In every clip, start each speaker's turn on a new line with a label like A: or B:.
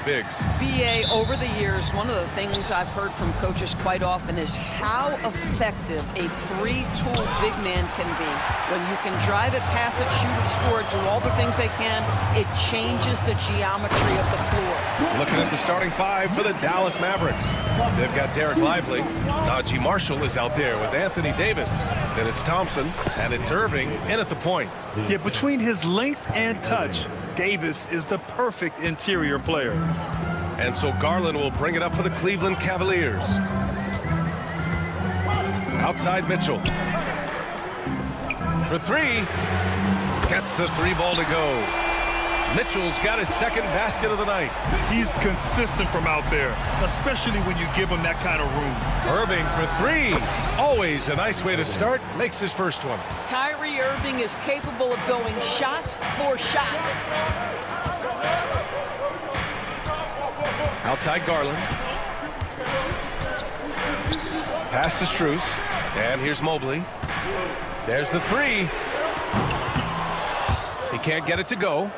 A: their bigs.
B: BA, over the years, one of the things I've heard from coaches quite often is how effective a three-tool big man can be. When you can drive it, pass it, shoot it, score it, do all the things they can, it changes the geometry of the floor.
A: Looking at the starting five for the Dallas Mavericks. They've got Derek Lively. Najee Marshall is out there with Anthony Davis. Then it's Thompson, and it's Irving in at the point.
C: Yeah, between his length and touch, Davis is the perfect interior player.
A: And so Garland will bring it up for the Cleveland Cavaliers. Outside Mitchell. For three. Gets the three ball to go. Mitchell's got his second basket of the night.
C: He's consistent from out there, especially when you give him that kind of room.
A: Irving for three. Always a nice way to start. Makes his first one.
B: Kyrie Irving is capable of going shot for shot.
A: Outside Garland. Pass to Strus. And here's Mobley. There's the three. He can't get it to go.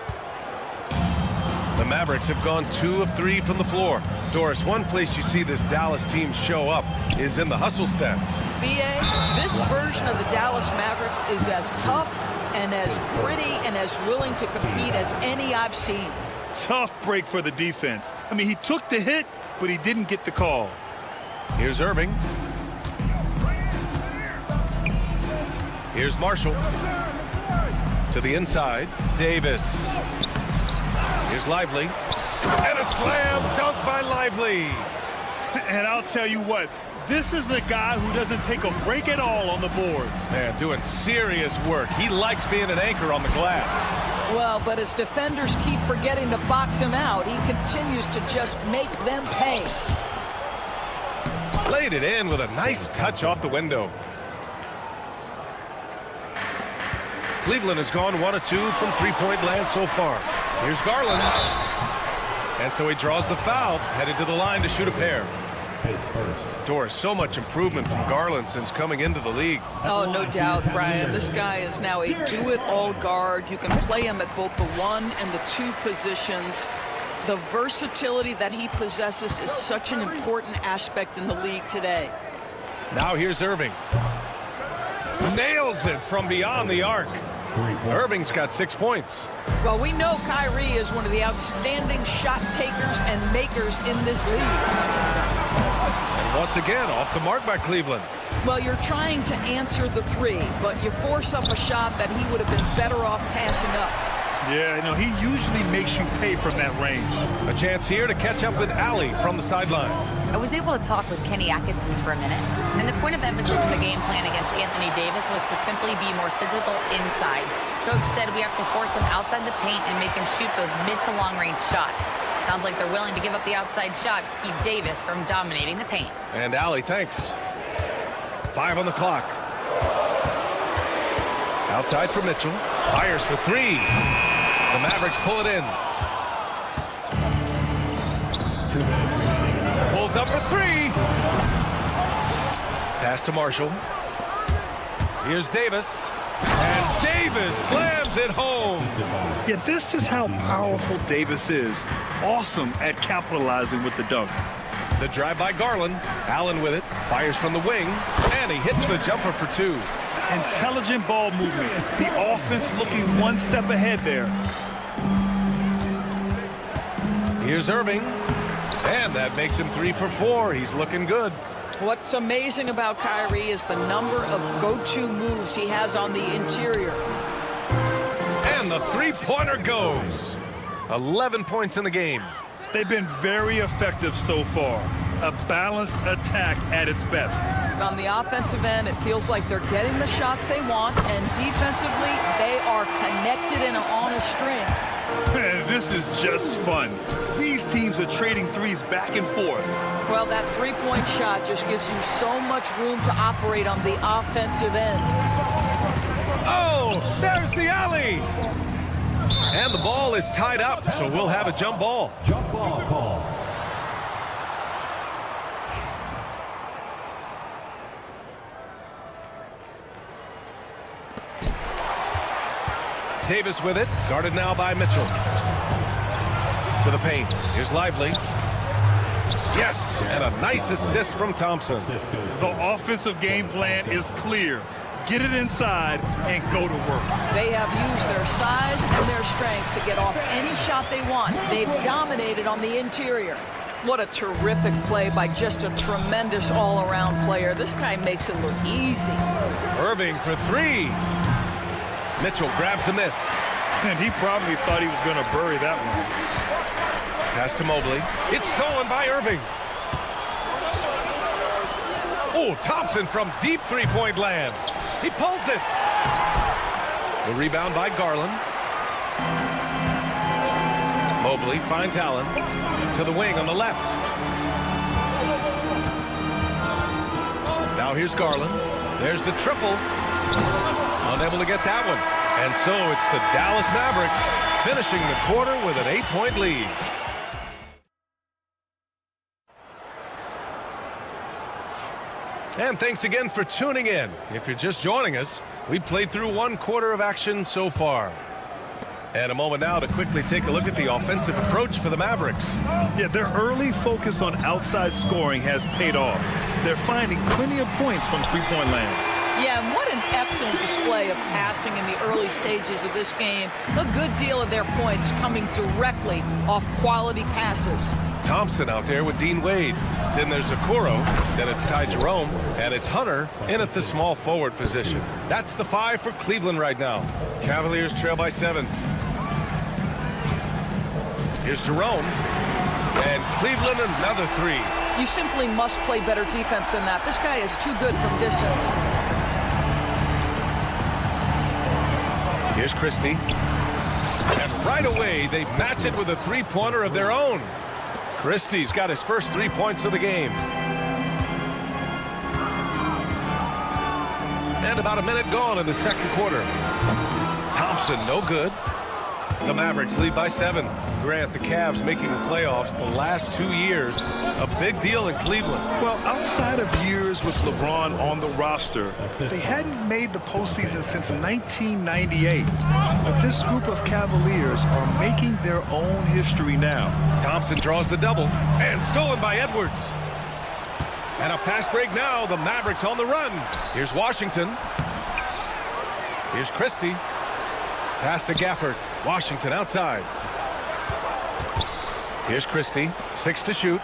A: The Mavericks have gone 2 of 3 from the floor. Doris, one place you see this Dallas team show up is in the hustle stats.
B: BA, this version of the Dallas Mavericks is as tough and as gritty and as willing to compete as any I've seen.
C: Tough break for the defense. I mean, he took the hit, but he didn't get the call.
A: Here's Irving. Here's Marshall. To the inside. Davis. Here's Lively. And a slam dunk by Lively.
C: And I'll tell you what, this is a guy who doesn't take a break at all on the boards.
A: Man, doing serious work. He likes being an anchor on the glass.
B: Well, but as defenders keep forgetting to box him out, he continues to just make them pay.
A: Laid it in with a nice touch off the window. Cleveland has gone 1 of 2 from three-point land so far. Here's Garland. And so he draws the foul, headed to the line to shoot a pair. Doris, so much improvement from Garland since coming into the league.
B: Oh, no doubt, Brian. This guy is now a do-it-all guard. You can play him at both the 1 and the 2 positions. The versatility that he possesses is such an important aspect in the league today.
A: Now here's Irving. Nails it from beyond the arc. Irving's got 6 points.
B: Well, we know Kyrie is one of the outstanding shot takers and makers in this league.
A: And once again, off the mark by Cleveland.
B: Well, you're trying to answer the 3, but you force up a shot that he would have been better off passing up.
C: Yeah, you know, he usually makes you pay from that range.
A: A chance here to catch up with Allie from the sideline.
D: I was able to talk with Kenny Atkinson for a minute, and the point of emphasis in the game plan against Anthony Davis was to simply be more physical inside. Coach said we have to force him outside the paint and make him shoot those mid to long range shots. Sounds like they're willing to give up the outside shot to keep Davis from dominating the paint.
A: And Allie, thanks. 5 on the clock. Outside for Mitchell. Fires for 3. The Mavericks pull it in. Pulls up for 3. Pass to Marshall. Here's Davis. And Davis slams it home.
C: Yeah, this is how powerful Davis is. Awesome at capitalizing with the dunk.
A: The drive by Garland. Allen with it. Fires from the wing. And he hits the jumper for 2.
C: Intelligent ball movement. The offense looking one step ahead there.
A: Here's Irving. And that makes him 3 for 4. He's looking good.
B: What's amazing about Kyrie is the number of go-to moves he has on the interior.
A: And the three-pointer goes. 11 points in the game.
C: They've been very effective so far. A balanced attack at its best.
B: On the offensive end, it feels like they're getting the shots they want, and defensively, they are connected and on a string.
C: Man, this is just fun. These teams are trading threes back and forth.
B: Well, that three-point shot just gives you so much room to operate on the offensive end.
A: Oh, there's the alley. And the ball is tied up, so we'll have a jump ball.
E: Jump ball call.
A: Davis with it, guarded now by Mitchell. To the paint. Here's Lively. Yes, and a nice assist from Thompson.
C: The offensive game plan is clear. Get it inside and go to work.
B: They have used their size and their strength to get off any shot they want. They've dominated on the interior. What a terrific play by just a tremendous all-around player. This guy makes it look easy.
A: Irving for three. Mitchell grabs a miss.
C: And he probably thought he was going to bury that one.
A: Pass to Mobley. It's stolen by Irving. Oh, Thompson from deep three-point land. He pulls it. The rebound by Garland. Mobley finds Allen. To the wing on the left. Now here's Garland. There's the triple. Unable to get that one. And so it's the Dallas Mavericks finishing the quarter with an 8-point lead. And thanks again for tuning in. If you're just joining us, we played through one quarter of action so far. And a moment now to quickly take a look at the offensive approach for the Mavericks.
C: Yeah, their early focus on outside scoring has paid off. They're finding plenty of points from three-point land.
B: Yeah, and what an excellent display of passing in the early stages of this game. A good deal of their points coming directly off quality passes.
A: Thompson out there with Dean Wade. Then there's Okoro. Then it's Ty Jerome. And it's Hunter in at the small forward position. That's the 5 for Cleveland right now. Cavaliers trail by 7. Here's Jerome. And Cleveland another 3.
B: You simply must play better defense than that. This guy is too good from distance.
A: Here's Christie. And right away, they match it with a three-pointer of their own. Christie's got his first 3 points of the game. And about a minute gone in the second quarter. Thompson, no good. The Mavericks lead by 7. Grant, the Cavs making the playoffs the last 2 years. A big deal in Cleveland.
C: Well, outside of years with LeBron on the roster, they hadn't made the postseason since 1998. But this group of Cavaliers are making their own history now.
A: Thompson draws the double. And stolen by Edwards. And a fast break now. The Mavericks on the run. Here's Washington. Here's Christie. Pass to Gafford. Washington outside. Here's Christie. 6 to shoot.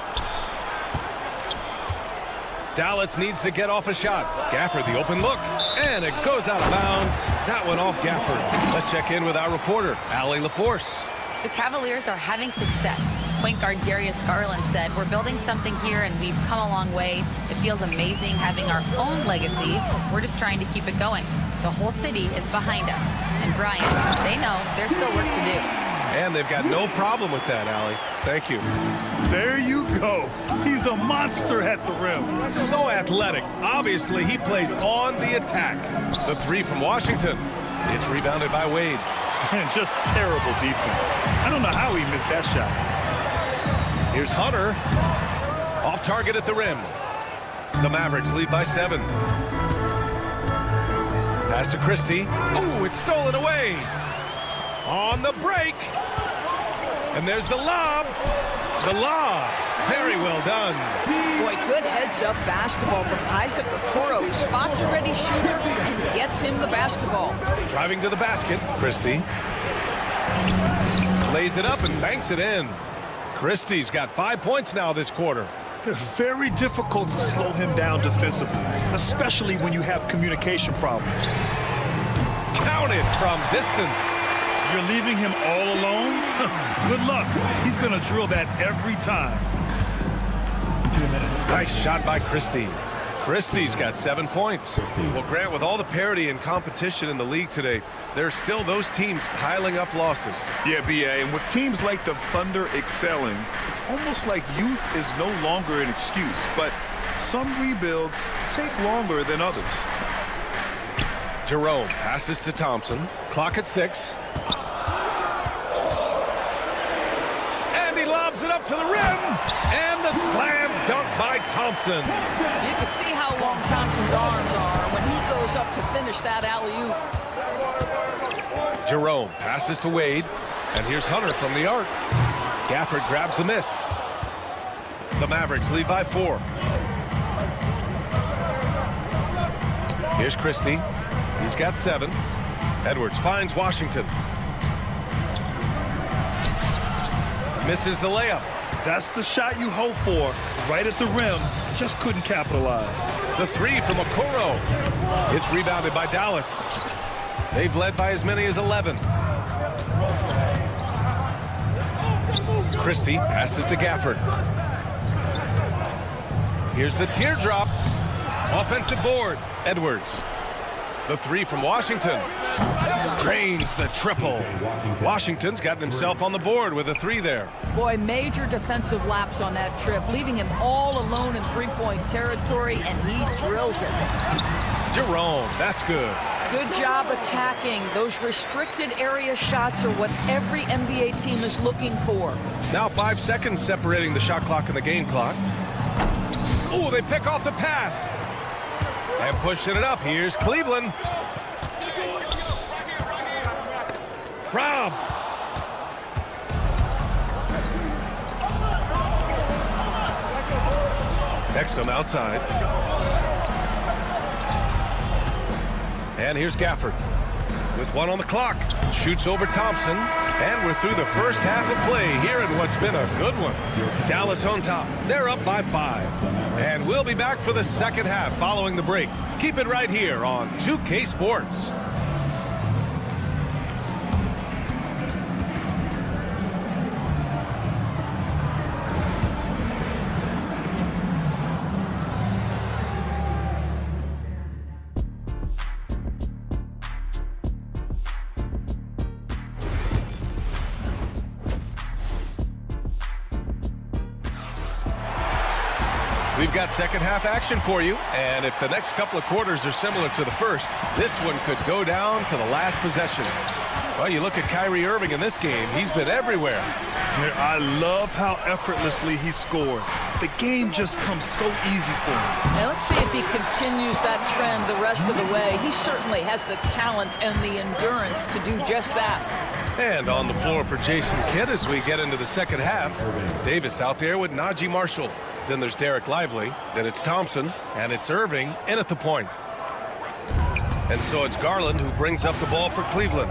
A: Dallas needs to get off a shot. Gafford, the open look. And it goes out of bounds. That one off Gafford. Let's check in with our reporter, Allie LaForce.
D: The Cavaliers are having success. Point guard Darius Garland said, "We're building something here and we've come a long way. It feels amazing having our own legacy. We're just trying to keep it going. The whole city is behind us." And Brian, they know there's still work to do.
A: And they've got no problem with that, Allie. Thank you.
C: There you go. He's a monster at the rim.
A: So athletic. Obviously, he plays on the attack. The 3 from Washington. It's rebounded by Wade.
C: And just terrible defense. I don't know how he missed that shot.
A: Here's Hunter. Off target at the rim. The Mavericks lead by 7. Pass to Christie. Oh, it's stolen away. On the break. And there's the lob. The lob. Very well done.
B: Boy, good heads-up basketball from Isaac Okoro. He spots a ready shooter and gets him the basketball.
A: Driving to the basket. Christie. Lays it up and banks it in. Christie's got 5 points now this quarter.
C: Very difficult to slow him down defensively, especially when you have communication problems.
A: Counted from distance.
C: You're leaving him all alone? Good luck. He's going to drill that every time.
A: Nice shot by Christie. Christie's got 7 points. Well, Grant, with all the parity and competition in the league today, there's still those teams piling up losses.
C: Yeah, B.A., and with teams like the Thunder excelling, it's almost like youth is no longer an excuse, but some rebuilds take longer than others.
A: Jerome passes to Thompson. Clock at 6. And he lobs it up to the rim. And the slam dunk by Thompson.
B: You can see how long Thompson's arms are when he goes up to finish that alley-oop.
A: Jerome passes to Wade. And here's Hunter from the arc. Gafford grabs the miss. The Mavericks lead by 4. Here's Christie. He's got 7. Edwards finds Washington. Misses the layup.
C: That's the shot you hope for. Right at the rim. Just couldn't capitalize.
A: The 3 from Okoro. It's rebounded by Dallas. They've led by as many as 11. Christie passes to Gafford. Here's the teardrop. Offensive board. Edwards. The 3 from Washington. Drains the triple. Washington's gotten himself on the board with a 3 there.
B: Boy, major defensive lapse on that trip, leaving him all alone in three-point territory, and he drills it.
A: Jerome, that's good.
B: Good job attacking. Those restricted area shots are what every NBA team is looking for.
A: Now 5 seconds separating the shot clock and the game clock. Oh, they pick off the pass. And pushing it up. Here's Cleveland. Robbed. Exum outside. And here's Gafford with 1 on the clock. Shoots over Thompson. And we're through the first half of play here in what's been a good one. Dallas on top. They're up by 5. And we'll be back for the second half following the break. Keep it right here on 2K Sports. We've got second half action for you, and if the next couple of quarters are similar to the first, this one could go down to the last possession. Well, you look at Kyrie Irving in this game, he's been everywhere.
C: I love how effortlessly he scored. The game just comes so easy for him.
B: Now let's see if he continues that trend the rest of the way. He certainly has the talent and the endurance to do just that.
A: And on the floor for Jason Kidd as we get into the second half. Davis out there with Najee Marshall. Then there's Derek Lively. Then it's Thompson. And it's Irving in at the point. And so it's Garland who brings up the ball for Cleveland.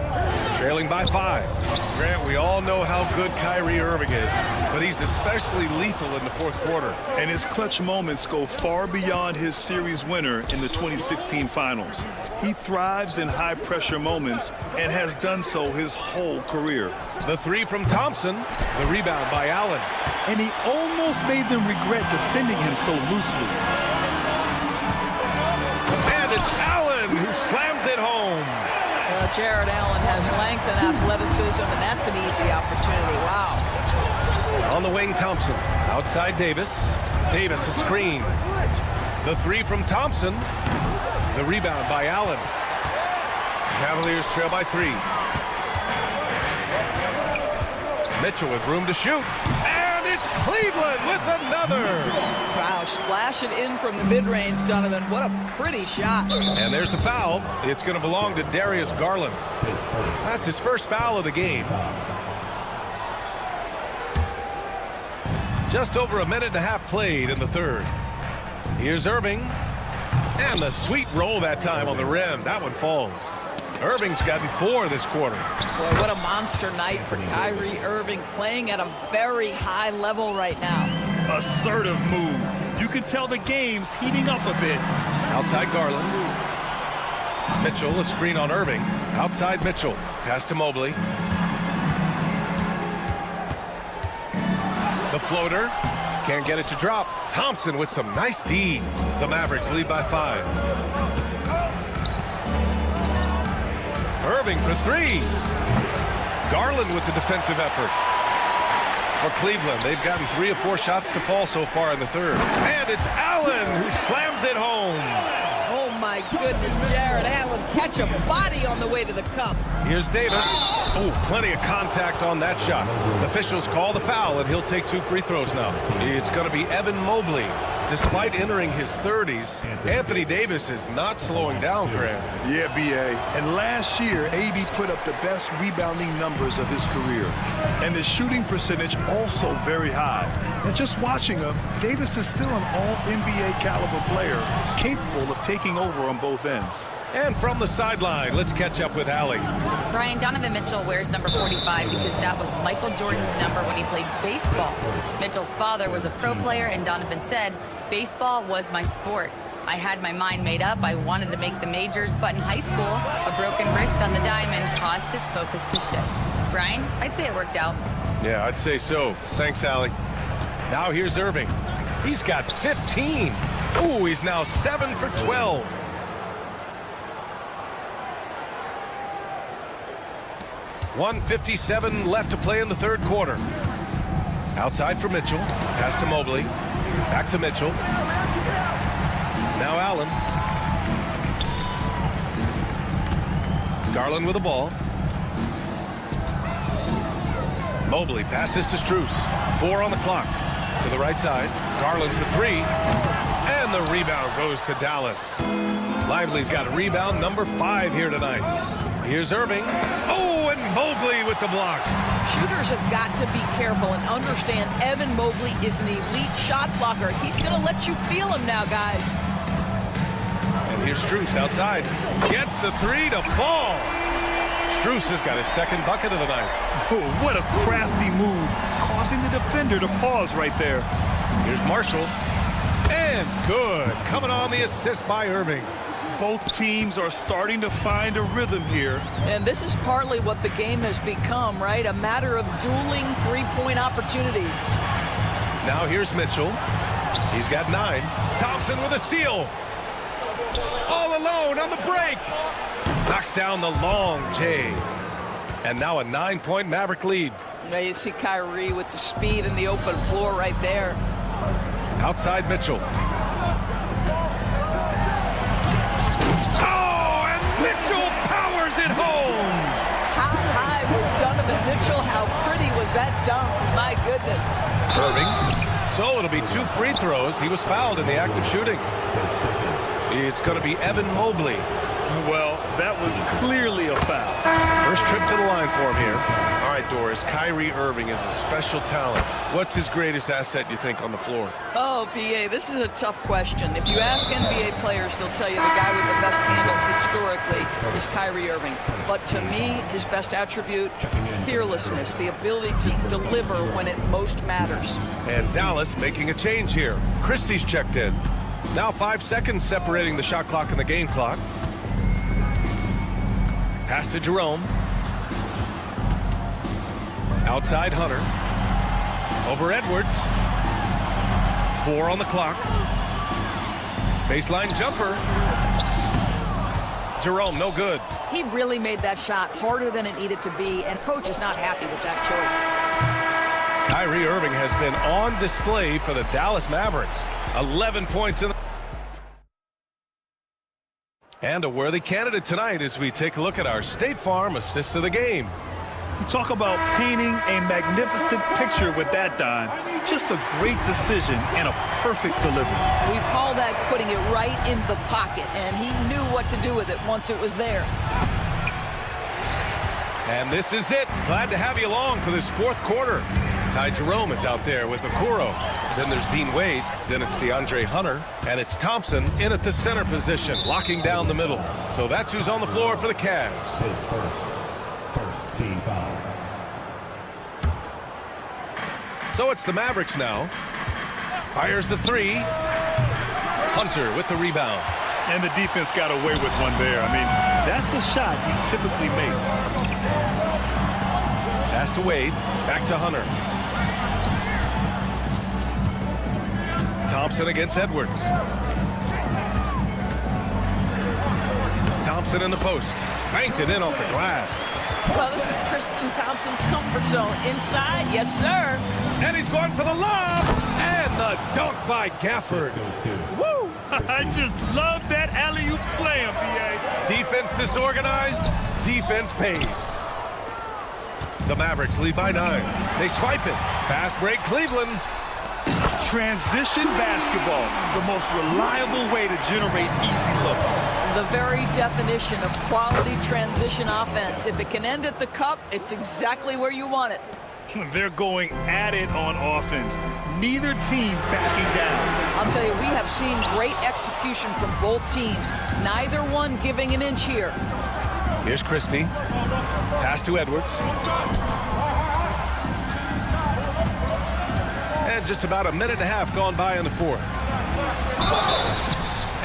A: Trailing by 5. Grant, we all know how good Kyrie Irving is, but he's especially lethal in the fourth quarter.
C: And his clutch moments go far beyond his series winner in the 2016 finals. He thrives in high-pressure moments and has done so his whole career.
A: The 3 from Thompson. The rebound by Allen.
C: And he almost made them regret defending him so loosely.
A: And it's Allen who slams it home.
B: Jared Allen has length and athleticism, and that's an easy opportunity. Wow.
A: On the wing, Thompson. Outside Davis. Davis a screen. The 3 from Thompson. The rebound by Allen. Cavaliers trail by 3. Mitchell with room to shoot. And it's Cleveland with another.
B: Wow, splash it in from the mid-range, Donovan. What a pretty shot.
A: And there's the foul. It's going to belong to Darius Garland. That's his first foul of the game. Just over a minute and a half played in the third. Here's Irving. And the sweet roll that time on the rim. That one falls. Irving's gotten 4 this quarter.
B: Boy, what a monster night for Kyrie Irving, playing at a very high level right now.
C: Assertive move. You can tell the game's heating up a bit.
A: Outside Garland. Mitchell, a screen on Irving. Outside Mitchell. Pass to Mobley. The floater. Can't get it to drop. Thompson with some nice D. The Mavericks lead by 5. Irving for 3. Garland with the defensive effort. For Cleveland, they've gotten 3 or 4 shots to fall so far in the third. And it's Allen who slams it home.
B: Oh, my goodness, Jared Allen catch a body on the way to the cup.
A: Here's Davis. Oh, plenty of contact on that shot. Officials call the foul, and he'll take 2 free throws now. It's going to be Evan Mobley. Despite entering his 30s, Anthony Davis is not slowing down, Graham.
C: Yeah, B.A. And last year, AD put up the best rebounding numbers of his career. And the shooting percentage also very high. And just watching him, Davis is still an all-NBA caliber player, capable of taking over on both ends.
A: And from the sideline, let's catch up with Allie.
D: Brian, Donovan Mitchell wears number 45 because that was Michael Jordan's number when he played baseball. Mitchell's father was a pro player, and Donovan said, "Baseball was my sport. I had my mind made up. I wanted to make the majors, but in high school, a broken wrist on the diamond caused his focus to shift." Brian, I'd say it worked out.
A: Yeah, I'd say so. Thanks, Allie. Now here's Irving. He's got 15. Ooh, he's now 7 for 12. .157 left to play in the third quarter. Outside for Mitchell. Pass to Mobley. Back to Mitchell. Now Allen. Garland with the ball. Mobley passes to Strus. 4 on the clock. To the right side. Garland for 3. And the rebound goes to Dallas. Lively's got rebound number 5 here tonight. Here's Irving. Oh, and Mobley with the block.
B: Shooters have got to be careful and understand Evan Mobley is an elite shot blocker. He's going to let you feel him now, guys.
A: And here's Strus outside. Gets the 3 to fall. Strus has got his second bucket of the night.
C: Oh, what a crafty move, causing the defender to pause right there.
A: Here's Marshall. And good. Coming on the assist by Irving.
C: Both teams are starting to find a rhythm here.
B: And this is partly what the game has become, right? A matter of dueling three-point opportunities.
A: Now here's Mitchell. He's got 9. Thompson with a steal. All alone on the break. Knocks down the long J. And now a 9-point Maverick lead.
B: Now you see Kyrie with the speed and the open floor right there.
A: Outside Mitchell. Oh, and Mitchell powers it home.
B: How high was Donovan Mitchell? How pretty was that dunk? My goodness.
A: Irving. So it'll be 2 free throws. He was fouled in the act of shooting. It's going to be Evan Mobley.
C: Well, that was clearly a foul.
A: First trip to the line for him here. All right, Doris, Kyrie Irving is a special talent. What's his greatest asset, you think, on the floor?
B: Oh, PA, this is a tough question. If you ask NBA players, they'll tell you the guy with the best handle historically is Kyrie Irving. But to me, his best attribute, fearlessness, the ability to deliver when it most matters.
A: And Dallas making a change here. Christie's checked in. Now 5 seconds separating the shot clock and the game clock. Pass to Jerome. Outside Hunter. Over Edwards. 4 on the clock. Baseline jumper. Jerome, no good.
B: He really made that shot harder than it needed to be, and coach is not happy with that choice.
A: Kyrie Irving has been on display for the Dallas Mavericks. 11 points in the... And a worthy candidate tonight as we take a look at our State Farm assist of the game.
C: You talk about painting a magnificent picture with that, Don. Just a great decision and a perfect delivery.
B: We call that putting it right in the pocket, and he knew what to do with it once it was there.
A: And this is it. Glad to have you along for this fourth quarter. Ty Jerome is out there with Okoro. Then there's Dean Wade. Then it's DeAndre Hunter. And it's Thompson in at the center position, locking down the middle. So that's who's on the floor for the Cavs.
E: His first team foul.
A: So it's the Mavericks now. Fires the 3. Hunter with the rebound.
C: And the defense got away with one there. I mean, that's a shot he typically makes.
A: Pass to Wade. Back to Hunter. Thompson against Edwards. Thompson in the post. Banked it in off the glass.
B: Well, this is Tristan Thompson's comfort zone. Inside, yes, sir.
A: And he's going for the lob. And the dunk by Gafford.
C: Woo! I just love that alley-oop slam, B.A.
A: Defense disorganized. Defense pays. The Mavericks lead by 9. They swipe it. Fast break Cleveland.
C: Transition basketball, the most reliable way to generate easy looks.
B: The very definition of quality transition offense. If it can end at the cup, it's exactly where you want it.
C: They're going at it on offense. Neither team backing down.
B: I'll tell you, we have seen great execution from both teams. Neither one giving an inch here.
A: Here's Christie. Pass to Edwards. And just about a minute and a half gone by in the fourth.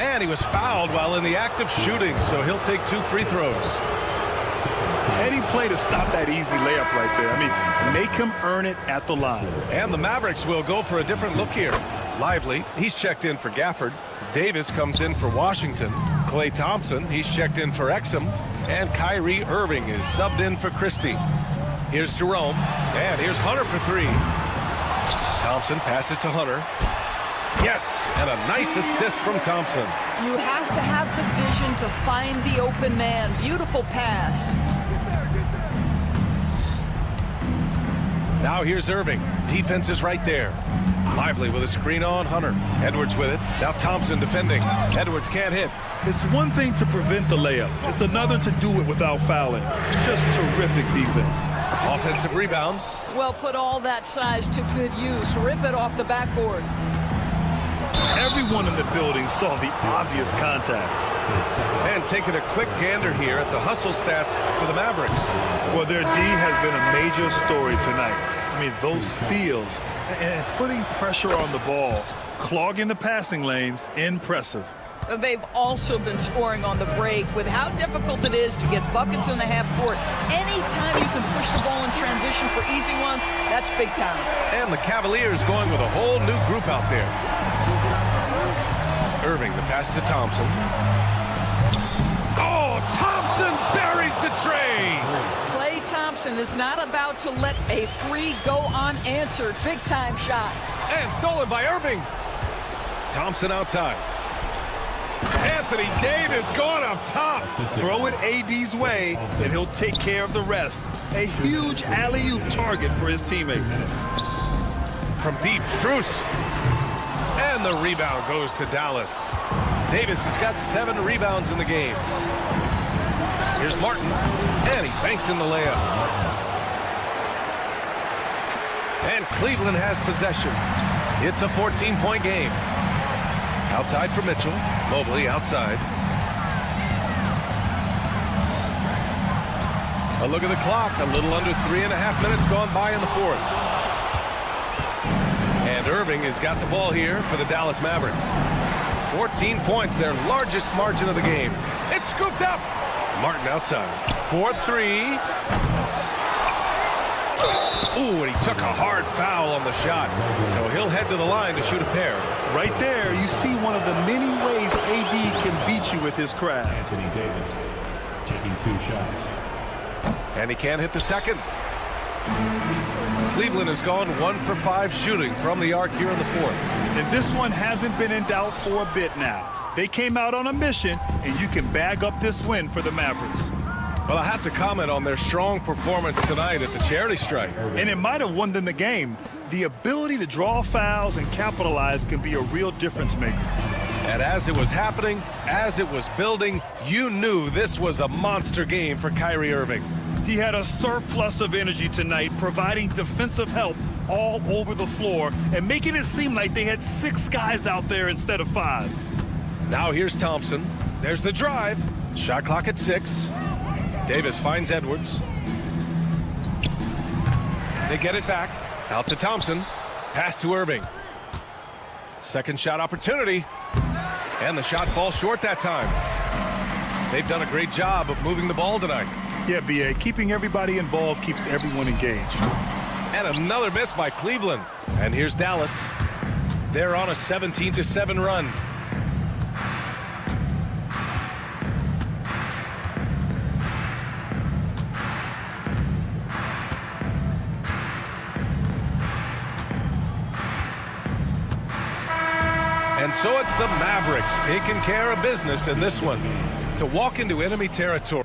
A: And he was fouled while in the act of shooting, so he'll take 2 free throws.
C: Heady play to stop that easy layup right there. I mean, make him earn it at the line.
A: And the Mavericks will go for a different look here. Lively, he's checked in for Gafford. Davis comes in for Washington. Klay Thompson, he's checked in for Exum. And Kyrie Irving is subbed in for Christie. Here's Jerome, and here's Hunter for 3. Thompson passes to Hunter. Yes, and a nice assist from Thompson.
B: You have to have the vision to find the open man. Beautiful pass.
A: Now here's Irving. Defense is right there. Lively with a screen on Hunter. Edwards with it. Now Thompson defending. Edwards can't hit.
C: It's one thing to prevent the layup. It's another to do it without fouling. Just terrific defense.
A: Offensive rebound.
B: Well, put all that size to good use. Rip it off the backboard.
C: Everyone in the building saw the obvious contact.
A: And taking a quick gander here at the hustle stats for the Mavericks.
C: Well, their D has been a major story tonight. I mean, those steals and putting pressure on the ball, clogging the passing lanes, impressive.
B: They've also been scoring on the break with how difficult it is to get buckets in the half court. Anytime you can push the ball in transition for easy ones, that's big time.
A: And the Cavaliers going with a whole new group out there. Irving, the pass to Thompson. Oh, Thompson buries the tray.
B: Klay Thompson is not about to let a 3 go unanswered. Big time shot.
A: And stolen by Irving. Thompson outside. Anthony Davis going up top.
C: Throw it AD's way, and he'll take care of the rest. A huge alley-oop target for his teammates.
A: From deep, Strus. And the rebound goes to Dallas. Davis has got 7 rebounds in the game. Here's Martin. And he banks in the layup. And Cleveland has possession. It's a 14-point game. Outside for Mitchell. Mobley outside. A look at the clock. A little under 3.5 minutes gone by in the fourth. And Irving has got the ball here for the Dallas Mavericks. 14 points, their largest margin of the game. It's scooped up. Martin outside. 4-3. Ooh, and he took a hard foul on the shot. So he'll head to the line to shoot a pair.
C: Right there, you see one of the many ways AD can beat you with his craft.
E: Anthony Davis taking 2 shots.
A: And he can't hit the second. Cleveland has gone 1 for 5 shooting from the arc here in the fourth.
C: And this one hasn't been in doubt for a bit now. They came out on a mission, and you can bag up this win for the Mavericks.
A: Well, I have to comment on their strong performance tonight at the charity strike.
C: And it might have won them the game. The ability to draw fouls and capitalize can be a real difference maker.
A: And as it was happening, as it was building, you knew this was a monster game for Kyrie Irving.
C: He had a surplus of energy tonight, providing defensive help all over the floor and making it seem like they had 6 guys out there instead of 5.
A: Now here's Thompson. There's the drive. Shot clock at 6. Davis finds Edwards. They get it back. Out to Thompson. Pass to Irving. Second shot opportunity. And the shot falls short that time. They've done a great job of moving the ball tonight.
C: Yeah, B.A., keeping everybody involved keeps everyone engaged.
A: And another miss by Cleveland. And here's Dallas. They're on a 17-7 run. And so it's the Mavericks taking care of business in this one to walk into enemy territory.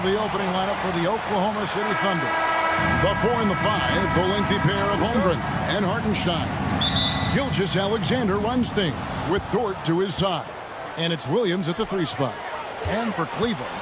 F: The opening lineup for the Oklahoma City Thunder. The 4 and the 5, the lengthy pair of Holmgren and Hartenstein. Gilgeous-Alexander runs things with Dort to his side. And it's Williams at the 3 spot. And for Cleveland,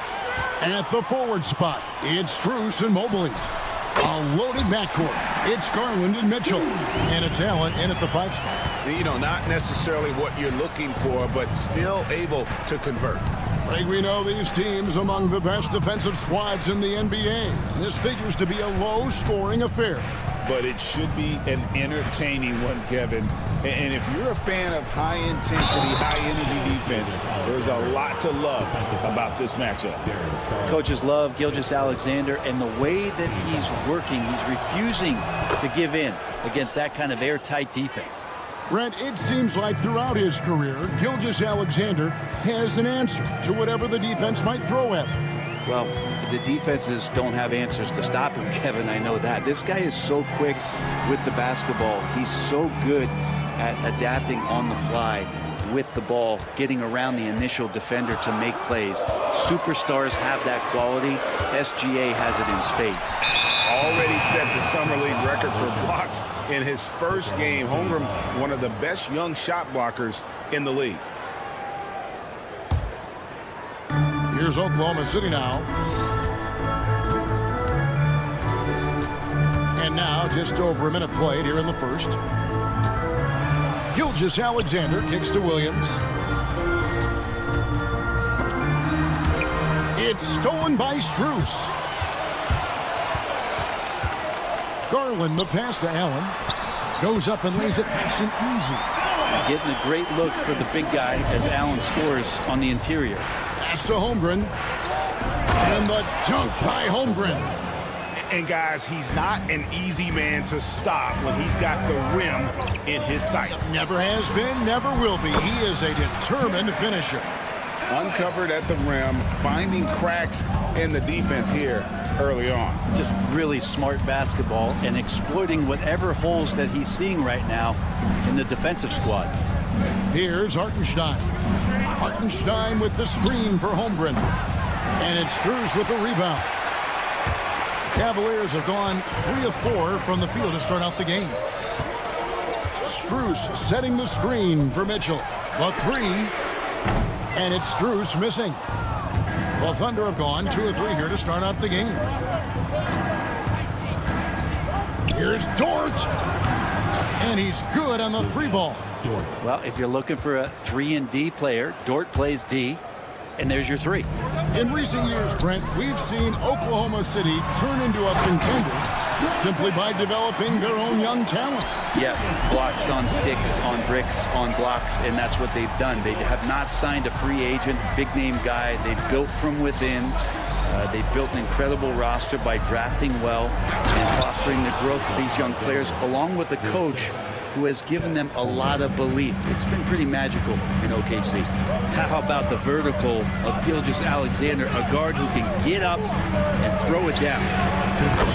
F: at the forward spot, it's Strus and Mobley. A loaded backcourt. It's Garland and Mitchell. And it's Allen in at the 5 spot.
G: You know, not necessarily what you're looking for, but still able to convert.
F: Greg, we know these teams among the best defensive squads in the NBA. This figures to be a low-scoring affair.
G: But it should be an entertaining one, Kevin. And if you're a fan of high-intensity, high-energy defense, there's a lot to love about this matchup.
H: Coaches love Gilgeous-Alexander, and the way that he's working, he's refusing to give in against that kind of airtight defense.
F: Brent, it seems like throughout his career, Gilgeous-Alexander has an answer to whatever the defense might throw at him.
H: Well, the defenses don't have answers to stop him, Kevin. I know that. This guy is so quick with the basketball. He's so good at adapting on the fly with the ball, getting around the initial defender to make plays. Superstars have that quality. SGA has it in spades.
G: Already set the Summer League record for blocks in his first game. Holmgren, one of the best young shot blockers in the league.
F: Here's Oklahoma City now. And now just over a minute played here in the first. Gilgeous-Alexander kicks to Williams. It's stolen by Strus. Garland, the pass to Allen. Goes up and lays it nice and easy.
H: Getting a great look for the big guy as Allen scores on the interior.
F: Pass to Holmgren. And the dunk by Holmgren.
G: And guys, he's not an easy man to stop when he's got the rim in his sights.
F: Never has been, never will be. He is a determined finisher.
G: Uncovered at the rim, finding cracks in the defense here early on.
H: Just really smart basketball and exploiting whatever holes that he's seeing right now in the defensive squad.
F: Here's Hartenstein. Hartenstein with the screen for Holmgren. And it's Strus with the rebound. Cavaliers have gone 3 of 4 from the field to start out the game. Strus setting the screen for Mitchell. The 3. And it's Strus missing. The Thunder have gone 2 of 3 here to start out the game. Here's Dort. And he's good on the 3 ball.
H: Well, if you're looking for a 3-and-D player, Dort plays D, and there's your 3.
F: In recent years, Brent, we've seen Oklahoma City turn into a contender simply by developing their own young talent.
H: Yeah, blocks on sticks, on bricks, on blocks, and that's what they've done. They have not signed a free agent, big-name guy. They've built from within. They built an incredible roster by drafting well and fostering the growth of these young players, along with the coach who has given them a lot of belief. It's been pretty magical in OKC. How about the vertical of Gilgeous-Alexander, a guard who can get up and throw it down.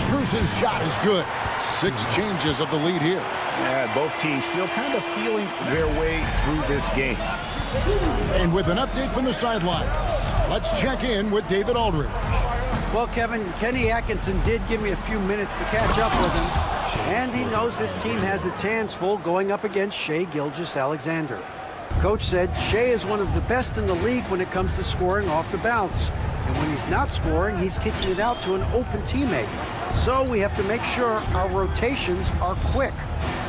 F: Strus's shot is good. 6 changes of the lead here.
G: Yeah, both teams still kind of feeling their way through this game.
F: And with an update from the sideline, let's check in with David Aldridge.
I: Well, Kevin, Kenny Atkinson did give me a few minutes to catch up with him. And he knows his team has its hands full going up against Shai Gilgeous-Alexander. Coach said Shai is one of the best in the league when it comes to scoring off the bounce. And when he's not scoring, he's kicking it out to an open teammate. So we have to make sure our rotations are quick.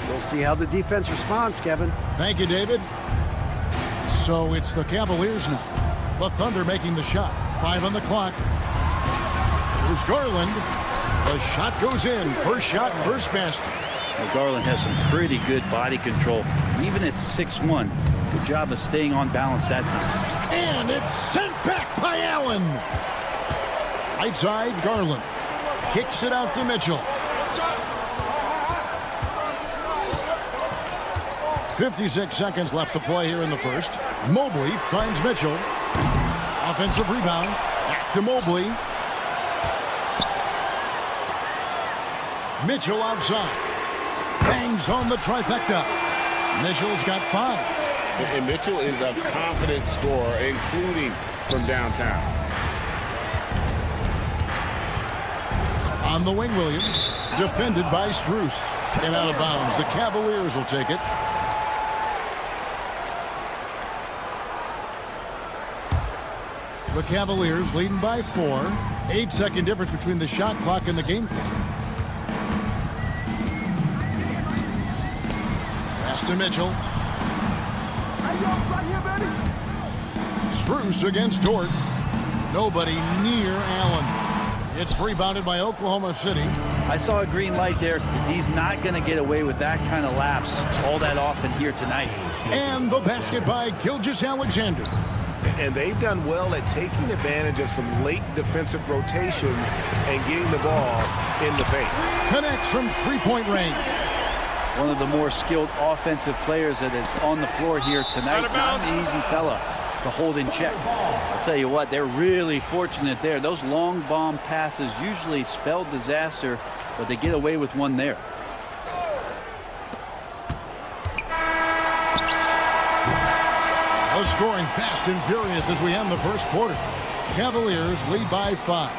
I: We'll see how the defense responds, Kevin.
F: Thank you, David. So it's the Cavaliers now. The Thunder making the shot. 5 on the clock. Here's Garland. The shot goes in. First shot, first basket.
H: Well, Garland has some pretty good body control. Even at 6'1", good job of staying on balance that time.
F: And it's sent back by Allen. Right side, Garland. Kicks it out to Mitchell. 56 seconds left to play here in the first. Mobley finds Mitchell. Offensive rebound. Back to Mobley. Mitchell outside. Bangs home the trifecta. Mitchell's got 5.
G: And Mitchell is a confident scorer, including from downtown.
F: On the wing, Williams. Defended by Strus. And out of bounds. The Cavaliers will take it. The Cavaliers leading by 4. 8-second difference between the shot clock and the game clock. Pass to Mitchell. Strus against Dort. Nobody near Allen. It's rebounded by Oklahoma City.
H: I saw a green light there. He's not going to get away with that kind of lapse all that often here tonight.
F: And the basket by Gilgeous-Alexander.
G: And they've done well at taking advantage of some late defensive rotations and getting the ball in the paint.
F: Connects from 3-point range.
H: One of the more skilled offensive players that is on the floor here tonight. Not an easy fella to hold in check. I'll tell you what, they're really fortunate there. Those long bomb passes usually spell disaster, but they get away with one there.
F: Scoring fast and furious as we end the first quarter. Cavaliers lead by 5.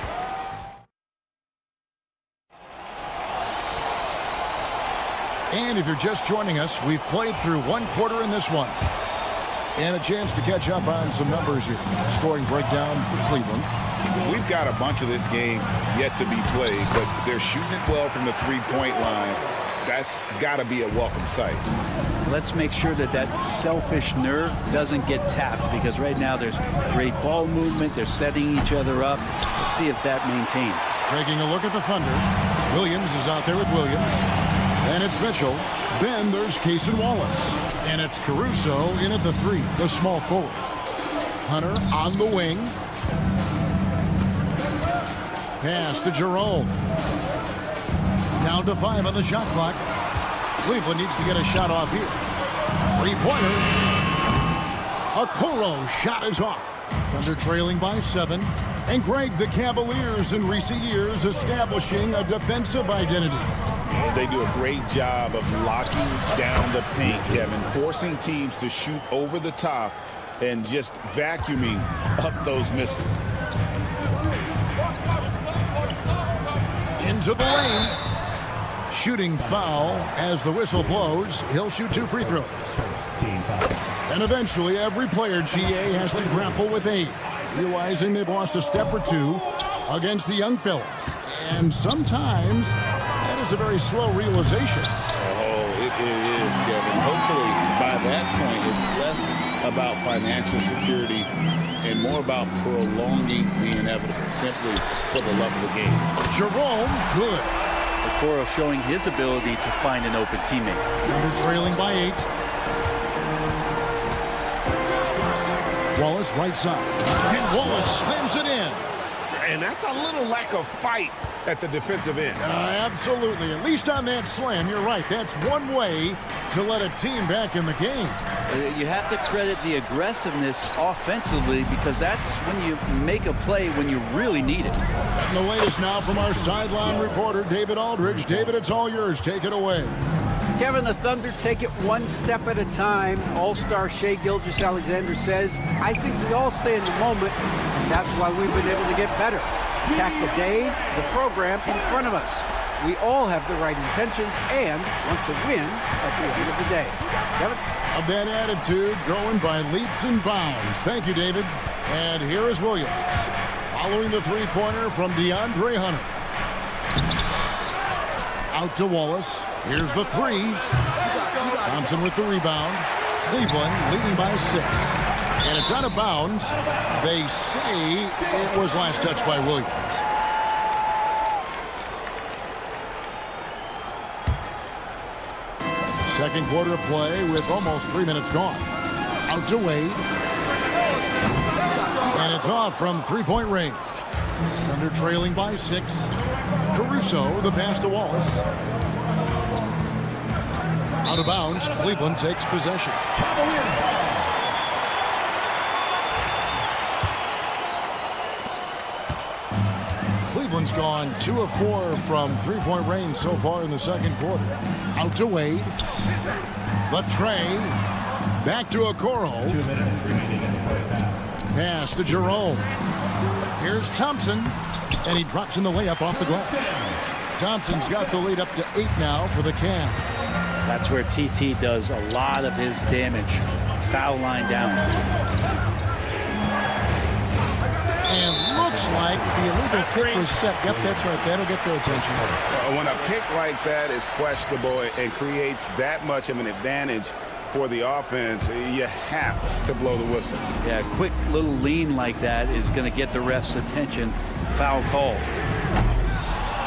F: And if you're just joining us, we've played through 1 quarter in this one. And a chance to catch up on some numbers here. Scoring breakdown for Cleveland.
G: We've got a bunch of this game yet to be played, but they're shooting it well from the 3-point line. That's got to be a welcome sight.
H: Let's make sure that that selfish nerve doesn't get tapped, because right now there's great ball movement. They're setting each other up. Let's see if that maintains.
F: Taking a look at the Thunder. Williams is out there with Williams. And it's Mitchell. Then there's Cason Wallace. And it's Caruso in at the 3, the small forward. Hunter on the wing. Pass to Jerome. Down to 5 on the shot clock. Cleveland needs to get a shot off here. Three-pointer. Okoro shot is off. Thunder trailing by 7. And Greg, the Cavaliers in recent years establishing a defensive identity.
G: They do a great job of locking down the paint, Kevin, forcing teams to shoot over the top and just vacuuming up those misses.
F: Into the lane. Shooting foul as the whistle blows. He'll shoot 2 free throws. And eventually every player, GA, has to grapple with age, realizing they've lost a step or two against the young fellas. And sometimes that is a very slow realization.
G: Oh, it is, Kevin. Hopefully by that point it's less about financial security and more about prolonging the inevitable, simply for the love of the game.
F: Jerome, good.
H: Okoro showing his ability to find an open teammate.
F: Thunder trailing by 8. Wallace right side. And Wallace slams it in.
A: And that's a little lack of fight at the defensive end.
F: Absolutely. At least on that slam, you're right. That's one way to let a team back in the game.
H: You have to credit the aggressiveness offensively because that's when you make a play when you really need it.
F: And the latest now from our sideline reporter, David Aldridge. David, it's all yours. Take it away.
I: Kevin, the Thunder take it one step at a time. All-star Shai Gilgeous-Alexander says, I think we all stay in the moment, and that's why we've been able to get better. Attack the day, the program in front of us. We all have the right intentions and want to win at the end of the day. Kevin?
F: Of that attitude growing by leaps and bounds. Thank you, David. And here is Williams. Following the three-pointer from DeAndre Hunter. Out to Wallace. Here's the 3. Thompson with the rebound. Cleveland leading by 6. And it's out of bounds. They say it was last touched by Williams. Second quarter of play with almost 3 minutes gone. Out to Wade. And it's off from three-point range. Thunder trailing by 6. Caruso, the pass to Wallace. Out of bounds, Cleveland takes possession. Cleveland's gone 2 of 4 from three-point range so far in the second quarter. Out to Wade. The tray. Back to Okoro.
E: 2 minutes remaining in the first half.
F: Pass to Jerome. Here's Thompson. And he drops in the layup off the glass. Thompson's got the lead up to 8 now for the Cavs.
H: That's where TT does a lot of his damage. Foul line down.
F: And looks like the illegal kick was set. Yep, that's right. That'll get their attention.
A: When a pick like that is questionable and creates that much of an advantage for the offense, you have to blow the whistle.
H: Yeah, a quick little lean like that is going to get the ref's attention. Foul call.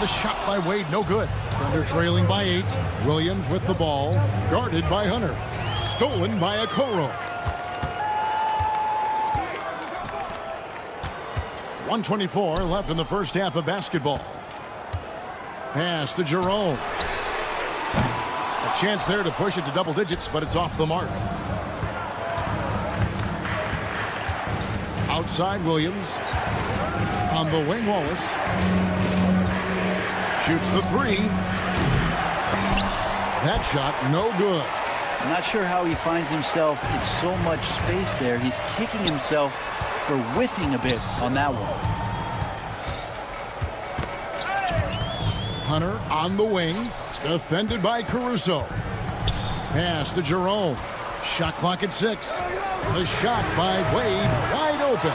F: The shot by Wade, no good. Thunder trailing by 8. Williams with the ball. Guarded by Hunter. Stolen by Okoro. 1:24 left in the first half of basketball. Pass to Jerome. A chance there to push it to double digits, but it's off the mark. Outside Williams. On the wing, Wallace. Shoots the 3. That shot, no good.
H: I'm not sure how he finds himself in so much space there. He's kicking himself for whiffing a bit on that one.
F: Hunter on the wing. Defended by Caruso. Pass to Jerome. Shot clock at 6. The shot by Wade, wide open.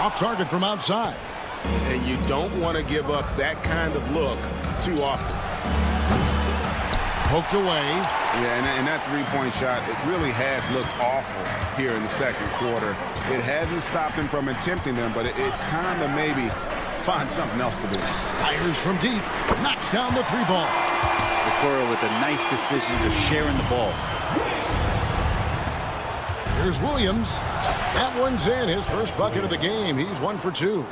F: Off target from outside.
A: And you don't want to give up that kind of look too often.
F: Poked away.
A: Yeah, and that three-point shot, it really has looked awful here in the second quarter. It hasn't stopped him from attempting them, but it's time to maybe find something else to do.
F: Fires from deep. Knocks down the 3-ball.
H: Okoro with a nice decision to sharing the ball.
F: Here's Williams. That one's in. His first bucket of the game. He's 1 for 2.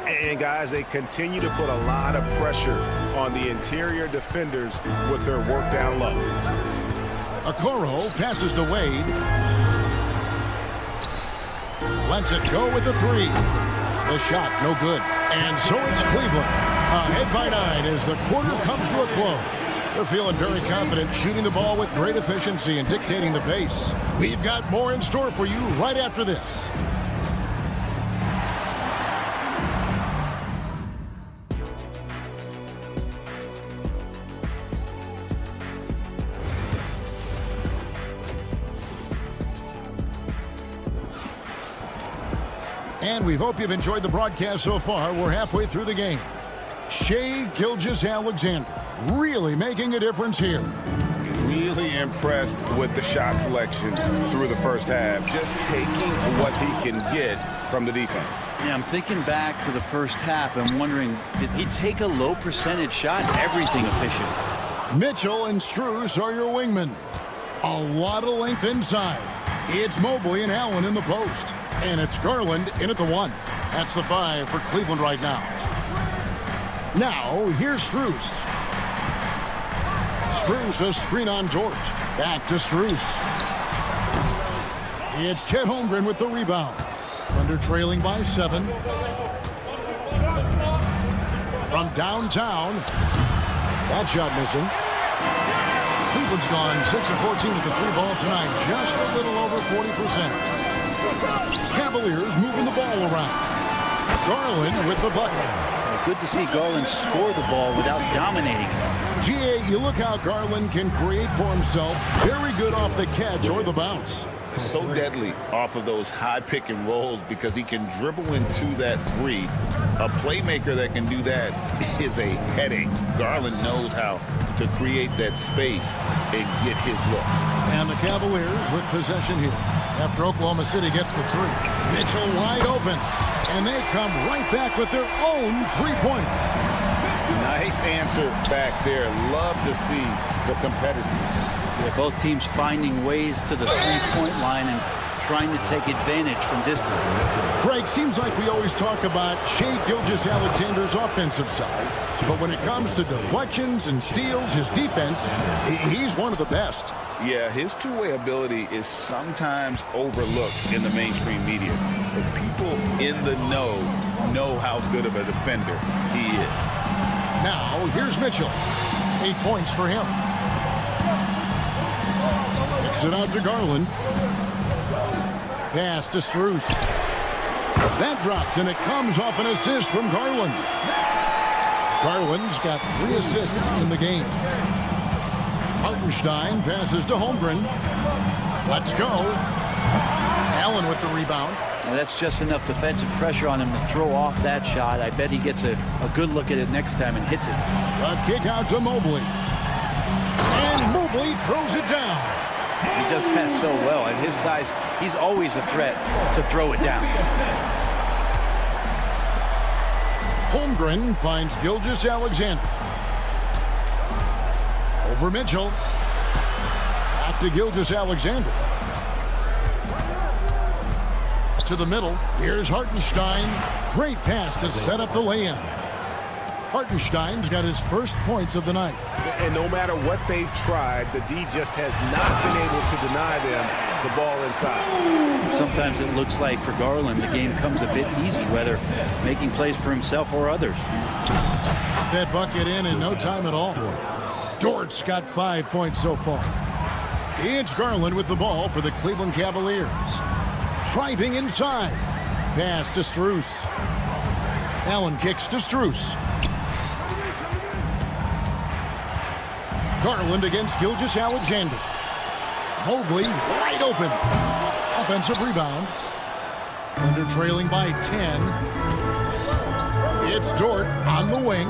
J: And guys, they continue to put a lot of pressure on the interior defenders with their work down low.
F: Okoro passes to Wade. Lets it go with the three. The shot, no good. And so it's Cleveland. Ahead by 9 as the quarter comes to a close. They're feeling very confident, shooting the ball with great efficiency and dictating the pace. We've got more in store for you right after this. And we hope you've enjoyed the broadcast so far. We're halfway through the game. Shai Gilgeous-Alexander really making a difference here.
G: Really impressed with the shot selection through the first half. Just taking what he can get from the defense.
H: Yeah, I'm thinking back to the first half. I'm wondering, did he take a low percentage shot? Everything efficient.
F: Mitchell and Strus are your wingmen. A lot of length inside. It's Mobley and Allen in the post. And it's Garland in at the 1. That's the 5 for Cleveland right now. Now, here's Strus. Strus, a screen on George. Back to Strus. It's Chet Holmgren with the rebound. Thunder trailing by 7. From downtown. That shot missing. Cleveland's gone 6 of 14 with the 3 ball tonight. Just a little over 40%. Cavaliers moving the ball around. Garland with the bucket.
H: Good to see Garland score the ball without dominating it.
F: GA, you look how Garland can create for himself. Very good off the catch or the bounce.
G: So deadly off of those high pick and rolls because he can dribble into that 3. A playmaker that can do that is a headache. Garland knows how to create that space and get his look.
F: And the Cavaliers with possession here. After Oklahoma City gets the 3. Mitchell wide open. And they come right back with their own 3-pointer.
G: Nice answer back there. Love to see the competitiveness.
H: Yeah, both teams finding ways to the 3-point line and trying to take advantage from distance.
F: Greg, seems like we always talk about Shai Gilgeous-Alexander's offensive side. But when it comes to deflections and steals, his defense, he's one of the best.
G: Yeah, his two-way ability is sometimes overlooked in the mainstream media. But people in the know how good of a defender he is.
F: Now, here's Mitchell. 8 points for him. Kicks it out to Garland. Pass to Strus. That drops, and it comes off an assist from Garland. Garland's got 3 assists in the game. Hartenstein passes to Holmgren. Let's go. Allen with the rebound.
H: Well, that's just enough defensive pressure on him to throw off that shot. I bet he gets a good look at it next time and hits it.
F: A kick out to Mobley. And Mobley throws it down.
H: He does that so well. At his size, he's always a threat to throw it down.
F: Holmgren finds Gilgeous-Alexander. Over Mitchell. Back to Gilgeous-Alexander. To the middle. Here's Hartenstein. Great pass to set up the lay-in. Hartenstein's got his first points of the night.
J: And no matter what they've tried, the D just has not been able to deny them the ball inside.
H: Sometimes it looks like for Garland, the game comes a bit easy, whether making plays for himself or others.
F: That bucket in no time at all. Dort's got 5 points so far. It's Garland with the ball for the Cleveland Cavaliers. Driving inside. Pass to Strus. Allen kicks to Strus. Garland against Gilgeous-Alexander. Mobley wide open. Offensive rebound. Under trailing by 10. It's Dort on the wing.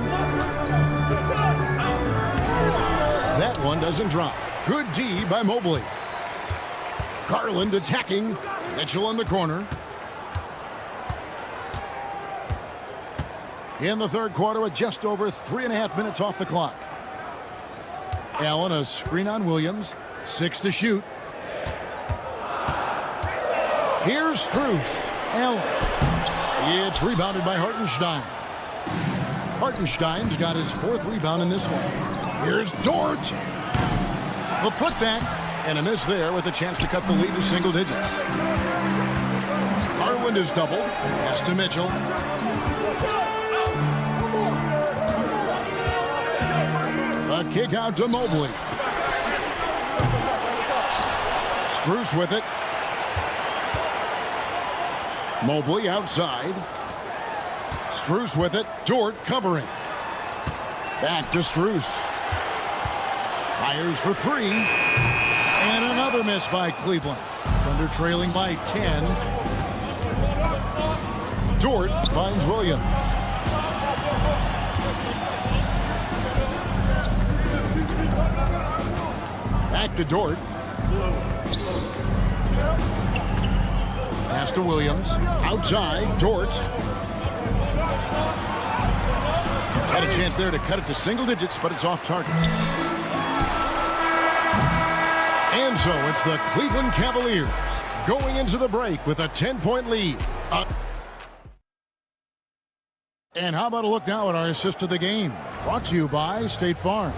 F: That one doesn't drop. Good D by Mobley. Garland attacking. Mitchell in the corner. In the third quarter with just over 3.5 minutes off the clock. Allen, a screen on Williams. 6 to shoot. Here's Strus. Allen. It's rebounded by Hartenstein. Hartenstein's got his 4th rebound in this one. Here's Dort. The putback, and a miss there with a chance to cut the lead to single digits. Garland is doubled. Pass to Mitchell. A kick out to Mobley. Strus with it. Mobley outside. Strus with it. Dort covering. Back to Strus. Fires for 3. And another miss by Cleveland. Thunder trailing by 10. Dort finds Williams. Back to Dort. Pass to Williams. Outside. Dort. Had a chance there to cut it to single digits, but it's off target. And so it's the Cleveland Cavaliers going into the break with a 10-point lead. And how about a look now at our assist of the game? Brought to you by State Farm.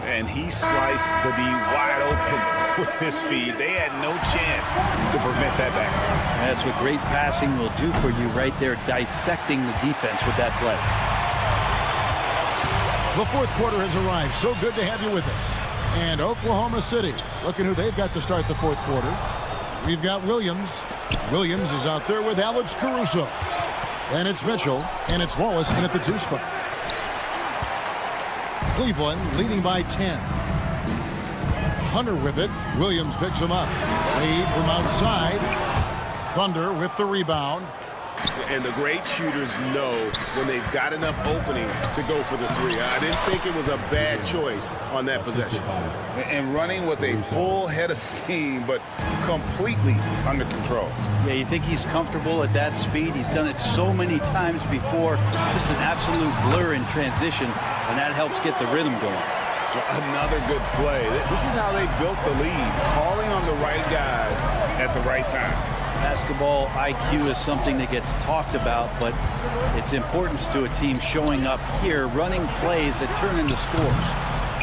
J: And he sliced the D wide open with his feed. They had no chance to prevent that basket.
H: That's what great passing will do for you right there, dissecting the defense with that play.
F: The 4th quarter has arrived. So good to have you with us. And Oklahoma City, looking who they've got to start the 4th quarter. We've got Williams. Williams is out there with Alex Caruso. And it's Mitchell, and it's Wallace in at the 2 spot. Cleveland leading by 10. Hunter with it. Williams picks him up. Wade from outside. Thunder with the rebound.
J: And the great shooters know when they've got enough opening to go for the 3. I didn't think it was a bad choice on that possession. And running with a full head of steam, but completely under control.
H: Yeah, you think he's comfortable at that speed. He's done it so many times before. Just an absolute blur in transition, and that helps get the rhythm going.
J: Another good play. This is how they built the lead, calling on the right guys at the right time.
H: Basketball IQ is something that gets talked about, but its importance to a team showing up here, running plays that turn into scores.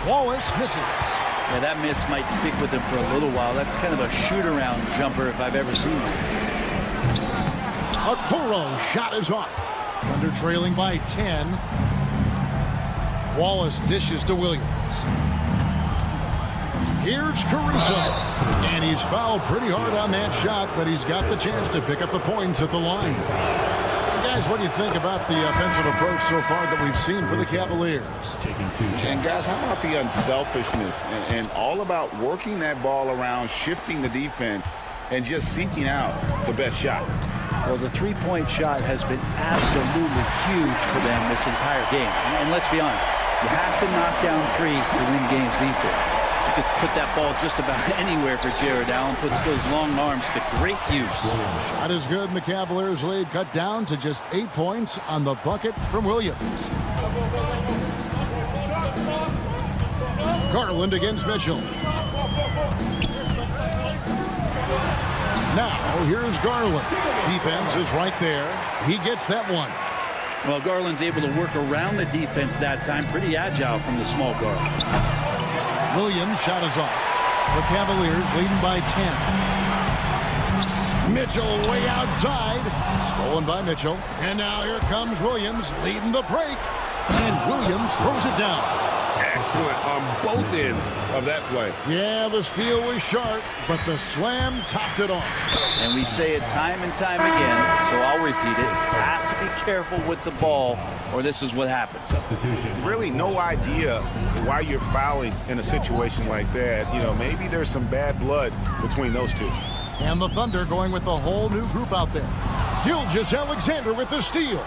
F: Wallace misses.
H: Yeah, that miss might stick with him for a little while. That's kind of a shoot-around jumper if I've ever seen one.
F: Okoro shot is off. Thunder trailing by 10. Wallace dishes to Williams. Here's Caruso. And he's fouled pretty hard on that shot, but he's got the chance to pick up the points at the line. Guys, what do you think about the offensive approach so far that we've seen for the Cavaliers?
G: And guys, how about the unselfishness and all about working that ball around, shifting the defense, and just seeking out the best shot?
H: Well, the three-point shot has been absolutely huge for them this entire game. And let's be honest, you have to knock down threes to win games these days. You could put that ball just about anywhere for Jared Allen. Puts those long arms to great use.
F: Shot is good, and the Cavaliers lead cut down to just 8 points on the bucket from Williams. Garland against Mitchell. Now, here's Garland. Defense is right there. He gets that one.
H: Well, Garland's able to work around the defense that time. Pretty agile from the small guard.
F: Williams' shot is off. The Cavaliers leading by 10. Mitchell way outside. Stolen by Mitchell. And now here comes Williams leading the break. And Williams throws it down.
J: Excellent on both ends of that play.
F: Yeah, the steal was sharp, but the slam topped it off.
H: And we say it time and time again, so I'll repeat it. Have to be careful with the ball, or this is what happens.
J: Really no idea why you're fouling in a situation like that. You know, maybe there's some bad blood between those two.
F: And the Thunder going with a whole new group out there. Gilgeous-Alexander with the steal.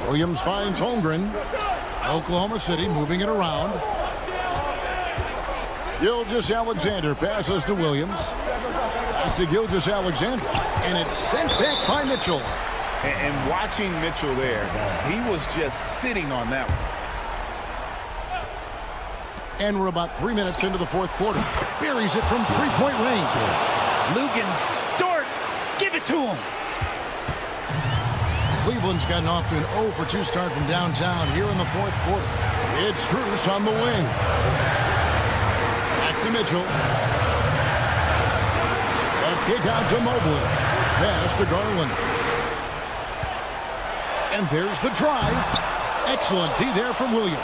F: Williams finds Holmgren. Oklahoma City moving it around. Gilgeous-Alexander passes to Williams. Back to Gilgeous-Alexander. And it's sent back by Mitchell.
J: And watching Mitchell there, he was just sitting on that one.
F: And we're about 3 minutes into the fourth quarter. Buries it from three-point range.
H: Lugans, Dort, give it it to him.
F: Cleveland's gotten off to an 0 for 2 start from downtown here in the fourth quarter. It's Strus on the wing. Back to Mitchell. A kick out to Mobley. Pass to Garland. And there's the drive. Excellent D there from Williams.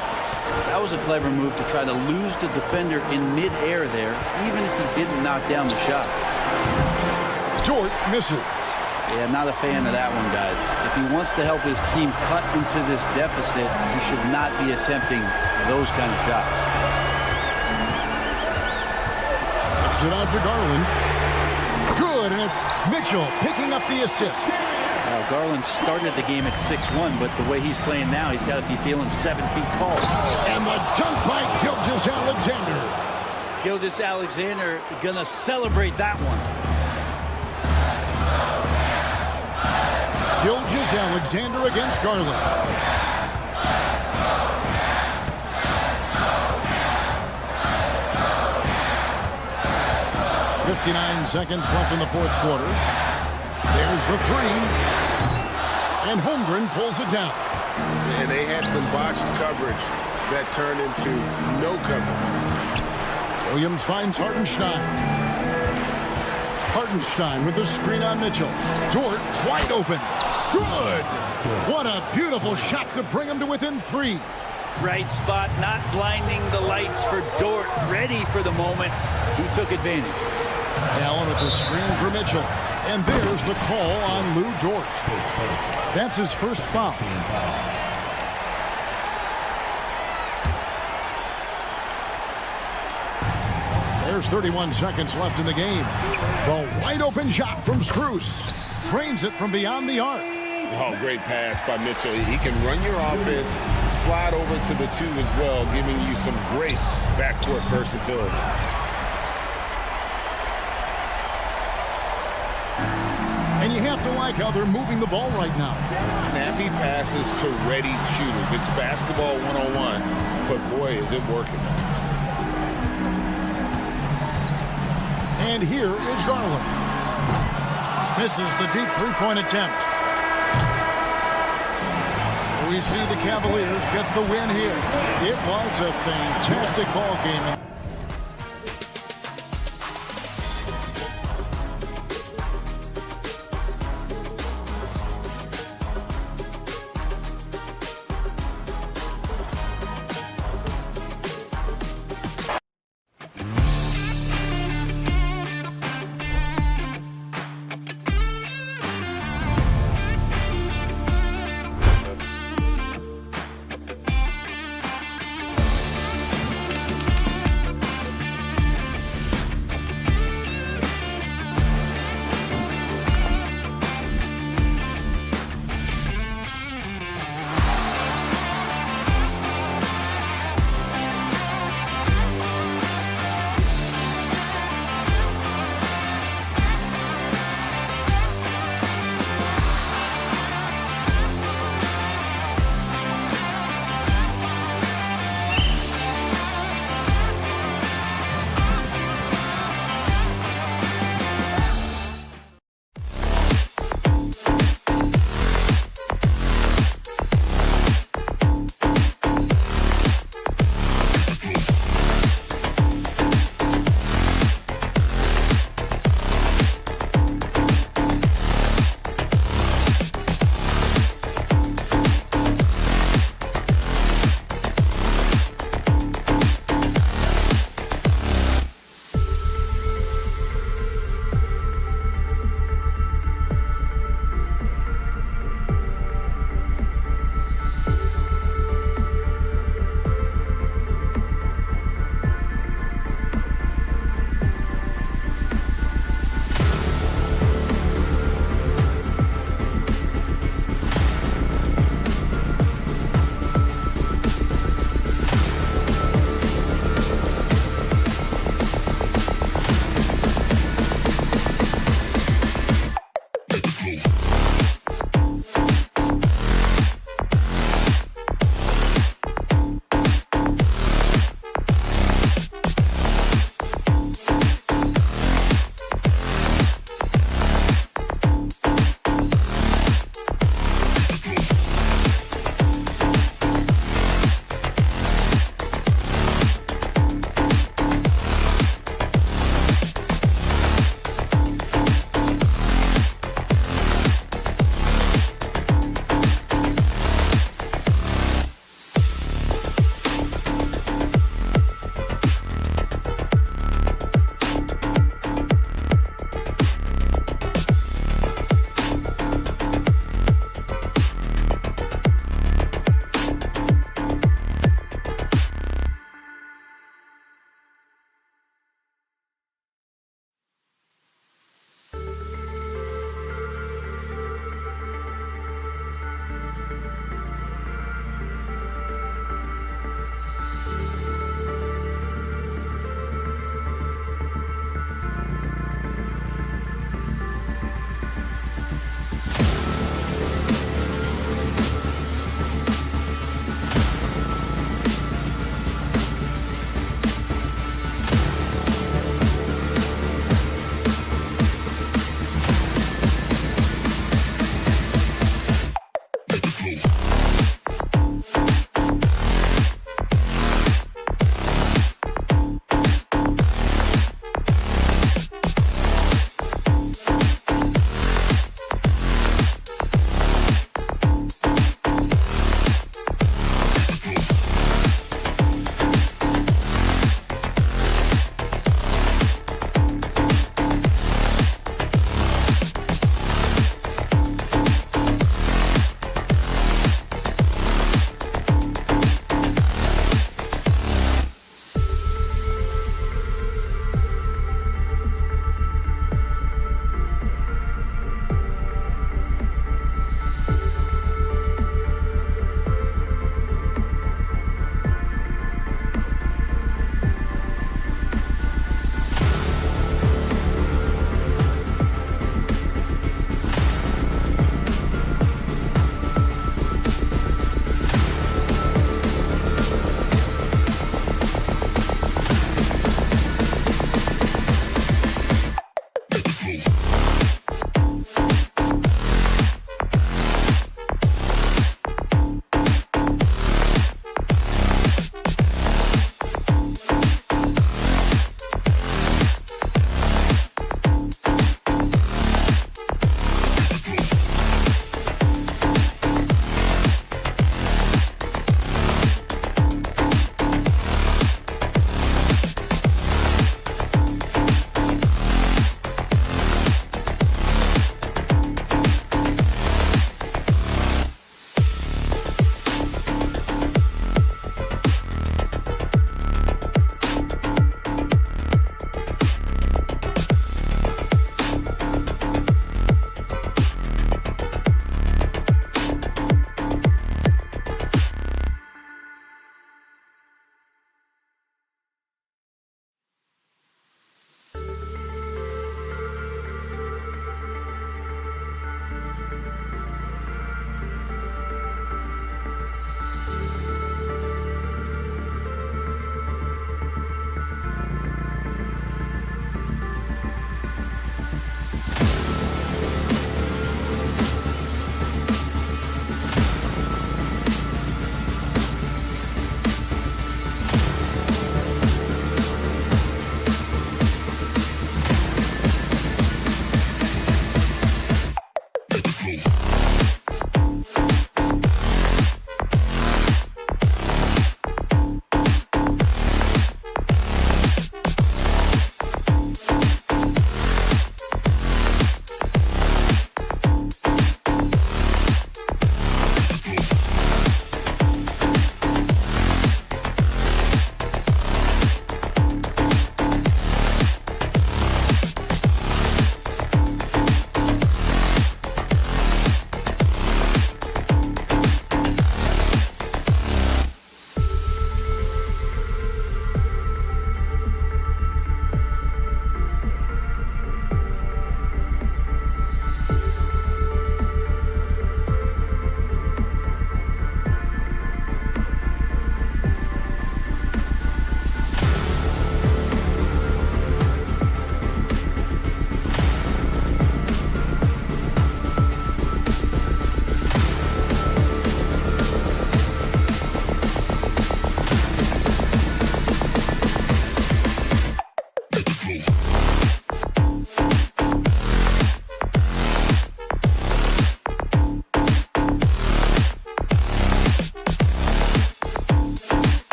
H: That was a clever move to try to lose the defender in midair there, even if he didn't knock down the shot.
F: Dort misses.
H: Yeah, not a fan of that one, guys. If he wants to help his team cut into this deficit, he should not be attempting those kind of shots.
F: Kicks it out to Garland. Good, and it's Mitchell picking up the assist.
H: Garland started the game at 6'1", but the way he's playing now, he's got to be feeling 7 feet tall.
F: And the dunk by Gilgeous-Alexander.
H: Gilgeous-Alexander gonna celebrate that one.
F: Gilgeous-Alexander against Garland. .59 seconds left in the fourth quarter. There's the three. And Holmgren pulls it down.
J: And they had some botched coverage that turned into no cover.
F: Williams finds Hartenstein. Hartenstein with the screen on Mitchell. Dort wide open. Good. What a beautiful shot to bring him to within 3.
H: Right spot, not blinding the lights for Dort. Ready for the moment. He took advantage.
F: Allen with the screen for Mitchell. And there's the call on Lou Dort. That's his first foul. There's 31 seconds left in the game. The wide open shot from Strus. Drains it from beyond the arc.
J: Oh, great pass by Mitchell. He can run your offense, slide over to the 2 as well, giving you some great backcourt versatility.
F: And you have to like how they're moving the ball right now.
J: Snappy passes to ready shooters. It's basketball 101, but boy, is it working.
F: And here is Garland. Misses the deep three-point attempt. So we see the Cavaliers get the win here. It was a fantastic ball game.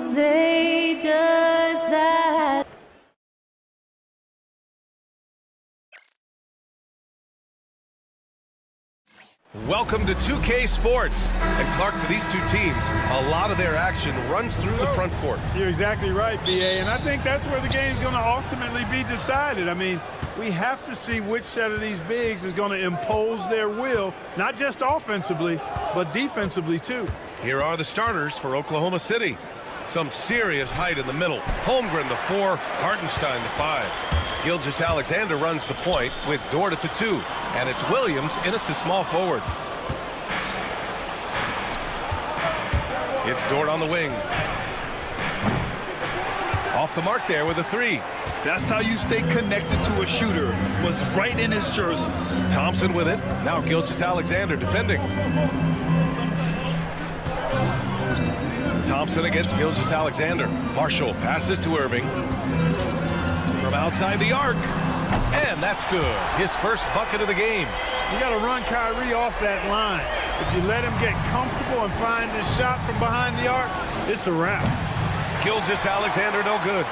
K: say does that.
A: Welcome to 2K Sports. And Clark, for these two teams, a lot of their action runs through the front court.
L: You're exactly right, B.A., and I think that's where the game's going to ultimately be decided. I mean, we have to see which set of these bigs is going to impose their will, not just offensively, but defensively, too.
A: Here are the starters for Oklahoma City. Some serious height in the middle. Holmgren, the 4, Hartenstein, the 5. Gilgeous-Alexander runs the point with Dort at the 2. And it's Williams in at the small forward. It's Dort on the wing. Off the mark there with a 3.
C: That's how you stay connected to a shooter. Was right in his jersey.
A: Thompson with it. Now Gilgeous-Alexander defending. Thompson against Gilgeous-Alexander. Marshall passes to Irving. From outside the arc. And that's good. His first bucket of the game.
L: You got to run Kyrie off that line. If you let him get comfortable and find his shot from behind the arc, it's a wrap.
A: Gilgeous-Alexander no good.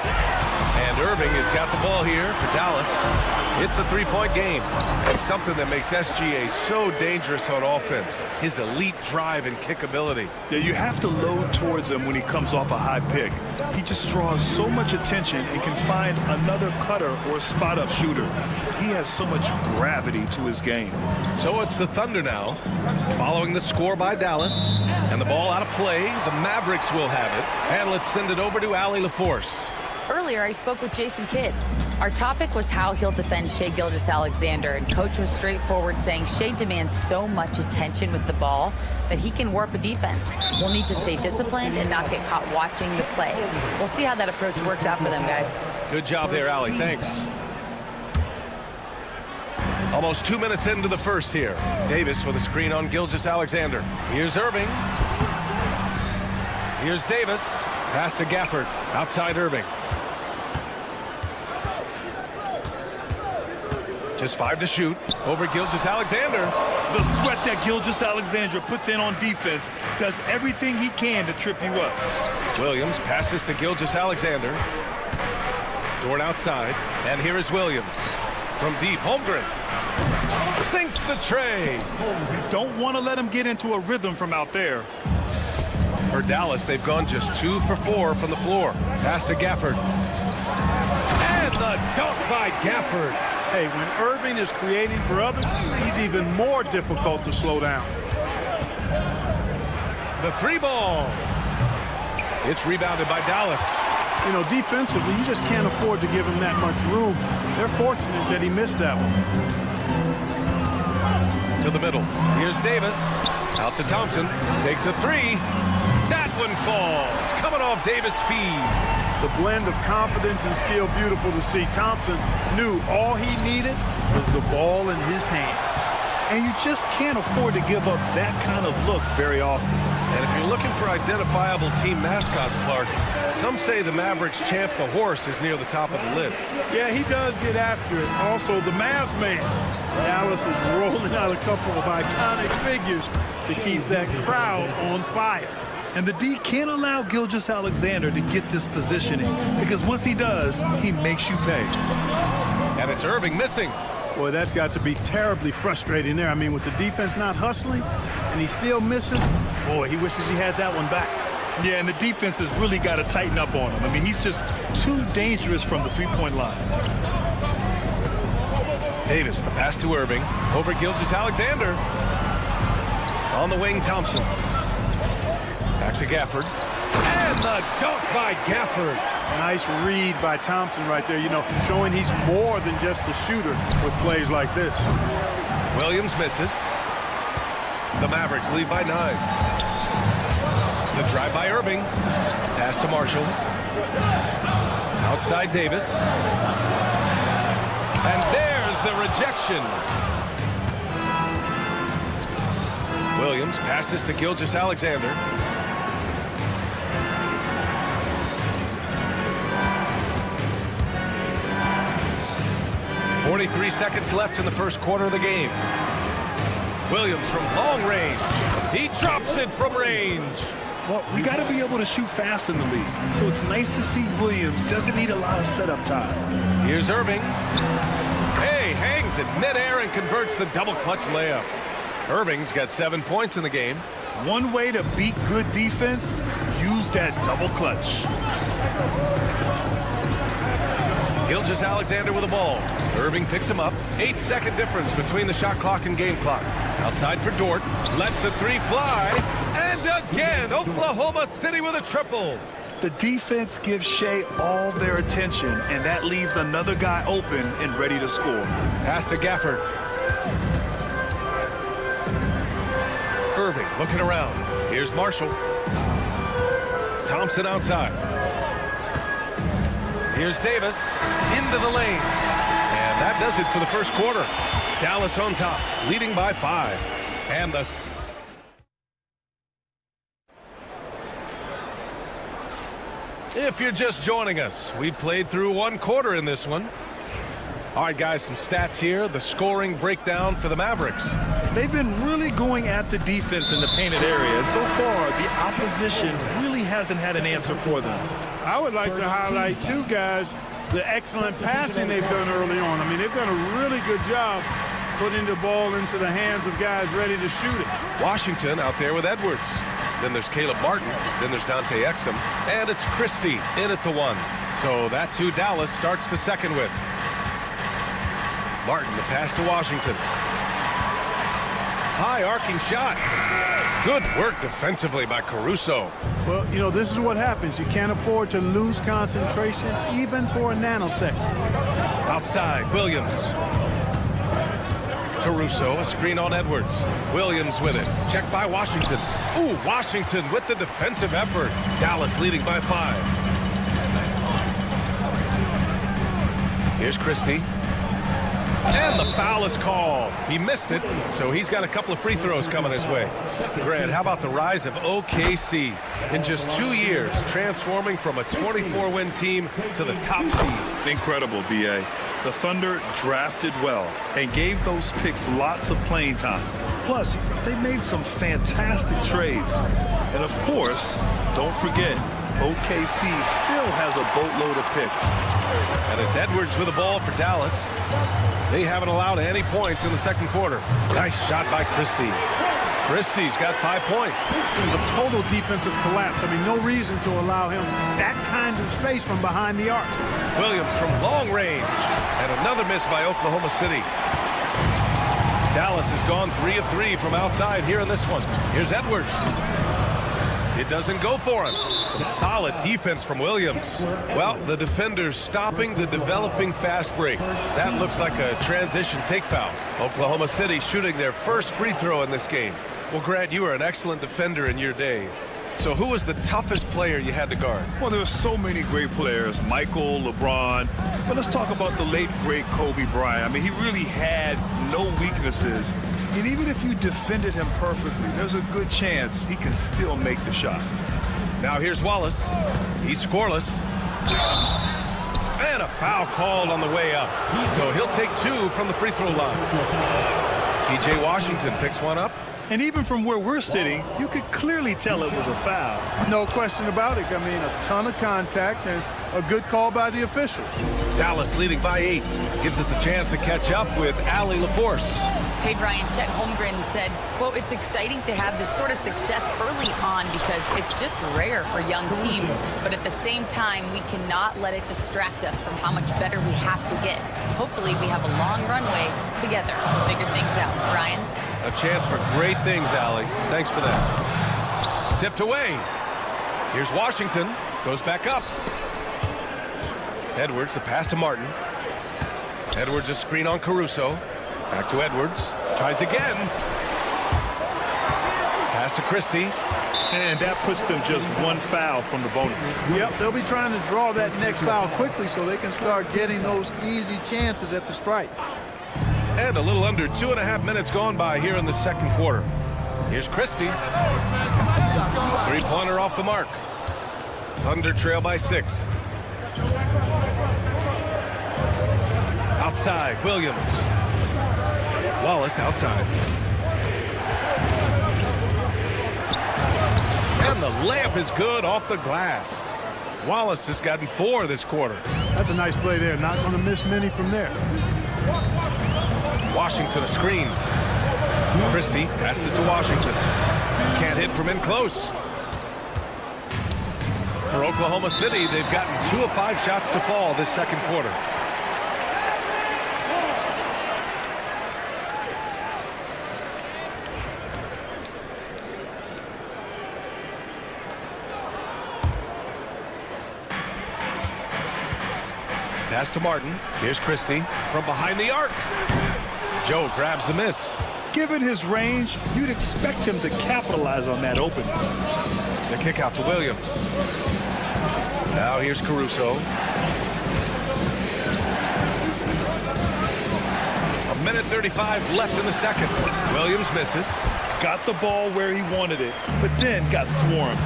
A: And Irving has got the ball here for Dallas. It's a 3-point game. It's something that makes SGA so dangerous on offense. His elite drive and kick ability.
C: Yeah, you have to load towards him when he comes off a high pick. He just draws so much attention and can find another cutter or spot-up shooter. He has so much gravity to his game.
A: So it's the Thunder now, following the score by Dallas. And the ball out of play. The Mavericks will have it. And let's send it over to Allie LaForce.
D: Earlier, I spoke with Jason Kidd. Our topic was how he'll defend Shai Gilgeous-Alexander, and Coach was straightforward, saying Shai demands so much attention with the ball that he can warp a defense. We'll need to stay disciplined and not get caught watching the play. We'll see how that approach works out for them, guys.
A: Good job there, Allie. Thanks. Almost 2 minutes into the first here. Davis with a screen on Gilgeous-Alexander. Here's Irving. Here's Davis. Pass to Gafford. Outside Irving. Just 5 to shoot over Gilgeous-Alexander.
C: The sweat that Gilgeous-Alexander puts in on defense does everything he can to trip you up.
A: Williams passes to Gilgeous-Alexander. Dort outside. And here is Williams. From deep, Holmgren. Sinks the tray.
C: You don't want to let him get into a rhythm from out there.
A: For Dallas, they've gone just 2 for 4 from the floor. Pass to Gafford. And the dunk by Gafford.
L: Hey, when Irving is creating for others, he's even more difficult to slow down.
A: The 3 ball. It's rebounded by Dallas.
L: You know, defensively, you just can't afford to give him that much room. They're fortunate that he missed that one.
A: To the middle. Here's Davis. Out to Thompson. Takes a 3. That one falls. Coming off Davis' feed.
L: The blend of confidence and skill, beautiful to see. Thompson knew all he needed was the ball in his hands.
C: And you just can't afford to give up that kind of look very often.
A: And if you're looking for identifiable team mascots, Clark, some say the Mavericks champ, the horse, is near the top of the list.
L: Yeah, he does get after it. Also, the Mavs man. Dallas is rolling out a couple of iconic figures to keep that crowd on fire.
C: And the D can't allow Gilgeous-Alexander to get this positioning, because once he does, he makes you pay.
A: And it's Irving missing.
L: Boy, that's got to be terribly frustrating there. I mean, with the defense not hustling and he still misses, boy, he wishes he had that one back.
C: Yeah, and the defense has really got to tighten up on him. I mean, he's just too dangerous from the three-point line.
A: Davis, the pass to Irving. Over Gilgeous-Alexander. On the wing, Thompson. Back to Gafford. And the dunk by Gafford.
L: Nice read by Thompson right there, you know, showing he's more than just a shooter with plays like this.
A: Williams misses. The Mavericks lead by 9. The drive by Irving. Pass to Marshall. Outside Davis. And there's the rejection. Williams passes to Gilgeous-Alexander. 43 seconds left in the first quarter of the game. Williams from long range. He drops it from range.
C: Well, we got to be able to shoot fast in the league. So it's nice to see Williams doesn't need a lot of setup time.
A: Here's Irving. Hey, hangs in midair and converts the double clutch layup. Irving's got 7 points in the game.
C: One way to beat good defense, use that double clutch.
A: Gilgeous-Alexander with the ball. Irving picks him up. 8-second difference between the shot clock and game clock. Outside for Dort. Lets the three fly. And again, Oklahoma City with a triple.
C: The defense gives Shea all their attention, and that leaves another guy open and ready to score.
A: Pass to Gafford. Irving looking around. Here's Marshall. Thompson outside. Here's Davis into the lane. And that does it for the first quarter. Dallas on top, leading by 5. And the... If you're just joining us, we played through 1 quarter in this one. All right, guys, some stats here. The scoring breakdown for the Mavericks.
C: They've been really going at the defense in the painted area, and so far, the opposition really hasn't had an answer for them.
L: I would like to highlight, too, guys, the excellent passing they've done early on. I mean, they've done a really good job putting the ball into the hands of guys ready to shoot it.
A: Washington out there with Edwards. Then there's Caleb Martin. Then there's Dante Exum. And it's Christie in at the 1. So that's who Dallas starts the second with. Martin, the pass to Washington. High arcing shot. Good work defensively by Caruso.
L: Well, you know, this is what happens. You can't afford to lose concentration even for a nanosecond.
A: Outside, Williams. Caruso, a screen on Edwards. Williams with it. Checked by Washington. Ooh, Washington with the defensive effort. Dallas leading by 5. Here's Christie. And the foul is called. He missed it, so he's got a couple of free throws coming his way. Grant, how about the rise of OKC? In just 2 years, transforming from a 24-win team to the top seed.
C: Incredible, B.A. The Thunder drafted well and gave those picks lots of playing time. Plus, they made some fantastic trades. And of course, don't forget, OKC still has a boatload of picks.
A: And it's Edwards with the ball for Dallas. They haven't allowed any points in the second quarter. Nice shot by Christie. Christie's got 5 points.
L: A total defensive collapse. I mean, no reason to allow him that kind of space from behind the arc.
A: Williams from long range. And another miss by Oklahoma City. Dallas has gone 3 of 3 from outside here in this one. Here's Edwards. It doesn't go for him. Some solid defense from Williams. Well, the defender's stopping the developing fast break. That looks like a transition take foul. Oklahoma City shooting their first free throw in this game. Well, Grant, you were an excellent defender in your day. So who was the toughest player you had to guard?
C: Well, there were so many great players, Michael, LeBron. But let's talk about the late, great Kobe Bryant. I mean, he really had no weaknesses. And even if you defended him perfectly, there's a good chance he can still make the shot.
A: Now here's Wallace. He's scoreless. And a foul called on the way up. So he'll take 2 from the free throw line. T.J. Washington picks one up.
C: And even from where we're sitting, you could clearly tell it was a foul.
L: No question about it. I mean, a ton of contact and a good call by the officials.
A: Dallas leading by 8. Gives us a chance to catch up with Allie LaForce.
D: Hey, Brian, Chet Holmgren said, quote, "It's exciting to have this sort of success early on because it's just rare for young teams. But at the same time, we cannot let it distract us from how much better we have to get. Hopefully, we have a long runway together to figure things out." Brian?
A: A chance for great things, Allie. Thanks for that. Tipped away. Here's Washington. Goes back up. Edwards, the pass to Martin. Edwards, a screen on Caruso. Back to Edwards. Tries again. Pass to Christie.
C: And that puts them just 1 foul from the bonus.
L: Yep, they'll be trying to draw that next foul quickly so they can start getting those easy chances at the stripe.
A: And a little under 2.5 minutes gone by here in the second quarter. Here's Christie. Three-pointer off the mark. Thunder trail by 6. Outside, Williams. Wallace outside. And the layup is good off the glass. Wallace has gotten 4 this quarter.
L: That's a nice play there. Not going to miss many from there.
A: Washington a screen. Christie passes to Washington. Can't hit from in close. For Oklahoma City, they've gotten 2 of 5 shots to fall this second quarter. Pass to Martin. Here's Christie from behind the arc. Joe grabs the miss.
C: Given his range, you'd expect him to capitalize on that opening.
A: The kick out to Williams. Now here's Caruso. A minute 35 left in the second. Williams misses.
C: Got the ball where he wanted it, but then got swarmed.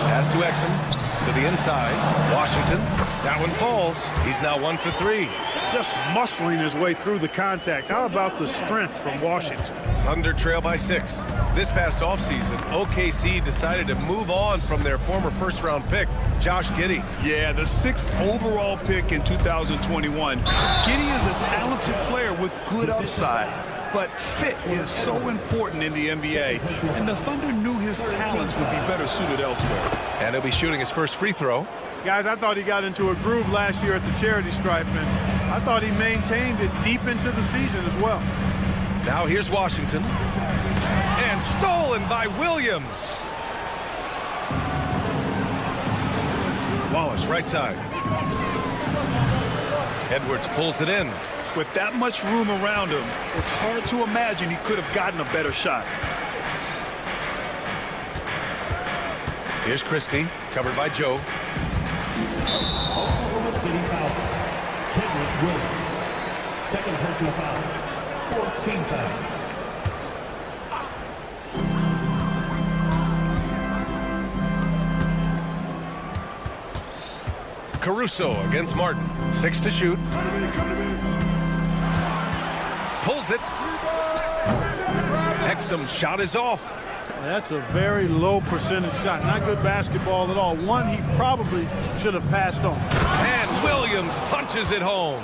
A: Pass to Exum. To the inside. Washington. That one falls. He's now 1 for 3.
L: Just muscling his way through the contact. How about the strength from Washington?
A: Thunder trail by 6. This past offseason, OKC decided to move on from their former first-round pick, Josh Giddey.
C: Yeah, the 6th overall pick in 2021. Giddey is a talented player with good upside, but fit is so important in the NBA, and the Thunder knew his talents would be better suited elsewhere.
A: And he'll be shooting his first free throw.
L: Guys, I thought he got into a groove last year at the charity stripe, and I thought he maintained it deep into the season as well.
A: Now here's Washington. And stolen by Williams. Wallace, right side. Edwards pulls it in.
C: With that much room around him, it's hard to imagine he could have gotten a better shot.
A: Here's Christie, covered by Joe.
E: Oklahoma City foul. Kenrick Williams. Second personal foul. 14 foul.
A: Caruso against Martin. 6 to shoot. Pulls it. Exum's shot is off.
L: That's a very low percentage shot. Not good basketball at all. One he probably should have passed on.
A: And Williams punches it home.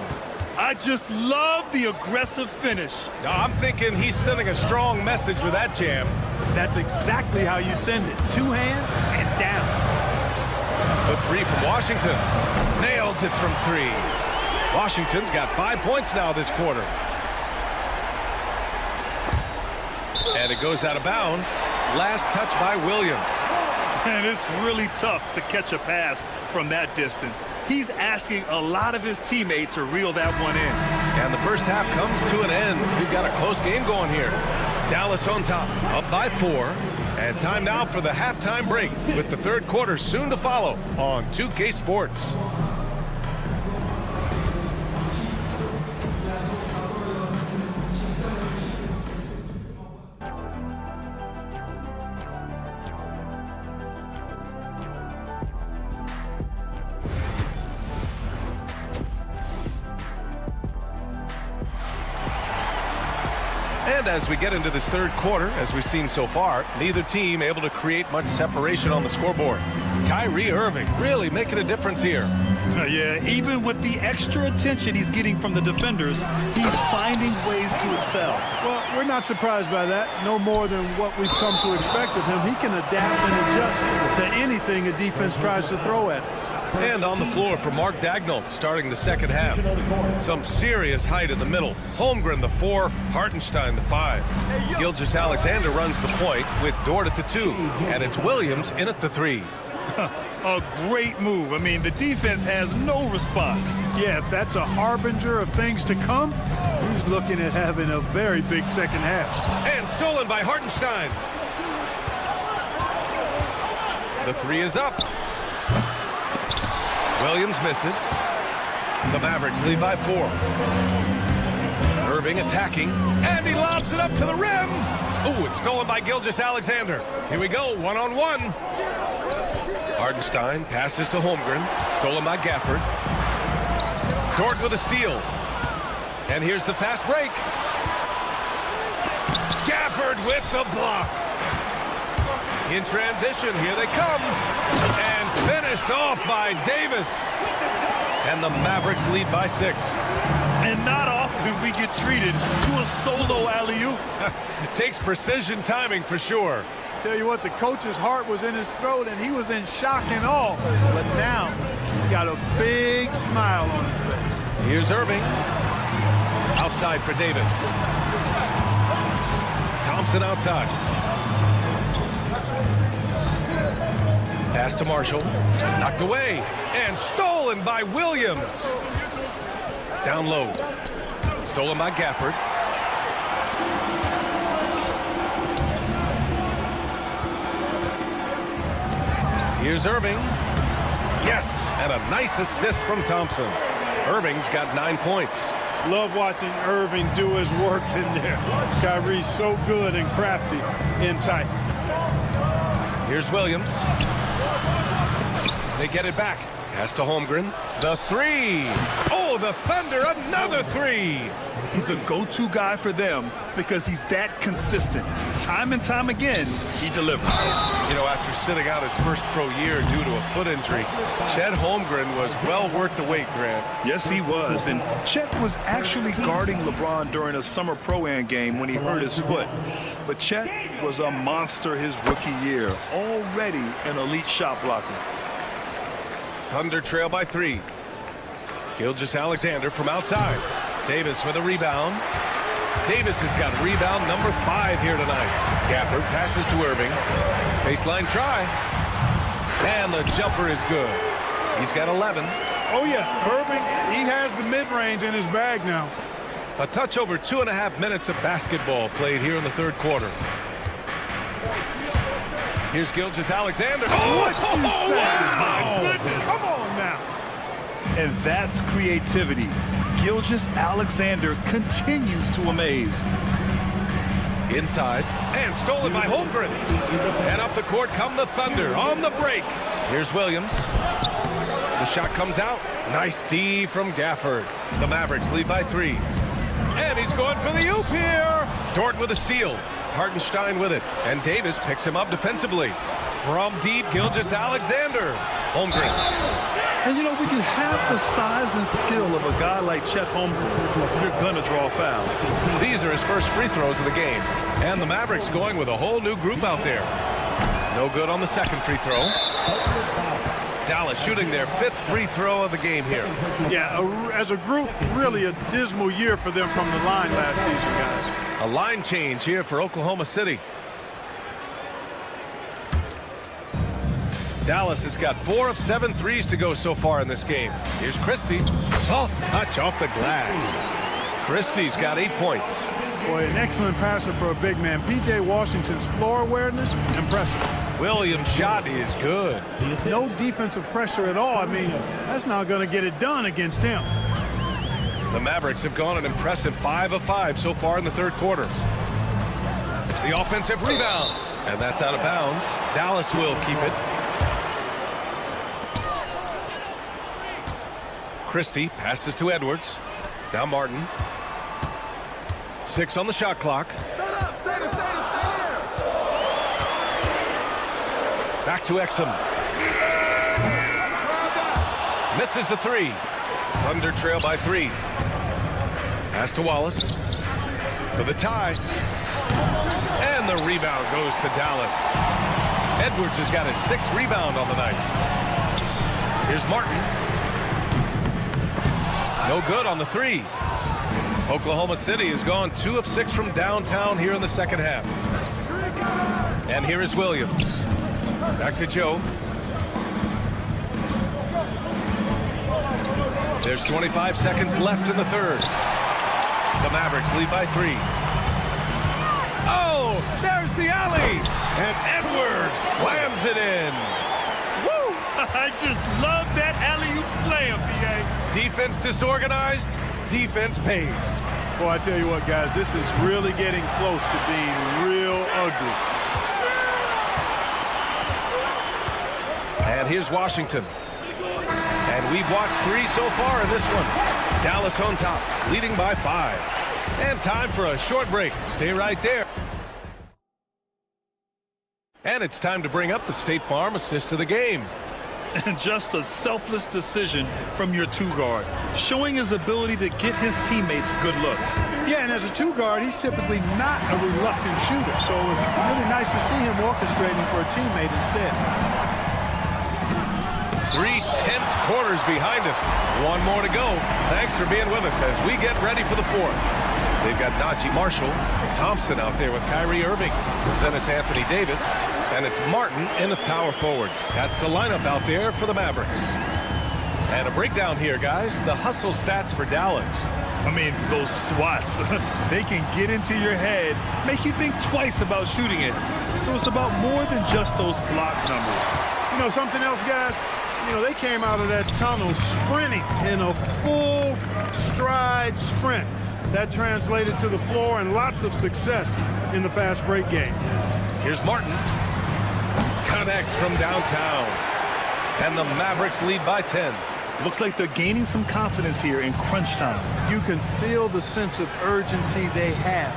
C: I just love the aggressive finish.
A: Now, I'm thinking he's sending a strong message with that jam.
L: That's exactly how you send it. 2 hands and down.
A: The 3 from Washington. Nails it from 3. Washington's got 5 points now this quarter. And it goes out of bounds. Last touch by Williams.
C: And it's really tough to catch a pass from that distance. He's asking a lot of his teammates to reel that one in.
A: And the first half comes to an end. We've got a close game going here. Dallas on top, up by 4. And time now for the halftime break, with the third quarter soon to follow on 2K Sports. And as we get into this third quarter, as we've seen so far, neither team able to create much separation on the scoreboard. Kyrie Irving really making a difference here.
C: Yeah, even with the extra attention he's getting from the defenders, he's finding ways to excel.
L: Well, we're not surprised by that. No more than what we've come to expect of him. He can adapt and adjust to anything a defense tries to throw at him.
A: And on the floor for Mark Daigneault starting the second half. Some serious height in the middle. Holmgren the 4, Hartenstein the 5. Gilgeous-Alexander runs the point with Dort at the 2. And it's Williams in at the 3.
C: A great move. I mean, the defense has no response.
L: Yeah, if that's a harbinger of things to come, he's looking at having a very big second half.
A: And stolen by Hartenstein. The 3 is up. Williams misses. The Mavericks lead by 4. Irving attacking, and he lobs it up to the rim. Ooh, it's stolen by Gilgeous-Alexander. Here we go, 1-on-1. Hartenstein passes to Holmgren, stolen by Gafford. Dort with a steal. And here's the fast break. Gafford with the block. In transition, here they come. And finished off by Davis. And the Mavericks lead by 6.
C: And not often we get treated to a solo alley-oop.
A: Takes precision timing for sure.
L: Tell you what, the coach's heart was in his throat, and he was in shock and awe. But now, he's got a big smile on his face.
A: Here's Irving. Outside for Davis. Thompson outside. Pass to Marshall. Knocked away. And stolen by Williams. Down low. Stolen by Gafford. Here's Irving. Yes, and a nice assist from Thompson. Irving's got 9 points.
L: Love watching Irving do his work in there. Kyrie's so good and crafty in tight.
A: Here's Williams. They get it back. Pass to Holmgren. The 3. Oh, the Thunder, another 3.
C: He's a go-to guy for them because he's that consistent. Time and time again, he delivers.
A: You know, after sitting out his first pro year due to a foot injury, Chet Holmgren was well worth the wait, Grant.
C: Yes, he was. And Chet was actually guarding LeBron during a summer Pro-Am game when he hurt his foot. But Chet was a monster his rookie year, already an elite shot blocker.
A: Thunder trail by 3. Gilgeous-Alexander from outside. Davis with a rebound. Davis has got rebound number 5 here tonight. Gafford passes to Irving. Baseline try. And the jumper is good. He's got 11.
L: Oh, yeah. Irving, he has the mid-range in his bag now.
A: A touch over 2.5 minutes of basketball played here in the third quarter. Here's Gilgeous-Alexander.
C: What you say?
L: My goodness. Come on now.
C: And that's creativity. Gilgeous-Alexander continues to amaze.
A: Inside, and stolen by Holmgren. And up the court come the Thunder on the break. Here's Williams. The shot comes out. Nice D from Gafford. The Mavericks lead by 3. And he's going for the oop here. Dort with a steal. Hartenstein with it. And Davis picks him up defensively. From deep, Gilgeous-Alexander. Holmgren.
C: And you know, when you have the size and skill of a guy like Chet Holmgren, you're going to draw fouls.
A: These are his first free throws of the game. And the Mavericks going with a whole new group out there. No good on the second free throw. Dallas shooting their 5th free throw of the game here.
L: Yeah, as a group, really a dismal year for them from the line last season, guys.
A: A line change here for Oklahoma City. Dallas has got 4 of 7 threes to go so far in this game. Here's Christie. Soft touch off the glass. Christie's got 8 points.
L: Boy, an excellent passer for a big man. P.J. Washington's floor awareness, impressive.
A: Williams' shot is good.
L: No defensive pressure at all. I mean, that's not going to get it done against him.
A: The Mavericks have gone an impressive 5 of 5 so far in the third quarter. The offensive rebound. And that's out of bounds. Dallas will keep it. Christie passes to Edwards. Now Martin. 6 on the shot clock. Back to Exum. Misses the 3. Thunder trail by 3. Pass to Wallace. For the tie. And the rebound goes to Dallas. Edwards has got his 6th rebound on the night. Here's Martin. No good on the 3. Oklahoma City has gone 2 of 6 from downtown here in the second half. And here is Williams. Back to Joe. There's 25 seconds left in the third. The Mavericks lead by 3. Oh, there's the alley. And Edwards slams it in.
C: Woo! I just love that alley-oop slam, B.A.
A: Defense disorganized, defense pays.
L: Boy, I tell you what, guys, this is really getting close to being real ugly.
A: And here's Washington. And we've watched 3 so far in this one. Dallas on top, leading by 5. And time for a short break. Stay right there. And it's time to bring up the State Farm assist of the game.
C: And just a selfless decision from your 2-guard, showing his ability to get his teammates good looks.
L: Yeah, and as a 2-guard, he's typically not a reluctant shooter, so it was really nice to see him orchestrating for a teammate instead.
A: 3 tense quarters behind us. One more to go. Thanks for being with us as we get ready for the 4th. They've got Najee Marshall, Thompson out there with Kyrie Irving. Then it's Anthony Davis, and it's Martin in the power forward. That's the lineup out there for the Mavericks. And a breakdown here, guys. The hustle stats for Dallas.
C: I mean, those swats, they can get into your head, make you think twice about shooting it. So it's about more than just those block numbers.
L: You know something else, guys? You know, they came out of that tunnel sprinting in a full stride sprint. That translated to the floor and lots of success in the fast break game.
A: Here's Martin. Connects from downtown. And the Mavericks lead by 10.
C: Looks like they're gaining some confidence here in crunch time.
L: You can feel the sense of urgency they have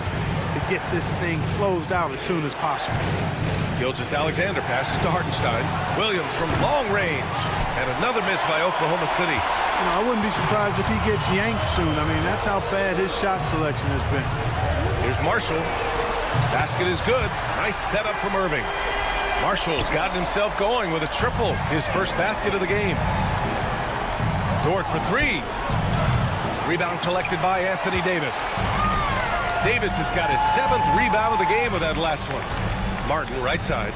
L: to get this thing closed out as soon as possible.
A: Gilgeous-Alexander passes to Hartenstein. Williams from long range. And another miss by Oklahoma City.
L: You know, I wouldn't be surprised if he gets yanked soon. I mean, that's how bad his shot selection has been.
A: Here's Marshall. Basket is good. Nice setup from Irving. Marshall's gotten himself going with a triple. His first basket of the game. Dort for 3. Rebound collected by Anthony Davis. Davis has got his 7th rebound of the game with that last one. Martin, right side.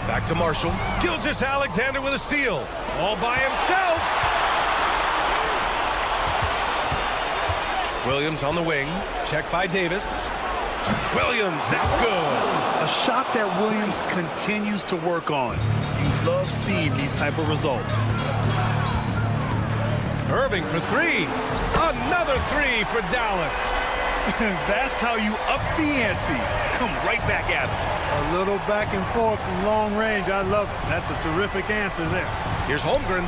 A: Back to Marshall. Gilgeous-Alexander with a steal. All by himself. Williams on the wing. Checked by Davis. Williams, that's good.
C: A shot that Williams continues to work on. You love seeing these type of results.
A: Irving for 3. Another 3 for Dallas.
C: That's how you up the ante. Come right back at him.
L: A little back and forth from long range. I love it. That's a terrific answer there.
A: Here's Holmgren.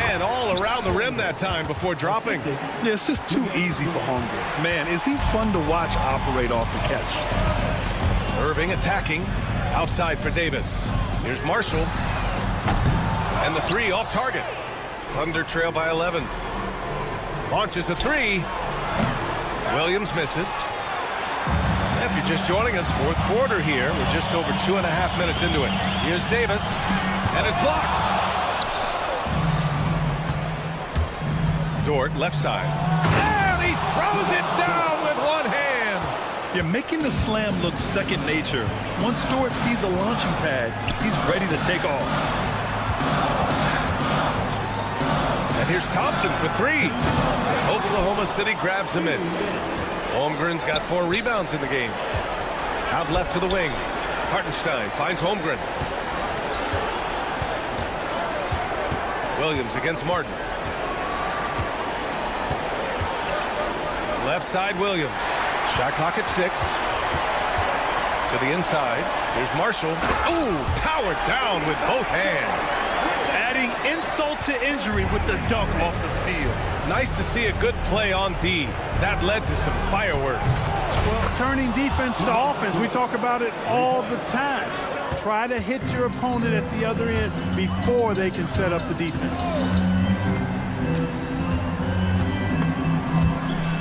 A: And all around the rim that time before dropping.
C: Yeah, it's just too easy for Holmgren. Man, is he fun to watch operate off the catch.
A: Irving attacking. Outside for Davis. Here's Marshall. And the 3 off target. Thunder trail by 11. Launches a 3. Williams misses. If you're just joining us, 4th quarter here. We're just over 2.5 minutes into it. Here's Davis. And it's blocked. Dort, left side. And he throws it down with one hand.
C: You're making the slam look second nature. Once Dort sees a launching pad, he's ready to take off.
A: And here's Thompson for 3. Oklahoma City grabs a miss. Holmgren's got 4 rebounds in the game. Out left to the wing. Hartenstein finds Holmgren. Williams against Martin. Left side, Williams. Shot clock at 6. To the inside. Here's Marshall. Ooh, powered down with both hands.
C: Adding insult to injury with the dunk off the steal.
A: Nice to see a good play on D. That led to some fireworks.
L: Well, turning defense to offense, we talk about it all the time. Try to hit your opponent at the other end before they can set up the defense.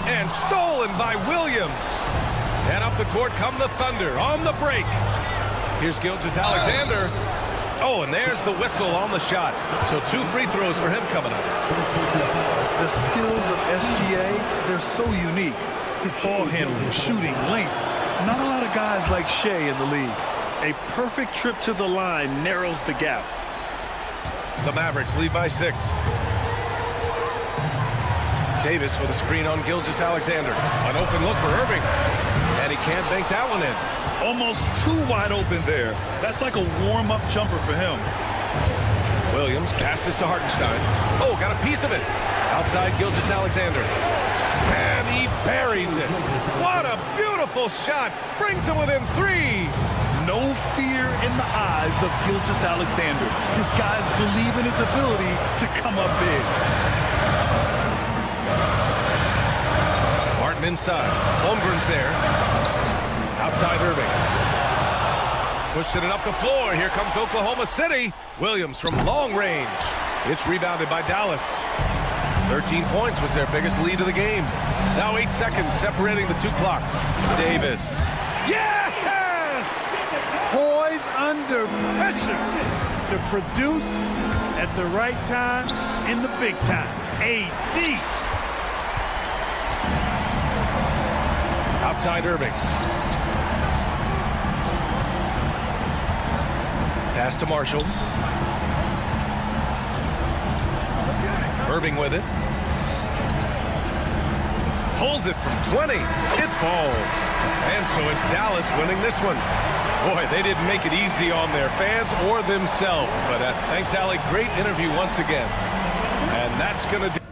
A: And stolen by Williams. And up the court come the Thunder on the break. Here's Gilgeous-Alexander. Oh, and there's the whistle on the shot. So 2 free throws for him coming up.
C: The skills of SGA, they're so unique. His ball handling, shooting, length. Not a lot of guys like Shea in the league. A perfect trip to the line narrows the gap.
A: The Mavericks lead by 6. Davis with a screen on Gilgeous-Alexander. An open look for Irving. And he can't bank that one in.
C: Almost too wide open there. That's like a warm-up jumper for him.
A: Williams passes to Hartenstein. Oh, got a piece of it. Outside Gilgeous-Alexander. And he buries it. What a beautiful shot. Brings him within 3.
C: no fear in the eyes of Gilgeous-Alexander. This guy's believe in his ability to come up big.
A: Martin inside. Holmgren's there. Outside Irving. Pushing it up the floor. Here comes Oklahoma City. Williams from long range. It's rebounded by Dallas. 13 points was their biggest lead of the game. Now 8 seconds separating the two clocks. Davis. Yes!
L: Poise under pressure to produce at the right time in the big time. AD.
A: Outside Irving. Pass to Marshall. Irving with it. Pulls it from 20. It falls. And so it's Dallas winning this one. Boy, they didn't make it easy on their fans or themselves. But thanks, Allie. Great interview once again. And that's going to do.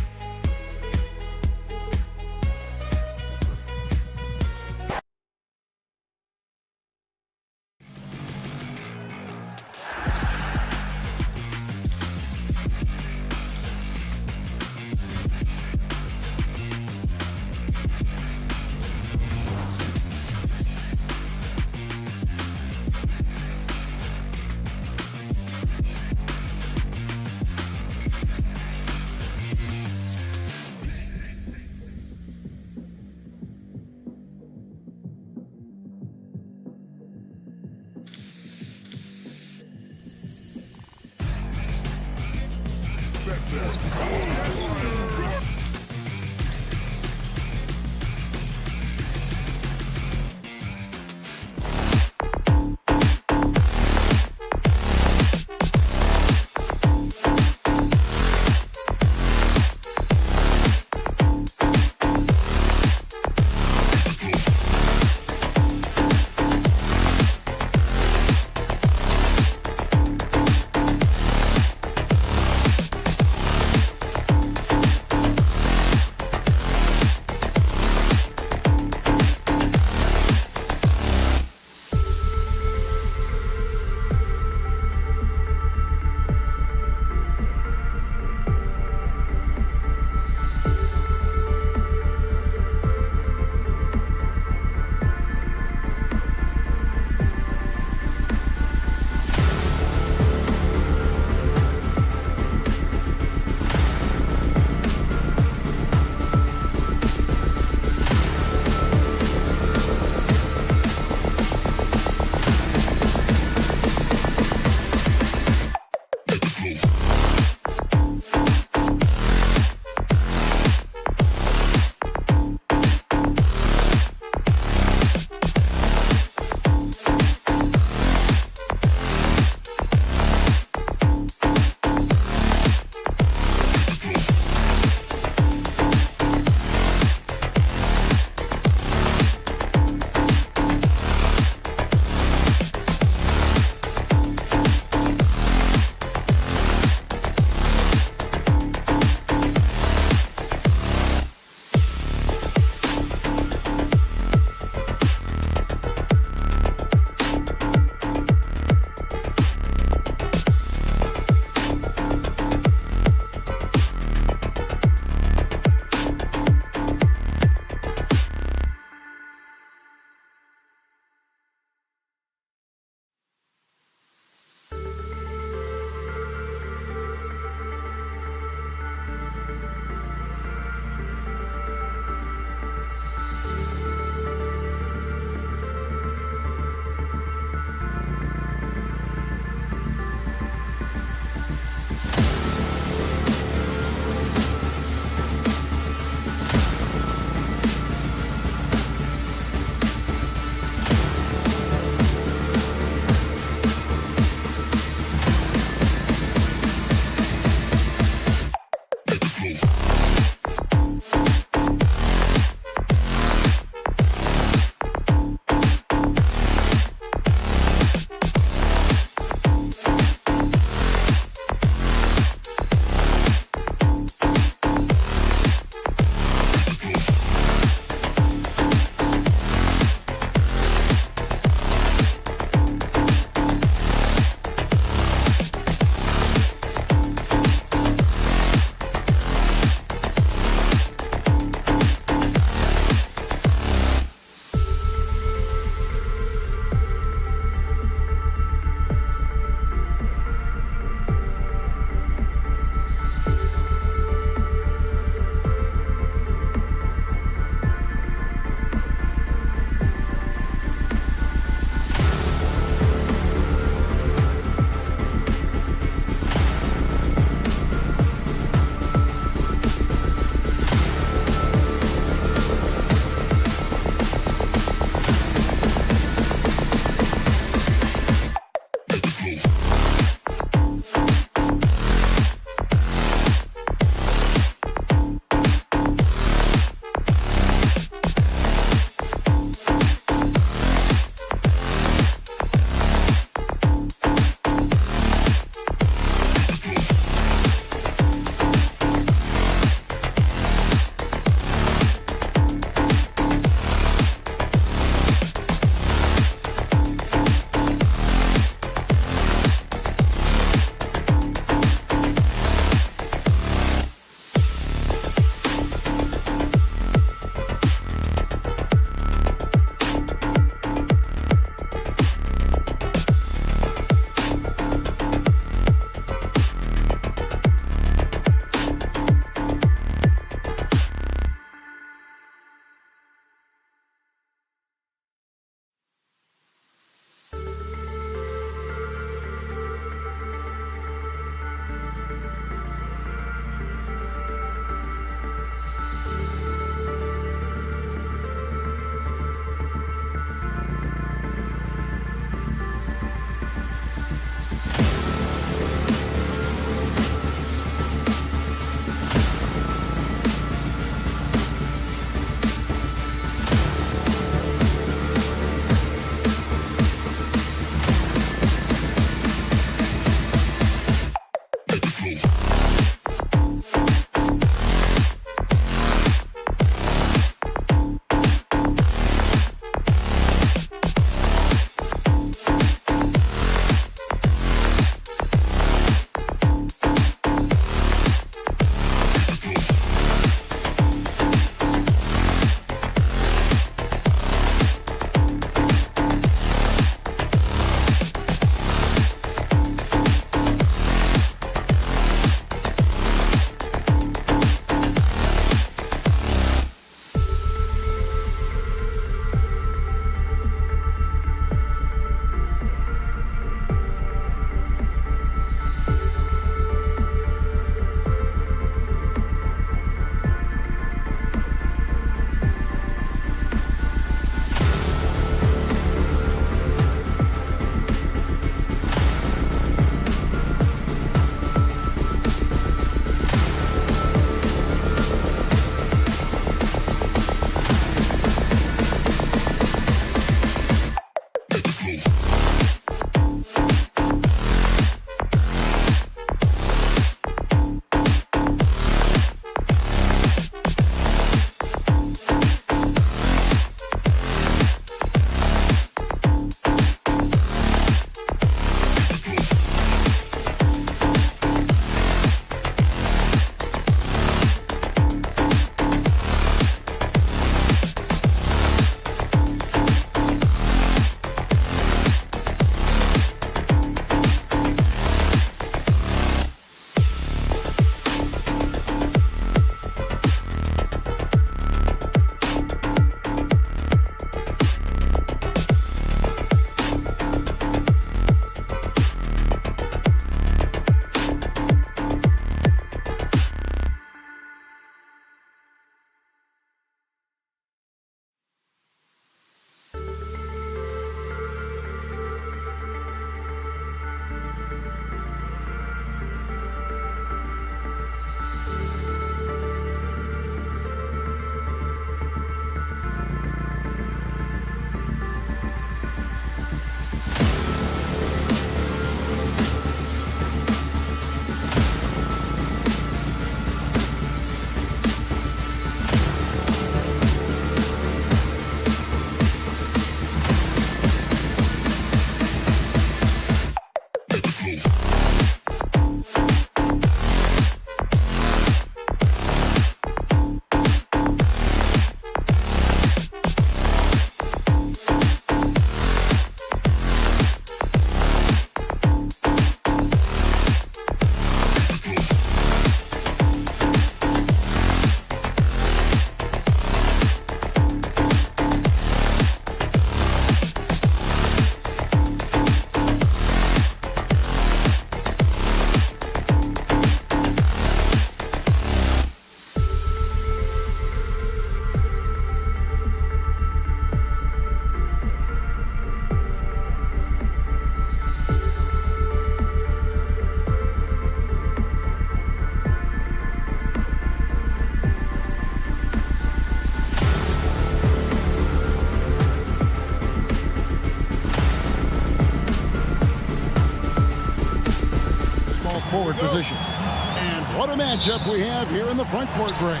F: position. And what a matchup we have here in the front court, Gray.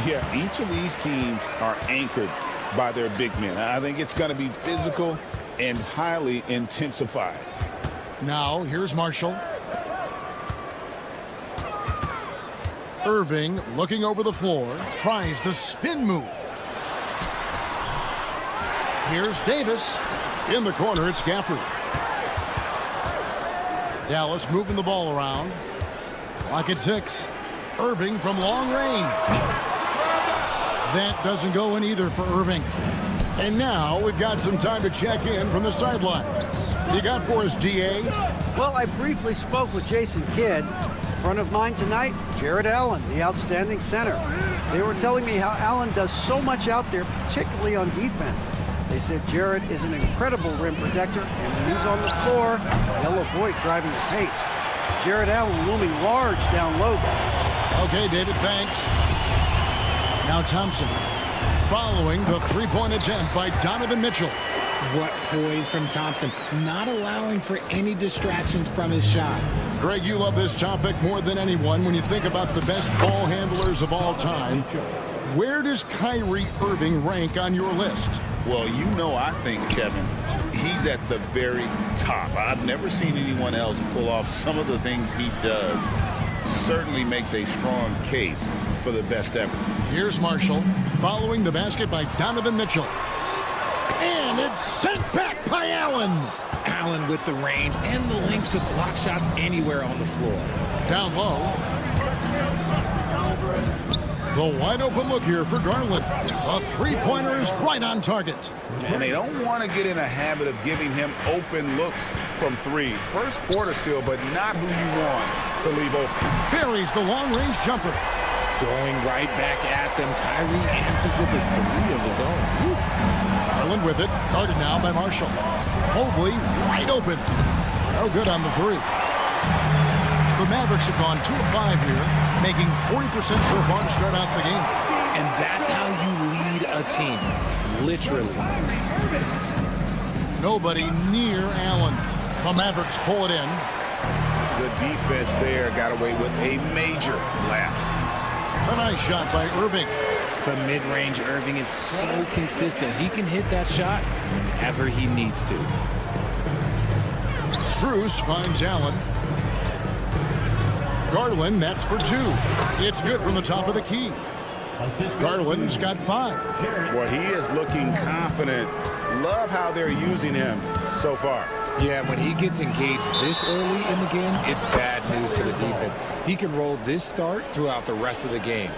J: Yeah, each of these teams are anchored by their big men. I think it's going to be physical and highly intensified.
F: Now, here's Marshall. Irving looking over the floor, tries the spin move. Here's Davis. In the corner, it's Gafford. Dallas moving the ball around. Clock at 6. Irving from long range. That doesn't go in either for Irving. And now we've got some time to check in from the sidelines. You got for us, DA?
I: Well, I briefly spoke with Jason Kidd. Front of mind tonight, Jared Allen, the outstanding center. They were telling me how Allen does so much out there, particularly on defense. They said Jared is an incredible rim protector, and when he's on the floor, they'll avoid driving the paint. Jared Allen looming large down low, guys.
F: Okay, David, thanks. Now Thompson, following the three-point attempt by Donovan Mitchell.
M: What poise from Thompson, not allowing for any distractions from his shot.
F: Greg, you love this topic more than anyone when you think about the best ball handlers of all time. Where does Kyrie Irving rank on your list?
J: Well, you know, I think, Kevin, he's at the very top. I've never seen anyone else pull off some of the things he does. Certainly makes a strong case for the best ever.
F: Here's Marshall, following the basket by Donovan Mitchell. And it's sent back by Allen.
M: Allen with the range and the length to block shots anywhere on the floor.
F: Down low. The wide open look here for Garland. A three-pointer is right on target.
J: And they don't want to get in a habit of giving him open looks from three. First quarter still, but not who you want to leave open.
F: Buries the long-range jumper.
M: Going right back at them. Kyrie answers with a three of his own. Woo.
F: Garland with it. Guarded now by Marshall. Mobley wide open. No good on the three. The Mavericks have gone 2 of 5 here, making 40% so far to start out the game.
M: And that's how you lead a team. Literally.
F: Nobody near Allen. The Mavericks pull it in.
J: The defense there got away with a major lapse.
F: A nice shot by Irving.
M: From mid-range, Irving is so consistent. He can hit that shot whenever he needs to.
F: Strus finds Allen. Garland, that's for 2. It's good from the top of the key. Garland's got 5.
J: Well, he is looking confident. Love how they're using him so far.
M: Yeah, when he gets engaged this early in the game, it's bad news for the defense. He can roll this start throughout the rest of the game.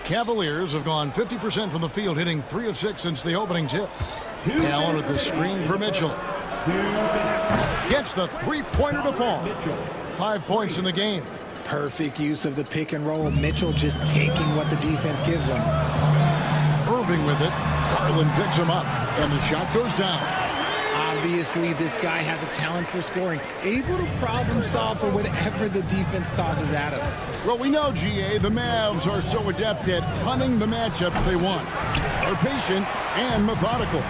F: Cavaliers have gone 50% from the field, hitting 3 of 6 since the opening tip. Allen with the screen for Mitchell. Gets the three-pointer to fall. 5 points in the game.
M: Perfect use of the pick and roll. Mitchell just taking what the defense gives him.
F: Irving with it. Garland picks him up, and the shot goes down.
M: Obviously, this guy has a talent for scoring, able to problem solve for whatever the defense tosses at him.
F: Well, we know, GA, the Mavs are so adept at hunting the matchups they want. They're patient and methodical.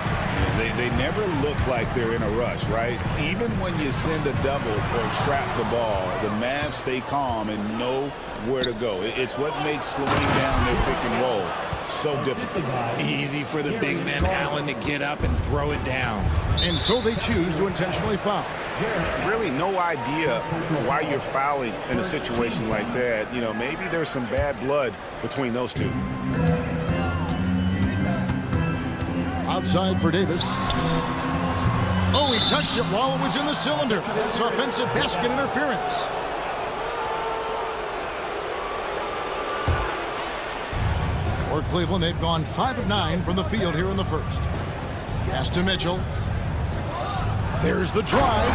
J: They never look like they're in a rush, right? Even when you send a double or trap the ball, the Mavs stay calm and know where to go. It's what makes slowing down their pick and roll so difficult.
M: Easy for the big man Allen to get up and throw it down.
F: And so they choose to intentionally foul.
J: Really no idea why you're fouling in a situation like that. You know, maybe there's some bad blood between those two.
F: Outside for Davis. Oh, he touched it while it was in the cylinder. That's offensive basket interference. For Cleveland, they've gone 5 of 9 from the field here in the first. Pass to Mitchell. There's the drive,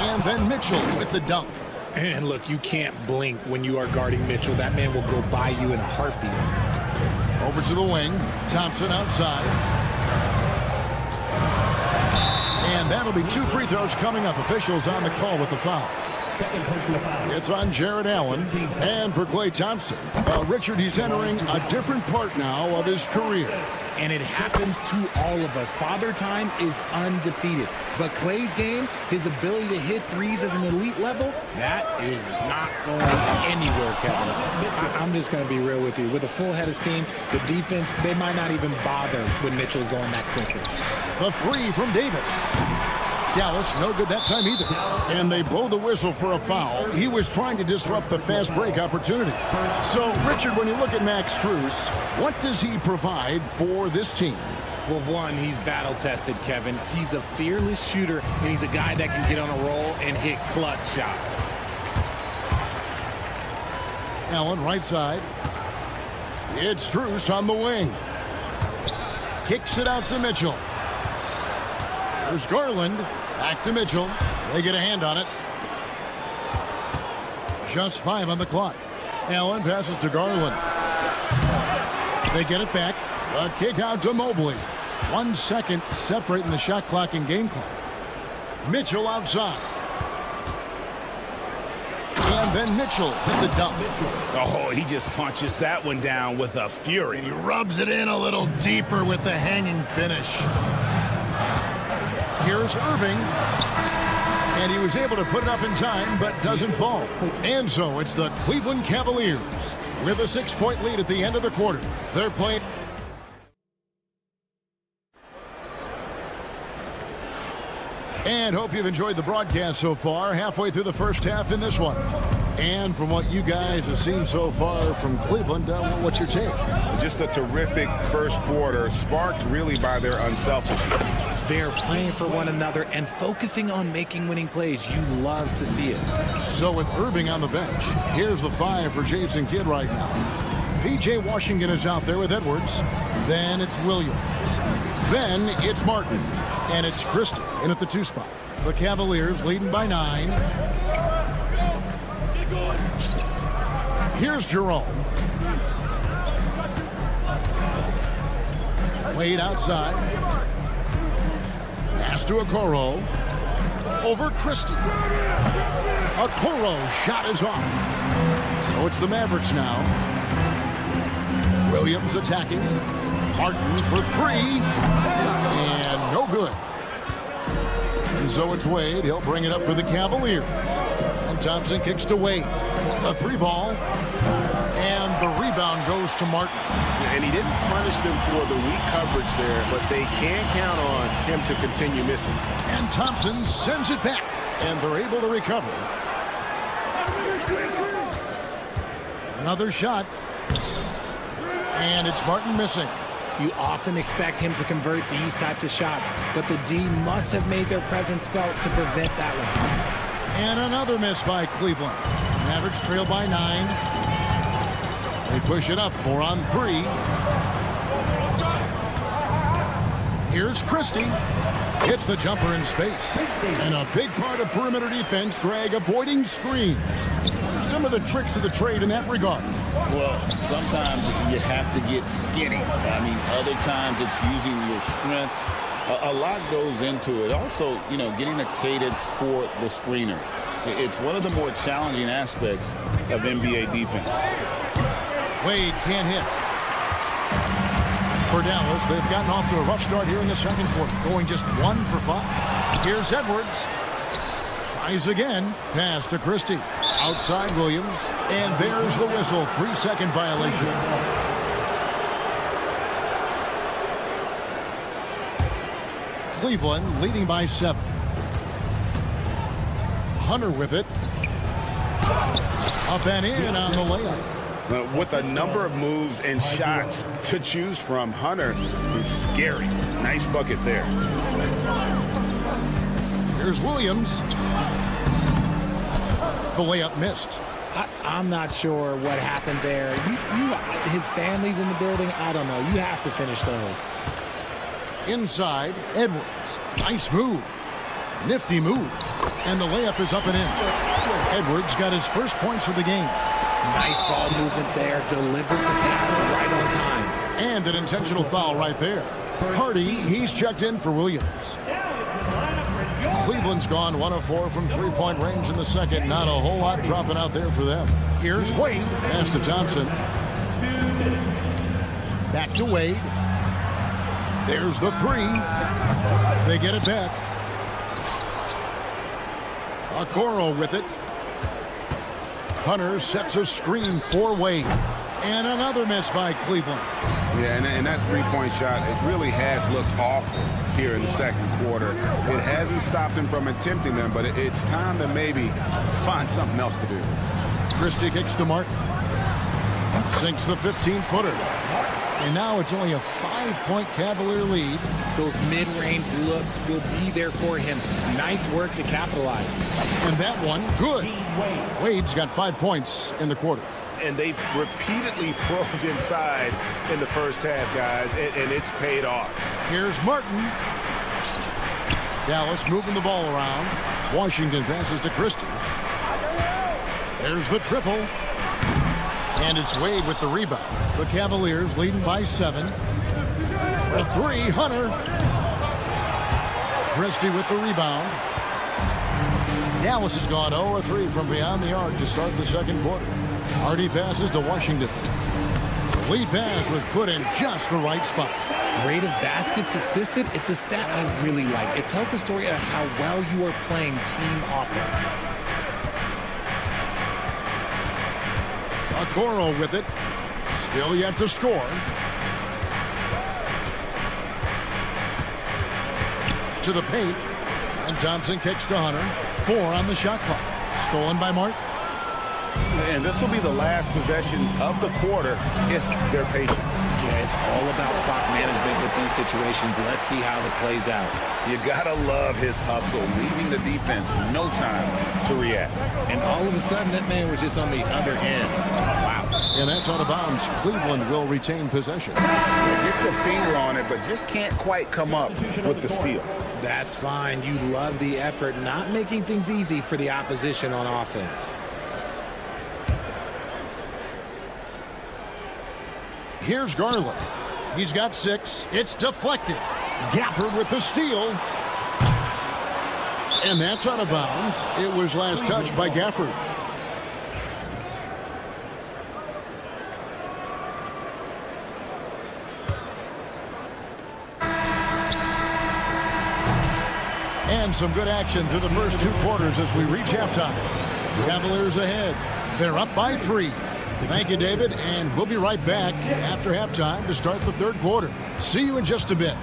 F: and then Mitchell with the dunk.
M: And look, you can't blink when you are guarding Mitchell. That man will go by you in a heartbeat.
F: Over to the wing. Thompson outside. And that'll be 2 free throws coming up. Officials on the call with the foul.
E: Second personal foul.
F: It's on Jared Allen. And for Klay Thompson, Richard, he's entering a different part now of his career.
M: And it happens to all of us. Father Time is undefeated. But Klay's game, his ability to hit threes as an elite level, that is not going anywhere, Kevin. I'm just going to be real with you. With a full head of steam, the defense, they might not even bother when Mitchell's going that quickly.
F: The three from Davis. Dallas, no good that time either. And they blow the whistle for a foul. He was trying to disrupt the fast break opportunity. So, Richard, when you look at Max Strus, what does he provide for this team?
M: Well, one, he's battle-tested, Kevin. He's a fearless shooter, and he's a guy that can get on a roll and hit clutch shots.
F: Allen, right side. It's Strus on the wing. Kicks it out to Mitchell. There's Garland. Back to Mitchell. They get a hand on it. Just 5 on the clock. Allen passes to Garland. They get it back. A kick out to Mobley. 1 second separating the shot clock and game clock. Mitchell outside. And then Mitchell hit the dump.
J: Oh, he just punches that one down with a fury.
F: And he rubs it in a little deeper with the hanging finish. Here's Irving. And he was able to put it up in time, but doesn't fall. And so it's the Cleveland Cavaliers with a 6-point lead at the end of the quarter. They're playing. And hope you've enjoyed the broadcast so far. Halfway through the first half in this one. And from what you guys have seen so far from Cleveland, what's your take?
J: Just a terrific first quarter, sparked really by their unselfishness.
M: They're playing for one another and focusing on making winning plays. You love to see it.
F: So with Irving on the bench, here's the 5 for Jason Kidd right now. P.J. Washington is out there with Edwards. Then it's Williams. Then it's Martin. And it's Christie in at the 2 spot. The Cavaliers leading by 9. Here's Jerome. Wade outside. Pass to Okoro. Over Christie. Okoro shot is off. So it's the Mavericks now. Williams attacking. Martin for 3. And no good. And so it's Wade. He'll bring it up for the Cavaliers. And Thompson kicks to Wade. A 3-ball. And the rebound goes to Martin.
J: And he didn't punish them for the weak coverage there, but they can't count on him to continue missing.
F: And Thompson sends it back. And they're able to recover. Another shot. And it's Martin missing.
M: You often expect him to convert these types of shots, but the D must have made their presence felt to prevent that one.
F: And another miss by Cleveland. Mavericks trail by 9. They push it up 4 on 3. Here's Christie. Hits the jumper in space. And a big part of perimeter defense, Greg, avoiding screens. Some of the tricks of the trade in that regard.
G: Well, sometimes you have to get skinny. I mean, other times it's using your strength. A lot goes into it. Also, you know, getting a cadence for the screener. It's one of the more challenging aspects of NBA defense.
F: Wade can't hit. For Dallas, they've gotten off to a rough start here in the second quarter, going just 1 for 5. Here's Edwards. Tries again. Pass to Christie. Outside Williams. And there's the whistle. 3-second violation. Cleveland leading by 7. Hunter with it. Up and in on the layup.
J: With a number of moves and shots to choose from, Hunter is scary. Nice bucket there.
F: Here's Williams. The layup missed.
M: I'm not sure what happened there. His family's in the building. I don't know. You have to finish those.
F: Inside, Edwards. Nice move. Nifty move. And the layup is up and in. Edwards got his first points of the game.
M: Nice ball movement there. Delivered the pass right on time.
F: And an intentional foul right there. Hardy, he's checked in for Williams. Cleveland's gone 1 of 4 from three-point range in the second. Not a whole lot dropping out there for them. Here's Wade. Pass to Thompson. Back to Wade. There's the three. They get it back. Okoro with it. Hunter sets a screen for Wade. And another miss by Cleveland.
J: Yeah, and that three-point shot, it really has looked awful here in the second quarter. It hasn't stopped him from attempting them, but it's time to maybe find something else to do.
F: Christie kicks to Martin. Sinks the 15-footer. And now it's only a 5-point Cavalier lead.
M: Those mid-range looks will be there for him. Nice work to capitalize.
F: And that one, good. Wade's got 5 points in the quarter.
J: And they've repeatedly probed inside in the first half, guys, and it's paid off.
F: Here's Martin. Dallas moving the ball around. Washington passes to Christie. There's the triple. And it's Wade with the rebound. The Cavaliers leading by 7. For 3, Hunter. Christie with the rebound. Dallas has gone 0 of 3 from beyond the arc to start the second quarter. Hardy passes to Washington. The lead pass was put in just the right spot.
M: Rate of baskets assisted, it's a stat I really like. It tells a story of how well you are playing team offense.
F: Okoro with it. Still yet to score. To the paint. And Thompson kicks to Hunter. 4 on the shot clock. Stolen by Martin.
J: And this will be the last possession of the quarter if they're patient.
M: Yeah, it's all about clock management with these situations. Let's see how it plays out.
J: You gotta love his hustle, leaving the defense no time to react.
M: And all of a sudden, that man was just on the other end. Wow.
F: And that's out of bounds. Cleveland will retain possession.
J: It gets a finger on it, but just can't quite come up with the steal.
M: That's fine. You love the effort, not making things easy for the opposition on offense.
F: Here's Garland. He's got 6. It's deflected. Gafford with the steal. And that's out of bounds. It was last touched by Gafford. And some good action through the first 2 quarters as we reach halftime. Cavaliers ahead. They're up by 3. Thank you, David, and we'll be right back after halftime to start the third quarter. See you in just a bit.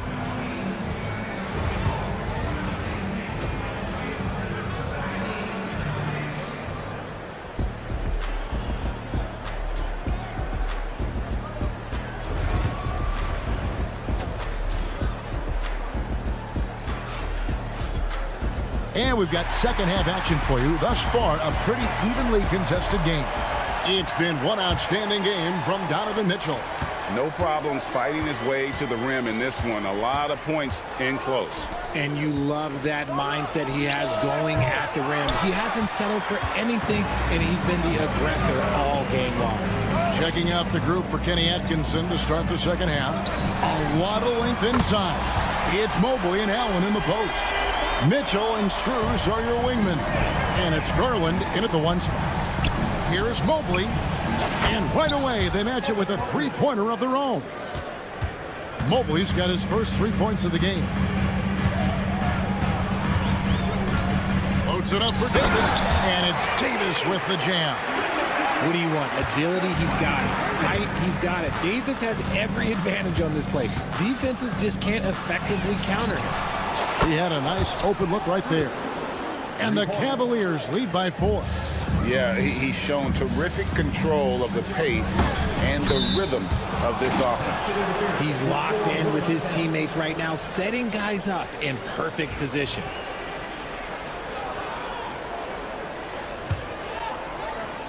F: And we've got second half action for you. Thus far, a pretty evenly contested game. It's been one outstanding game from Donovan Mitchell.
J: No problems fighting his way to the rim in this one. A lot of points in close.
M: And you love that mindset he has going at the rim. He hasn't settled for anything, and he's been the aggressor all game long.
F: Checking out the group for Kenny Atkinson to start the second half. A lot of length inside. It's Mobley and Allen in the post. Mitchell and Strus are your wingmen. And it's Garland in at the 1 spot. Here's Mobley. And right away, they match it with a three-pointer of their own. Mobley's got his first 3 points of the game. Loads it up for Davis. And it's Davis with the jam.
M: What do you want? Agility? He's got it. Height? He's got it. Davis has every advantage on this play. Defenses just can't effectively counter him.
F: He had a nice open look right there. And the Cavaliers lead by 4.
J: Yeah, he's shown terrific control of the pace and the rhythm of this offense.
M: He's locked in with his teammates right now, setting guys up in perfect position.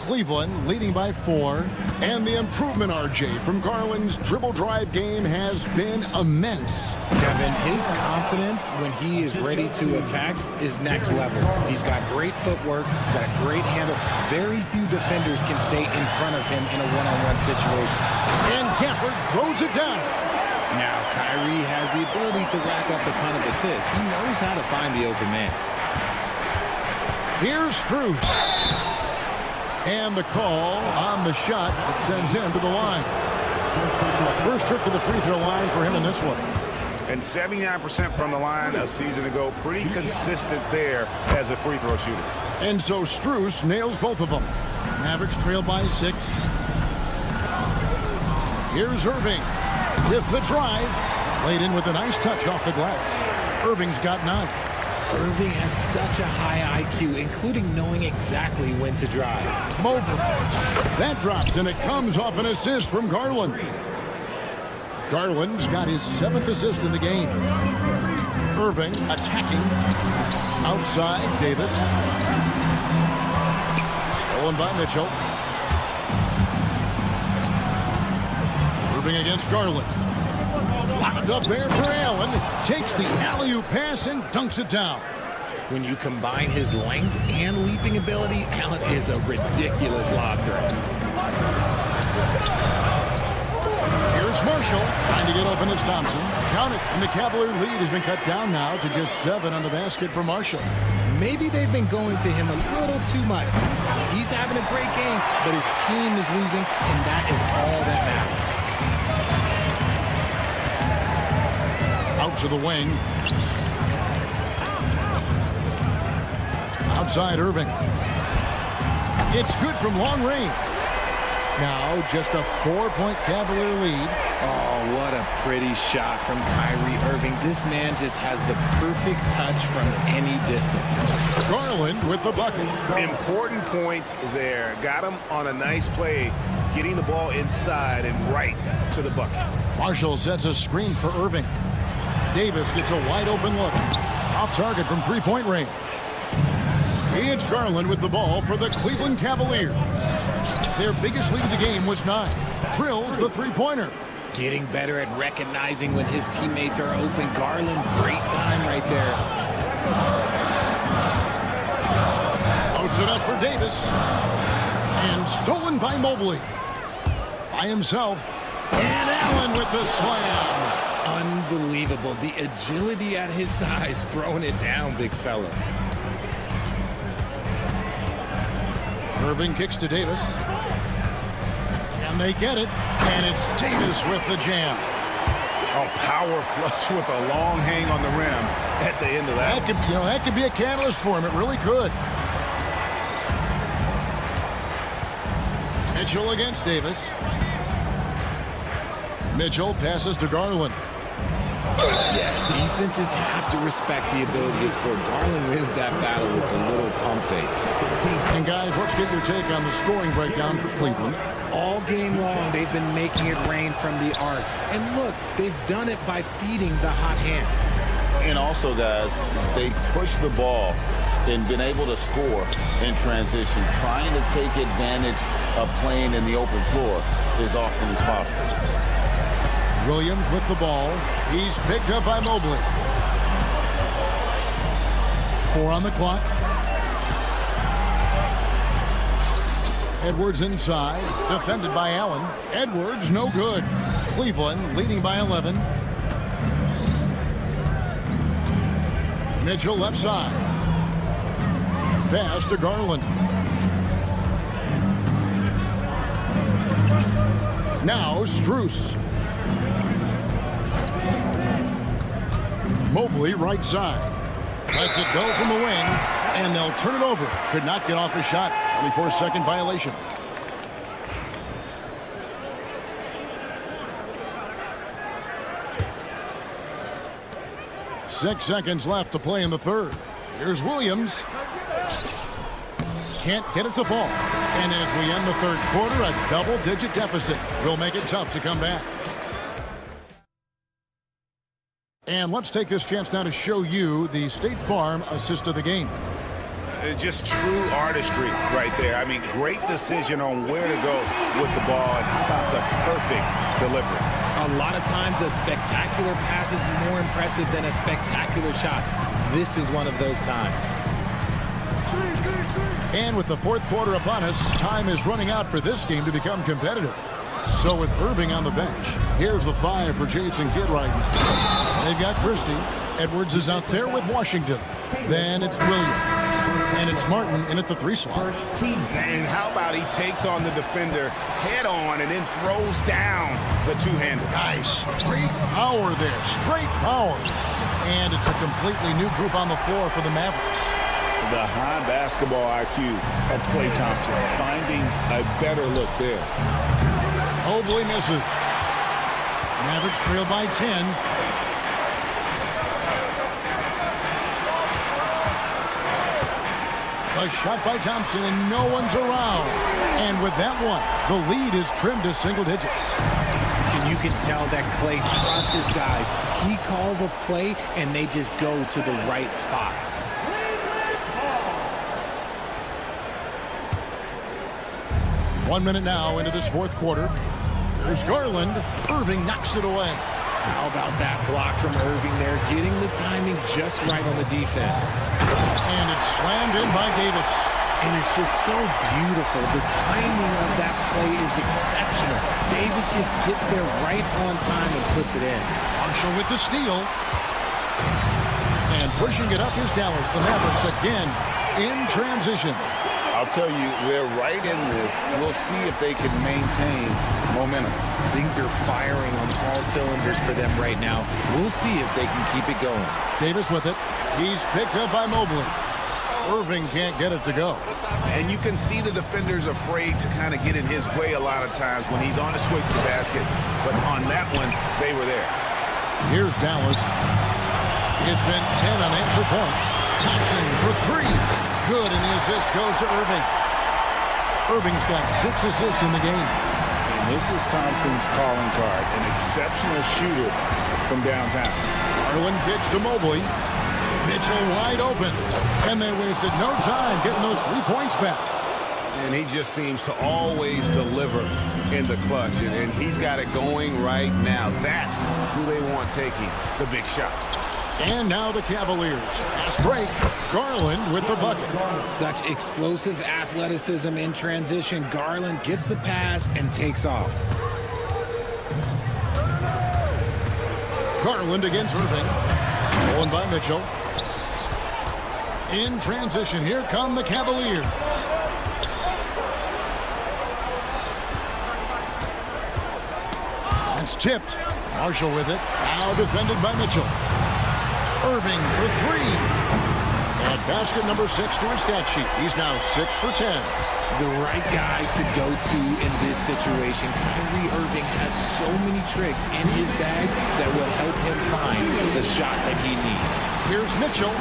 F: Cleveland leading by 4. And the improvement, RJ, from Garland's dribble drive game has been immense.
M: Kevin, his confidence when he is ready to attack is next level. He's got great footwork, got a great handle. Very few defenders can stay in front of him in a one-on-one situation.
F: And Gafford throws it down.
M: Now, Kyrie has the ability to rack up a ton of assists. He knows how to find the open man.
F: Here's Strus. And the call on the shot that sends him to the line. First trip to the free throw line for him in this one.
J: And 79% from the line a season ago. Pretty consistent there as a free throw shooter.
F: And so Strus nails both of them. Mavericks trail by 6. Here's Irving with the drive. Laid in with a nice touch off the glass. Irving's got 9.
M: Irving has such a high IQ, including knowing exactly when to drive.
F: Mobley. That drops, and it comes off an assist from Garland. Garland's got his 7th assist in the game. Irving attacking. Outside, Davis. Stolen by Mitchell. Irving against Garland. Locked up there for Allen. Takes the alley-oop pass and dunks it down.
M: When you combine his length and leaping ability, Allen is a ridiculous lob threat.
F: Here's Marshall trying to get open as Thompson. Count it, and the Cavalier lead has been cut down now to just 7 on the basket for Marshall.
M: Maybe they've been going to him a little too much. He's having a great game, but his team is losing, and that is all that matters.
F: Out to the wing. Outside Irving. It's good from long range. Now just a 4-point Cavalier lead.
M: Oh, what a pretty shot from Kyrie Irving. This man just has the perfect touch from any distance.
F: Garland with the bucket.
J: Important points there. Got him on a nice play, getting the ball inside and right to the bucket.
F: Marshall sets a screen for Irving. Davis gets a wide open look. Off target from 3-point range. It's Garland with the ball for the Cleveland Cavaliers. Their biggest lead of the game was 9. Drills the 3-pointer.
M: Getting better at recognizing when his teammates are open. Garland, great time right there.
F: Puts it up for Davis. And stolen by Mobley. By himself. And Allen with the slam.
M: Unbelievable. The agility at his size, throwing it down, big fella.
F: Irving kicks to Davis. Can they get it? And it's Davis with the jam.
J: Oh, power flush with a long hang on the rim at the end of that.
F: That could be a catalyst for him. It really could. Mitchell against Davis. Mitchell passes to Garland.
M: Yeah, defenses have to respect the ability to score. Garland wins that battle with the little pump fake.
F: And guys, let's get your take on the scoring breakdown for Cleveland.
M: All game long, they've been making it rain from the arc. And look, they've done it by feeding the hot hands.
G: And also, guys, they push the ball and been able to score in transition, trying to take advantage of playing in the open floor as often as possible.
F: Williams with the ball. He's picked up by Mobley. 4 on the clock. Edwards inside. Defended by Allen. Edwards no good. Cleveland leading by 11. Mitchell left side. Pass to Garland. Now Strus. Mobley right side. Lets it go from the wing, and they'll turn it over. Could not get off a shot. 24-second violation. Six seconds left to play in the third. Here's Williams. Can't get it to fall. And as we end the third quarter, a double-digit deficit will make it tough to come back. And let's take this chance now to show you the State Farm assist of the game.
J: Just true artistry right there. I mean, great decision on where to go with the ball, and how about the perfect delivery.
M: A lot of times a spectacular pass is more impressive than a spectacular shot. This is one of those times.
F: And with the fourth quarter upon us, time is running out for this game to become competitive. So with Irving on the bench, here's the 5 for Jason Kidd right now. They've got Christie. Edwards is out there with Washington. Then it's Williams. And it's Martin in at the 3 slot.
J: And how about he takes on the defender head on and then throws down the two-hander.
F: Nice. Straight power there. Straight power. And it's a completely new group on the floor for the Mavericks.
J: The high basketball IQ of Klay Thompson finding a better look there.
F: Mobley misses. Mavericks trail by 10. A shot by Thompson, and no one's around. And with that one, the lead is trimmed to single digits.
M: And you can tell that Klay trusts his guys. He calls a play, and they just go to the right spots.
F: One minute now into this fourth quarter. There's Garland. Irving knocks it away.
M: How about that block from Irving there, getting the timing just right on the defense.
F: And it's slammed in by Davis.
M: And it's just so beautiful. The timing of that play is exceptional. Davis just gets there right on time and puts it in.
F: Marshall with the steal. And pushing it up is Dallas. The Mavericks again in transition.
J: I'll tell you, they're right in this. We'll see if they can maintain momentum.
M: Things are firing on all cylinders for them right now. We'll see if they can keep it going.
F: Davis with it. He's picked up by Mobley. Irving can't get it to go.
J: And you can see the defenders afraid to kind of get in his way a lot of times when he's on his way to the basket. But on that one, they were there.
F: Here's Dallas. It's been 10 unanswered points. Thompson for 3. Good, and the assist goes to Irving. Irving's got 6 assists in the game.
J: And this is Thompson's calling card, an exceptional shooter from downtown.
F: Garland pitch to Mobley. Mitchell wide open. And they wasted no time getting those 3 points back.
J: And he just seems to always deliver in the clutch. And he's got it going right now. That's who they want taking the big shot.
F: And now the Cavaliers. Fast break. Garland with the bucket.
M: Such explosive athleticism in transition. Garland gets the pass and takes off.
F: Garland against Irving. Stolen by Mitchell. In transition, here come the Cavaliers. It's tipped. Marshall with it. Now defended by Mitchell. Irving for 3. And basket number 6 to his stat sheet. He's now 6 for 10.
M: The right guy to go to in this situation. Kyrie Irving has so many tricks in his bag that will help him find the shot that he needs.
F: Here's Mitchell.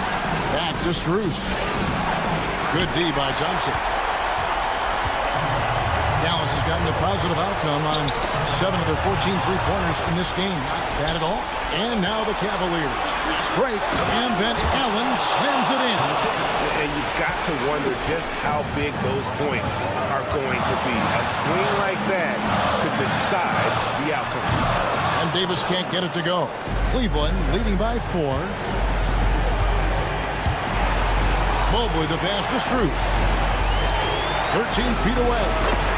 F: Back to Strus. Good D by Thompson. Dallas has gotten a positive outcome on 7 of their 14 three-pointers in this game. Not bad at all. And now the Cavaliers. Fast break. And then Allen slams it in.
J: And you've got to wonder just how big those points are going to be. A swing like that could decide the outcome.
F: And Davis can't get it to go. Cleveland leading by 4. Mobley the pass to Strus. 13 feet away.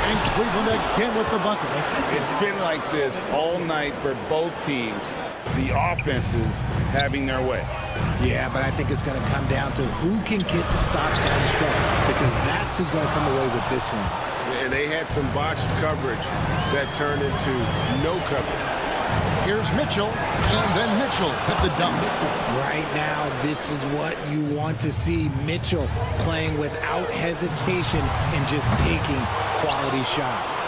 F: And Cleveland again with the bucket.
J: It's been like this all night for both teams. The offenses having their way.
M: Yeah, but I think it's going to come down to who can get the stops down the stretch, because that's who's going to come away with this one.
J: And they had some botched coverage that turned into no coverage.
F: Here's Mitchell, and then Mitchell at the dunk.
M: Right now, this is what you want to see. Mitchell playing without hesitation and just taking quality shots.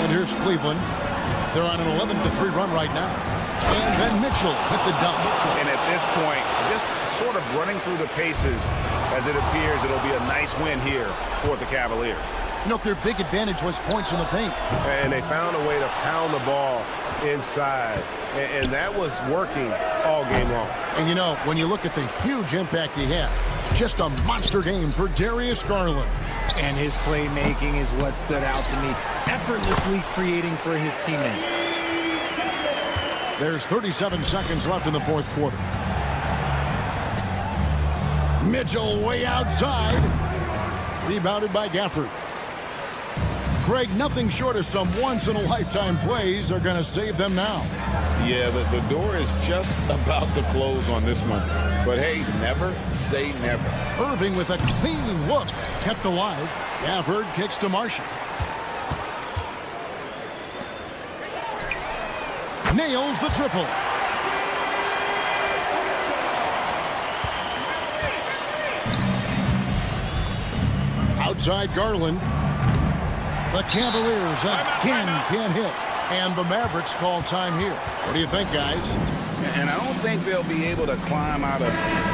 F: And here's Cleveland. They're on an 11-3 run right now. And then Mitchell with the dunk.
J: And at this point, just sort of running through the paces, as it appears it'll be a nice win here for the Cavaliers.
F: You know, their big advantage was points in the paint.
J: And they found a way to pound the ball inside. And that was working all game long.
F: And, you know, when you look at the huge impact he had, just a monster game for Darius Garland.
M: And his playmaking is what stood out to me, effortlessly creating for his teammates.
F: There's 37 seconds left in the fourth quarter. Mitchell way outside. Rebounded by Gafford. Greg, nothing short of some once-in-a-lifetime plays are going to save them now.
J: Yeah, the door is just about to close on this one. But hey, never say never.
F: Irving with a clean look. Kept alive. Gafford kicks to Marshall. Nails the triple. Outside Garland. The Cavaliers again can't hit. And the Mavericks call time here. What do you think, guys?
J: And I don't think they'll be able to climb out of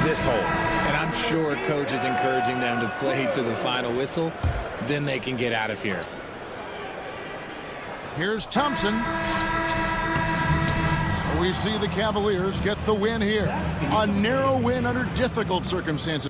J: this hole.
M: And I'm sure coach is encouraging them to play to the final whistle. Then they can get out of here.
F: Here's Thompson. So we see the Cavaliers get the win here. A narrow win under difficult circumstances.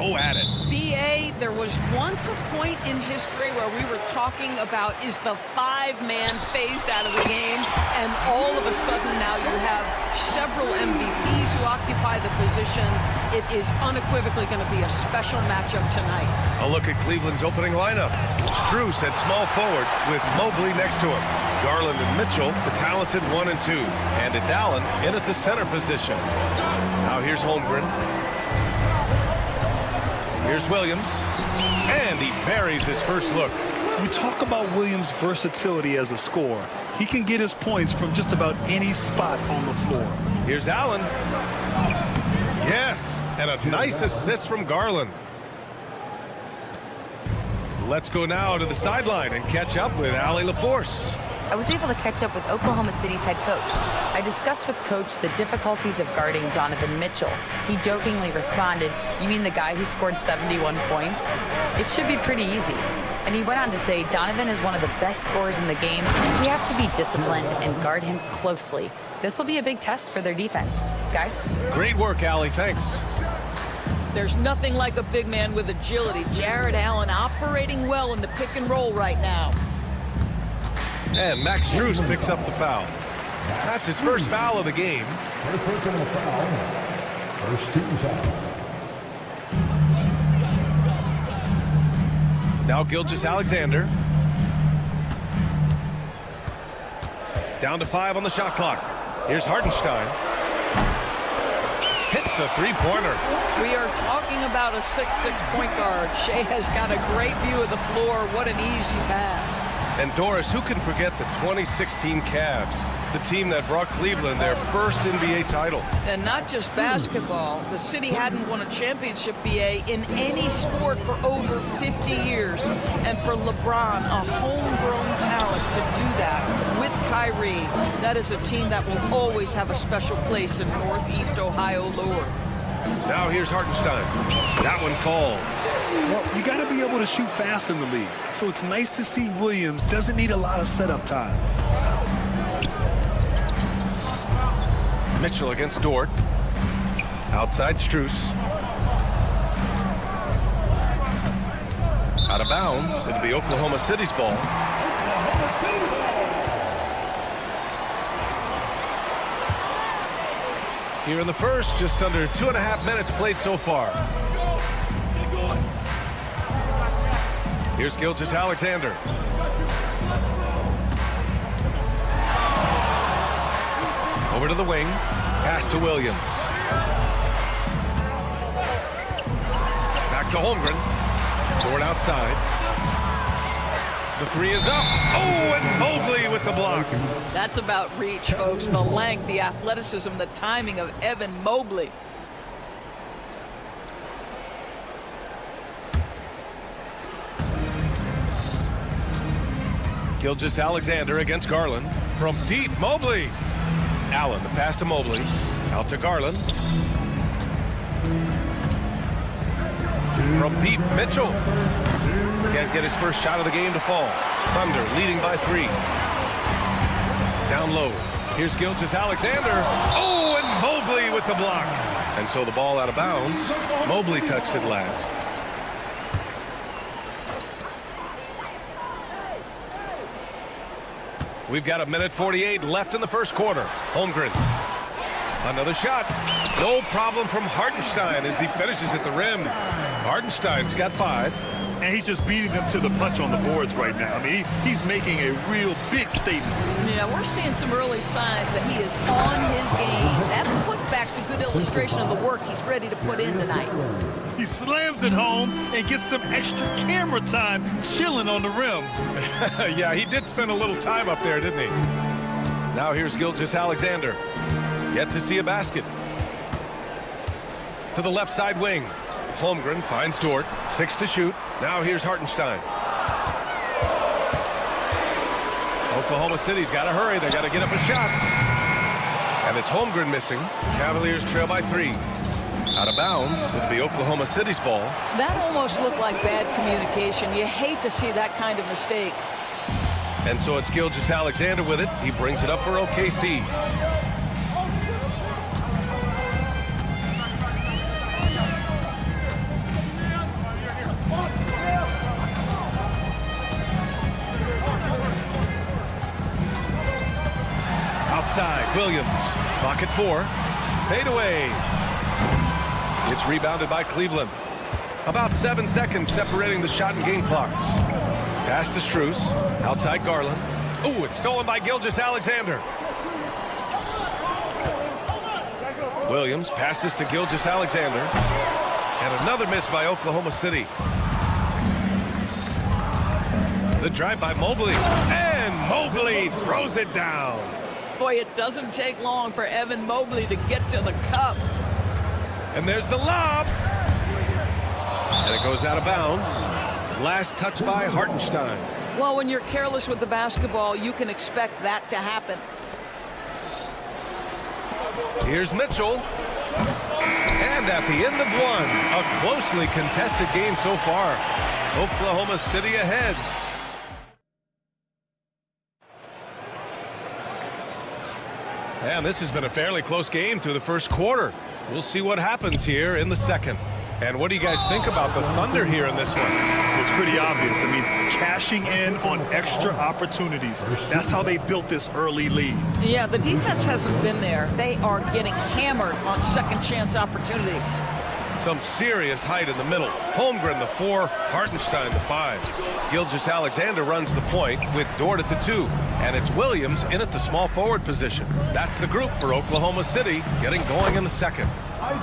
A: go at it.
B: BA, there was once a point in history where we were talking about, is the 5-man phased out of the game? And all of a sudden now you have several MVPs who occupy the position. It is unequivocally going to be a special matchup tonight.
A: A look at Cleveland's opening lineup. Strus at small forward with Mobley next to him. Garland and Mitchell, the talented 1 and 2. And it's Allen in at the center position. Now here's Holmgren. Here's Williams. And he buries his first look.
C: We talk about Williams' versatility as a scorer. He can get his points from just about any spot on the floor.
A: Here's Allen. Yes, and a nice assist from Garland. Let's go now to the sideline and catch up with Allie LaForce.
D: I was able to catch up with Oklahoma City's head coach. I discussed with Coach the difficulties of guarding Donovan Mitchell. He jokingly responded, "You mean the guy who scored 71 points? It should be pretty easy." And he went on to say, "Donovan is one of the best scorers in the game. We have to be disciplined and guard him closely. This will be a big test for their defense." Guys?
A: Great work, Allie. Thanks.
B: There's nothing like a big man with agility. Jared Allen operating well in the pick and roll right now.
A: And Max Strus picks up the foul. That's his first foul of the game.
E: Personal foul. First team foul.
A: Now Gilgeous-Alexander. Down to 5 on the shot clock. Here's Hartenstein. Hits a three-pointer.
B: We are talking about a 6'6" point guard. Shea has got a great view of the floor. What an easy pass.
A: And Doris, who can forget the 2016 Cavs, the team that brought Cleveland their first NBA title?
B: And not just basketball. The city hadn't won a championship, BA, in any sport for over 50 years. And for LeBron, a homegrown talent, to do that with Kyrie, that is a team that will always have a special place in Northeast Ohio lore.
A: Now here's Hartenstein. That one falls.
C: Well, you got to be able to shoot fast in the league. So it's nice to see Williams doesn't need a lot of setup time.
A: Mitchell against Dort. Outside Strus. Out of bounds. It'll be Oklahoma City's ball. Here in the first, just under 2.5 minutes played so far. Here's Gilgeous-Alexander. Over to the wing. Pass to Williams. Back to Holmgren. Dort outside. The three is up. Oh, and Mobley with the block.
B: That's about reach, folks. The length, the athleticism, the timing of Evan Mobley.
A: Gilgeous-Alexander against Garland. From deep, Mobley. Allen, the pass to Mobley. Out to Garland. From deep, Mitchell. Can't get his first shot of the game to fall. Thunder leading by 3. Down low. Here's Gilgeous-Alexander. Oh, and Mobley with the block. And so the ball out of bounds. Mobley touched it last. We've got 1:48 left in the first quarter. Holmgren. Another shot. No problem from Hartenstein as he finishes at the rim. Hartenstein's got 5.
C: And he's just beating them to the punch on the boards right now. I mean, he's making a real big statement.
B: Yeah, we're seeing some early signs that he is on his game. That putback's a good illustration of the work he's ready to put in tonight.
C: He slams it home and gets some extra camera time chilling on the rim.
A: Yeah, he did spend a little time up there, didn't he? Now here's Gilgeous-Alexander. Yet to see a basket. To the left side wing. Holmgren finds Dort. 6 to shoot. Now here's Hartenstein. Oklahoma City's got to hurry. They got to get up a shot. And it's Holmgren missing. Cavaliers trail by 3. Out of bounds. It'll be Oklahoma City's ball.
B: That almost looked like bad communication. You hate to see that kind of mistake.
A: And so it's Gilgeous-Alexander with it. He brings it up for OKC. inside. Williams. Clock at 4. Fade away. It's rebounded by Cleveland. About 7 seconds separating the shot and game clocks. Pass to Strus. Outside Garland. Ooh, it's stolen by Gilgeous-Alexander. Williams passes to Gilgeous-Alexander. And another miss by Oklahoma City. The drive by Mobley. And Mobley throws it down.
B: Boy, it doesn't take long for Evan Mobley to get to the cup.
A: And there's the lob. And it goes out of bounds. Last touch by Hartenstein.
B: Well, when you're careless with the basketball, you can expect that to happen.
A: Here's Mitchell. And at the end of one, a closely contested game so far. Oklahoma City ahead. And this has been a fairly close game through the first quarter. We'll see what happens here in the second. And what do you guys think about the Thunder here in this one?
C: It's pretty obvious. I mean, cashing in on extra opportunities. That's how they built this early lead.
B: Yeah, the defense hasn't been there. They are getting hammered on second chance opportunities.
A: Some serious height in the middle. Holmgren, the 4, Hartenstein, the 5. Gilgeous-Alexander runs the point with Dort at the 2. And it's Williams in at the small forward position. That's the group for Oklahoma City getting going in the second.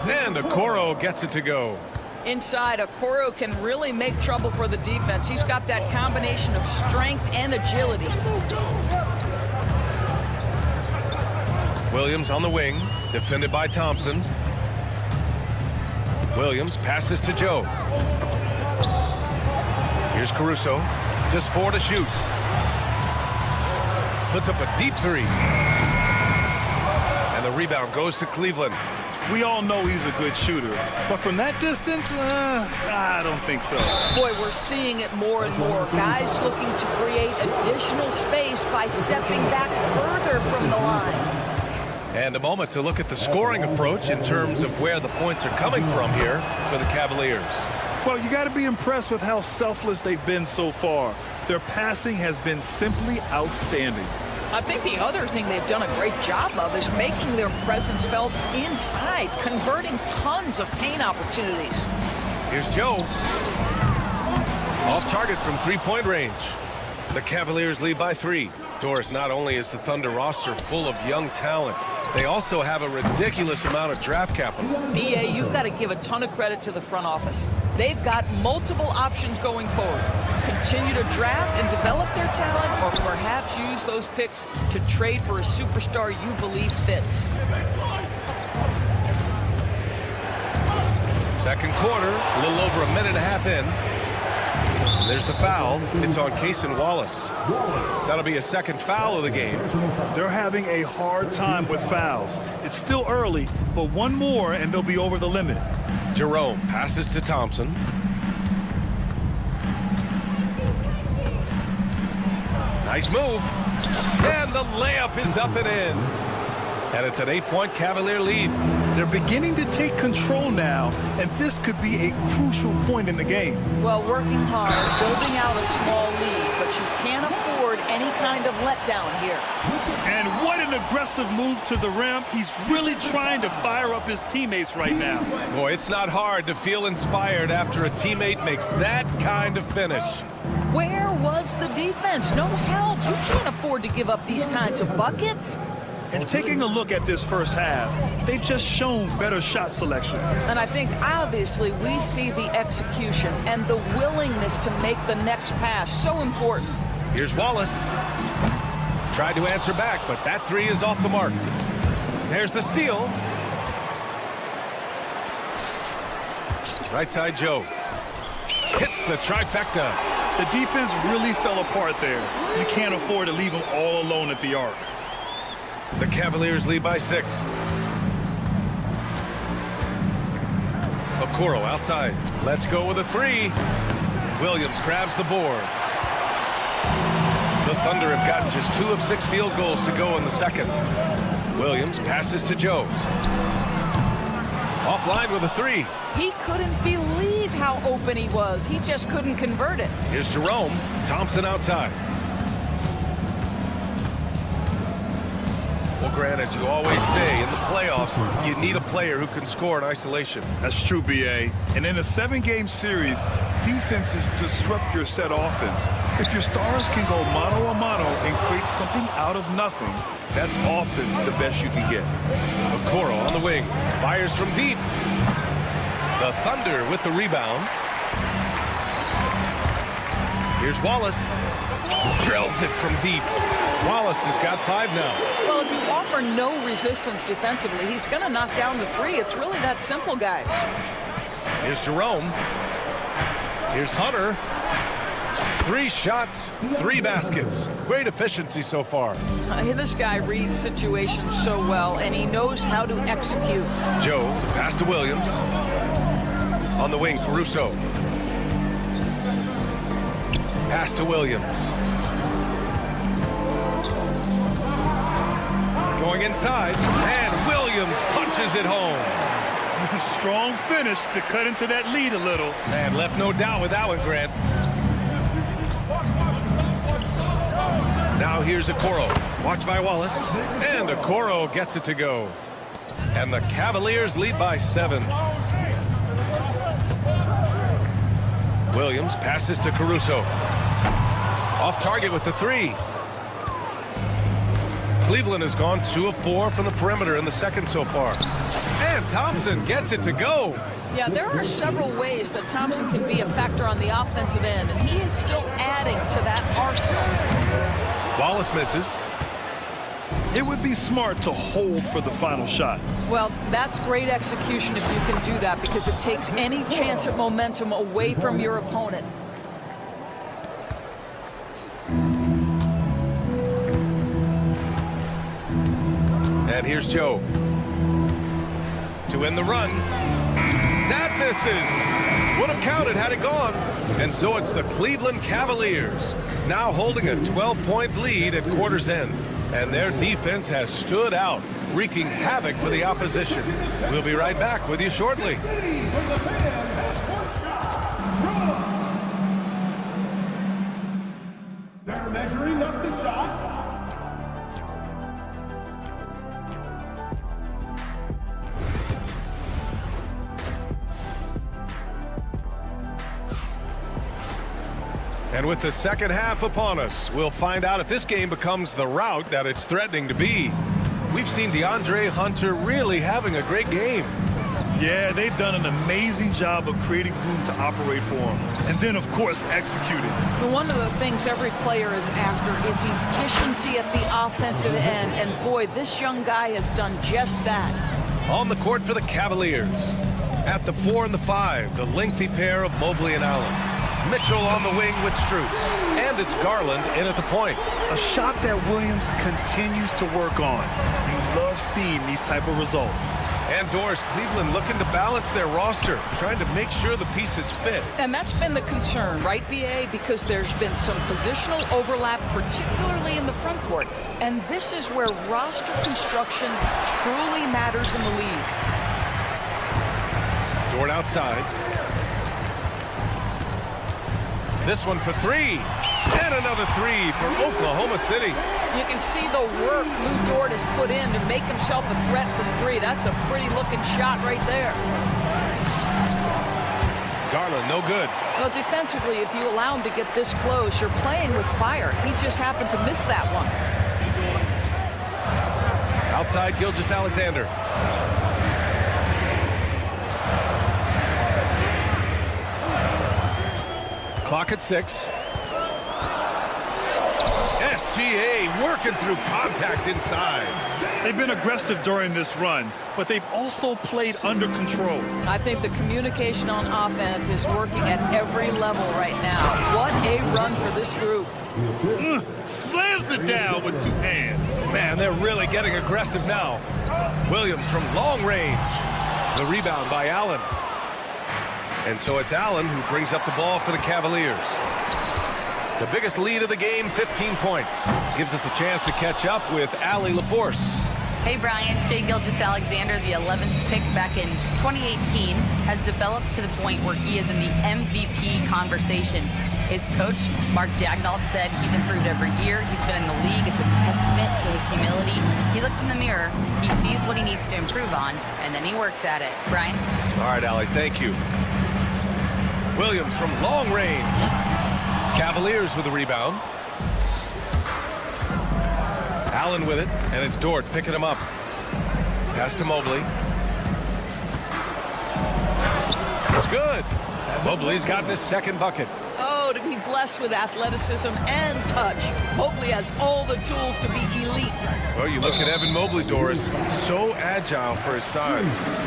A: And Okoro gets it to go.
B: Inside, Okoro can really make trouble for the defense. He's got that combination of strength and agility.
A: Williams on the wing, defended by Thompson. Williams passes to Joe. Here's Caruso. Just 4 to shoot. Puts up a deep 3. And the rebound goes to Cleveland.
C: We all know he's a good shooter, but from that distance, I don't think so.
B: Boy, we're seeing it more and more. Guys looking to create additional space by stepping back further from the line.
A: And a moment to look at the scoring approach in terms of where the points are coming from here for the Cavaliers.
C: Well, you got to be impressed with how selfless they've been so far. Their passing has been simply outstanding.
B: I think the other thing they've done a great job of is making their presence felt inside, converting tons of paint opportunities.
A: Here's Joe. Off target from three-point range. The Cavaliers lead by 3. Doris, not only is the Thunder roster full of young talent, they also have a ridiculous amount of draft capital.
B: BA, you've got to give a ton of credit to the front office. They've got multiple options going forward. Continue to draft and develop their talent, or perhaps use those picks to trade for a superstar you believe fits.
A: Second quarter, a little over a minute and a half in. There's the foul. It's on Cason Wallace. That'll be a second foul of the game.
C: They're having a hard time with fouls. It's still early, but one more and they'll be over the limit.
A: Jerome passes to Thompson. Nice move. And the layup is up and in. And it's an 8-point Cavalier lead.
C: They're beginning to take control now, and this could be a crucial point in the game.
B: Well, working hard, building out a small lead, but you can't afford any kind of letdown here.
C: And what an aggressive move to the rim. He's really trying to fire up his teammates right now.
A: Boy, it's not hard to feel inspired after a teammate makes that kind of finish.
B: Where was the defense? No help. You can't afford to give up these kinds of buckets.
C: And taking a look at this first half, they've just shown better shot selection.
B: And I think obviously we see the execution and the willingness to make the next pass so important.
A: Here's Wallace. Tried to answer back, but that 3 is off the mark. There's the steal. Right side Joe. Hits the trifecta.
C: The defense really fell apart there. You can't afford to leave them all alone at the arc.
A: The Cavaliers lead by 6. Okoro outside. Let's go with a 3. Williams grabs the board. The Thunder have gotten just 2 of 6 field goals to go in the second. Williams passes to Joe. Offline with a 3.
B: He couldn't believe how open he was. He just couldn't convert it.
A: Here's Jerome. Thompson outside. Grant, as you always say, in the playoffs, you need a player who can score in isolation.
C: That's true, B.A. And in a 7-game series, defenses disrupt your set offense. If your stars can go mano-a-mano and create something out of nothing, that's often the best you can get.
A: Okoro on the wing, fires from deep. The Thunder with the rebound. Here's Wallace. Drills it from deep. Wallace has got 5 now.
B: Well, if you offer no resistance defensively, he's going to knock down the 3. It's really that simple, guys.
A: Here's Jerome. Here's Hunter. 3 shots, 3 baskets. Great efficiency so far.
B: This guy reads situations so well, and he knows how to execute.
A: Joe, pass to Williams. On the wing, Caruso. Pass to Williams. Going inside, and Williams punches it home.
C: Strong finish to cut into that lead a little.
A: Man, left no doubt with that one, Grant. Now here's Okoro. Watch by Wallace. And Okoro gets it to go. And the Cavaliers lead by 7. Williams passes to Caruso. Off target with the 3. Cleveland has gone 2 of 4 from the perimeter in the second so far. And Thompson gets it to go.
B: Yeah, there are several ways that Thompson can be a factor on the offensive end, and he is still adding to that arsenal.
A: Wallace misses.
C: It would be smart to hold for the final shot.
B: Well, that's great execution if you can do that, because it takes any chance at momentum away from your opponent.
A: And here's Joe to win the run. That misses. Would have counted had it gone. And so it's the Cleveland Cavaliers now holding a 12-point lead at quarter's end. And their defense has stood out, wreaking havoc for the opposition. We'll be right back with you shortly.
E: They're measuring up the shot.
A: And with the second half upon us, we'll find out if this game becomes the rout that it's threatening to be. We've seen DeAndre Hunter really having a great game.
C: Yeah, they've done an amazing job of creating room to operate for him. And then, of course, executing.
B: Well, one of the things every player is after is efficiency at the offensive end. And boy, this young guy has done just that.
A: On the court for the Cavaliers. At the 4 and the 5, the lengthy pair of Mobley and Allen. Mitchell on the wing with Strus. And it's Garland in at the point.
C: A shot that Williams continues to work on. You love seeing these type of results.
A: And Doris, Cleveland looking to balance their roster, trying to make sure the pieces fit.
B: And that's been the concern, right, B.A.? Because there's been some positional overlap, particularly in the front court. And this is where roster construction truly matters in the league.
A: Dort outside. This one for 3. And another 3 for Oklahoma City.
B: You can see the work Lou Dort has put in to make himself a threat from 3. That's a pretty looking shot right there.
A: Garland, no good.
B: Well, defensively, if you allow him to get this close, you're playing with fire. He just happened to miss that one.
A: Outside, Gilgeous-Alexander. Clock at 6. SGA working through contact inside.
C: They've been aggressive during this run, but they've also played under control.
B: I think the communication on offense is working at every level right now. What a run for this group.
C: Slams it down with 2 hands.
A: Man, they're really getting aggressive now. Williams from long range. The rebound by Allen. And so it's Allen who brings up the ball for the Cavaliers. The biggest lead of the game, 15 points. Gives us a chance to catch up with Allie LaForce.
D: Hey, Brian. Shai Gilgeous-Alexander, the 11th pick back in 2018, has developed to the point where he is in the MVP conversation. His coach, Mark Daigneault, said he's improved every year. He's been in the league. It's a testament to his humility. He looks in the mirror, he sees what he needs to improve on, and then he works at it. Brian?
A: All right, Allie, thank you. Williams from long range. Cavaliers with the rebound. Allen with it, and it's Dort picking him up. Pass to Mobley. It's good. Mobley's gotten his second bucket.
B: Oh, to be blessed with athleticism and touch. Mobley has all the tools to be elite.
A: Well, you look at Evan Mobley, Doris, so agile for his size.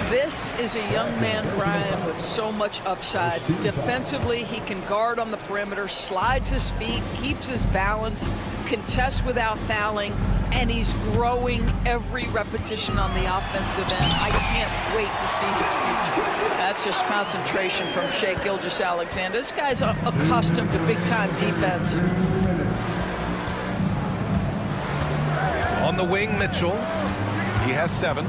B: This is a young man, Brian, with so much upside. Defensively, he can guard on the perimeter, slides his feet, keeps his balance, contests without fouling, and he's growing every repetition on the offensive end. I can't wait to see his future. That's just concentration from Shai Gilgeous-Alexander. This guy's accustomed to big-time defense.
A: On the wing, Mitchell. He has 7.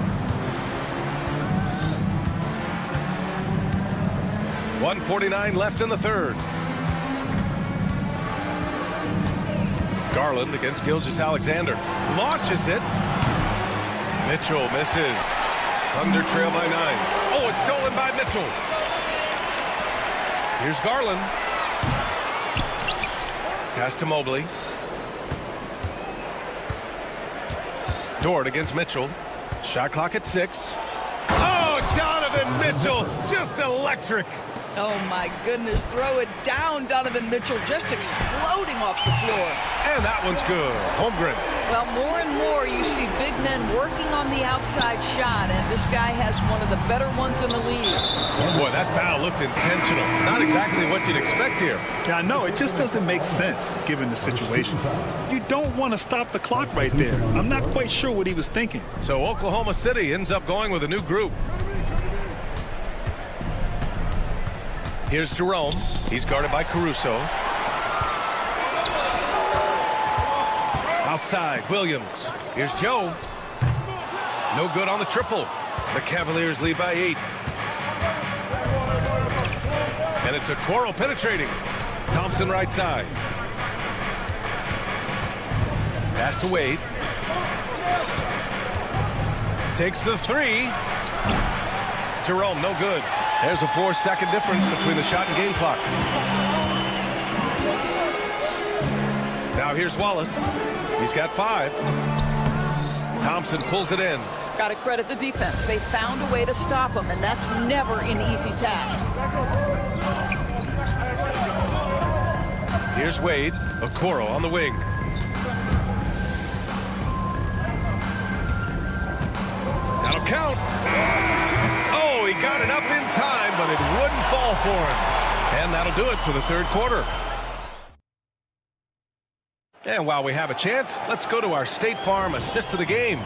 A: 1:49 left in the third. Garland against Gilgeous-Alexander. Launches it. Mitchell misses. Thunder trail by 9. Oh, it's stolen by Mitchell. Here's Garland. Pass to Mobley. Dort against Mitchell. Shot clock at 6. Oh, Donovan Mitchell, just electric.
B: Oh, my goodness. Throw it down, Donovan Mitchell, just exploding off the floor.
A: And that one's good. Holmgren.
B: Well, more and more you see big men working on the outside shot, and this guy has one of the better ones in the league.
A: Boy, that foul looked intentional. Not exactly what you'd expect here.
C: Yeah, I know. It just doesn't make sense given the situation. You don't want to stop the clock right there. I'm not quite sure what he was thinking.
A: So Oklahoma City ends up going with a new group. Here's Jerome. He's guarded by Caruso. Outside, Williams. Here's Joe. No good on the triple. The Cavaliers lead by 8. And it's Okoro penetrating. Thompson right side. Pass to Wade. Takes the 3. Jerome, no good. There's a 4-second difference between the shot and game clock. Now here's Wallace. He's got 5. Thompson pulls it in.
B: Got to credit the defense. They found a way to stop him, and that's never an easy task.
A: Here's Wade. Okoro on the wing. That'll count. Oh, he got it up in time, but it wouldn't fall for him. And that'll do it for the third quarter. And while we have a chance, let's go to our State Farm assist of the game.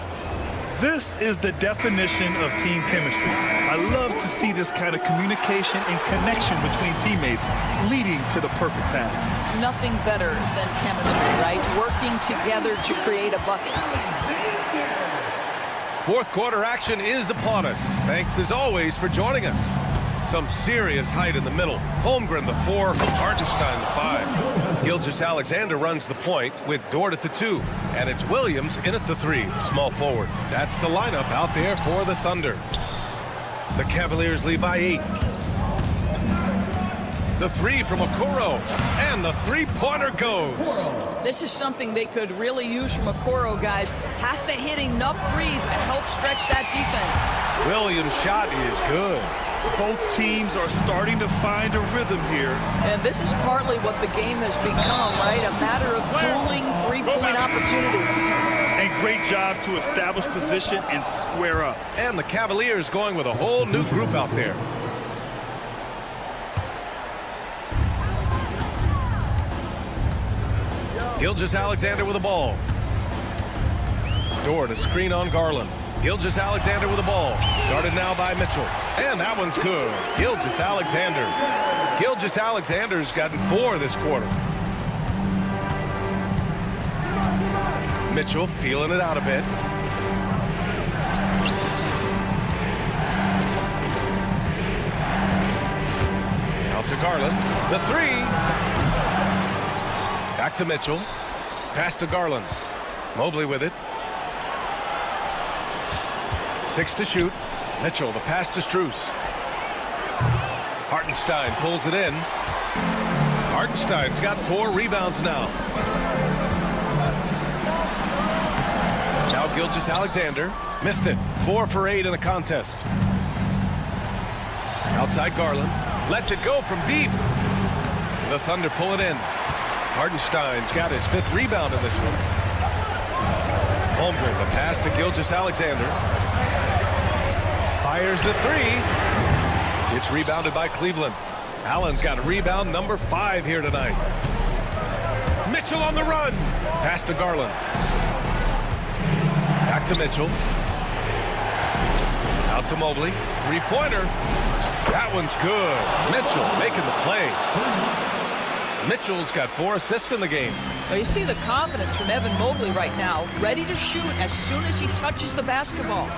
C: This is the definition of team chemistry. I love to see this kind of communication and connection between teammates leading to the perfect pass.
B: Nothing better than chemistry, right? Working together to create a bucket.
A: Fourth quarter action is upon us. Thanks as always for joining us. Some serious height in the middle. Holmgren the 4, Hartenstein the 5. Gilgeous-Alexander runs the point with Dort at the 2. And it's Williams in at the 3, small forward. That's the lineup out there for the Thunder. The Cavaliers lead by 8. The 3 from Okoro, and the three-pointer goes.
B: This is something they could really use from Okoro, guys. Has to hit enough threes to help stretch that defense.
A: Williams' shot is good.
C: Both teams are starting to find a rhythm here.
B: And this is partly what the game has become, right? A matter of dueling three-point opportunities.
C: And great job to establish position and square up.
A: And the Cavaliers going with a whole new group out there. Gilgeous-Alexander with the ball. Dort a screen on Garland. Gilgeous-Alexander with the ball. Guarded now by Mitchell. And that one's good. Gilgeous-Alexander. Gilgeous-Alexander's gotten 4 this quarter. Mitchell feeling it out a bit. Out to Garland. The 3. Back to Mitchell. Pass to Garland. Mobley with it. 6 to shoot. Mitchell, the pass to Strus. Hartenstein pulls it in. Hartenstein's got 4 rebounds now. Now Gilgeous-Alexander. Missed it. 4 for 8 in the contest. Outside Garland. Lets it go from deep. The Thunder pull it in. Hartenstein's got his 5th rebound in this one. Holmgren, the pass to Gilgeous-Alexander. Fires the 3. It's rebounded by Cleveland. Allen's got a rebound number 5 here tonight. Mitchell on the run. Pass to Garland. Back to Mitchell. Out to Mobley. 3-pointer. That one's good. Mitchell making the play. Mitchell's got 4 assists in the game.
B: Well, you see the confidence from Evan Mobley right now, ready to shoot as soon as he touches the basketball.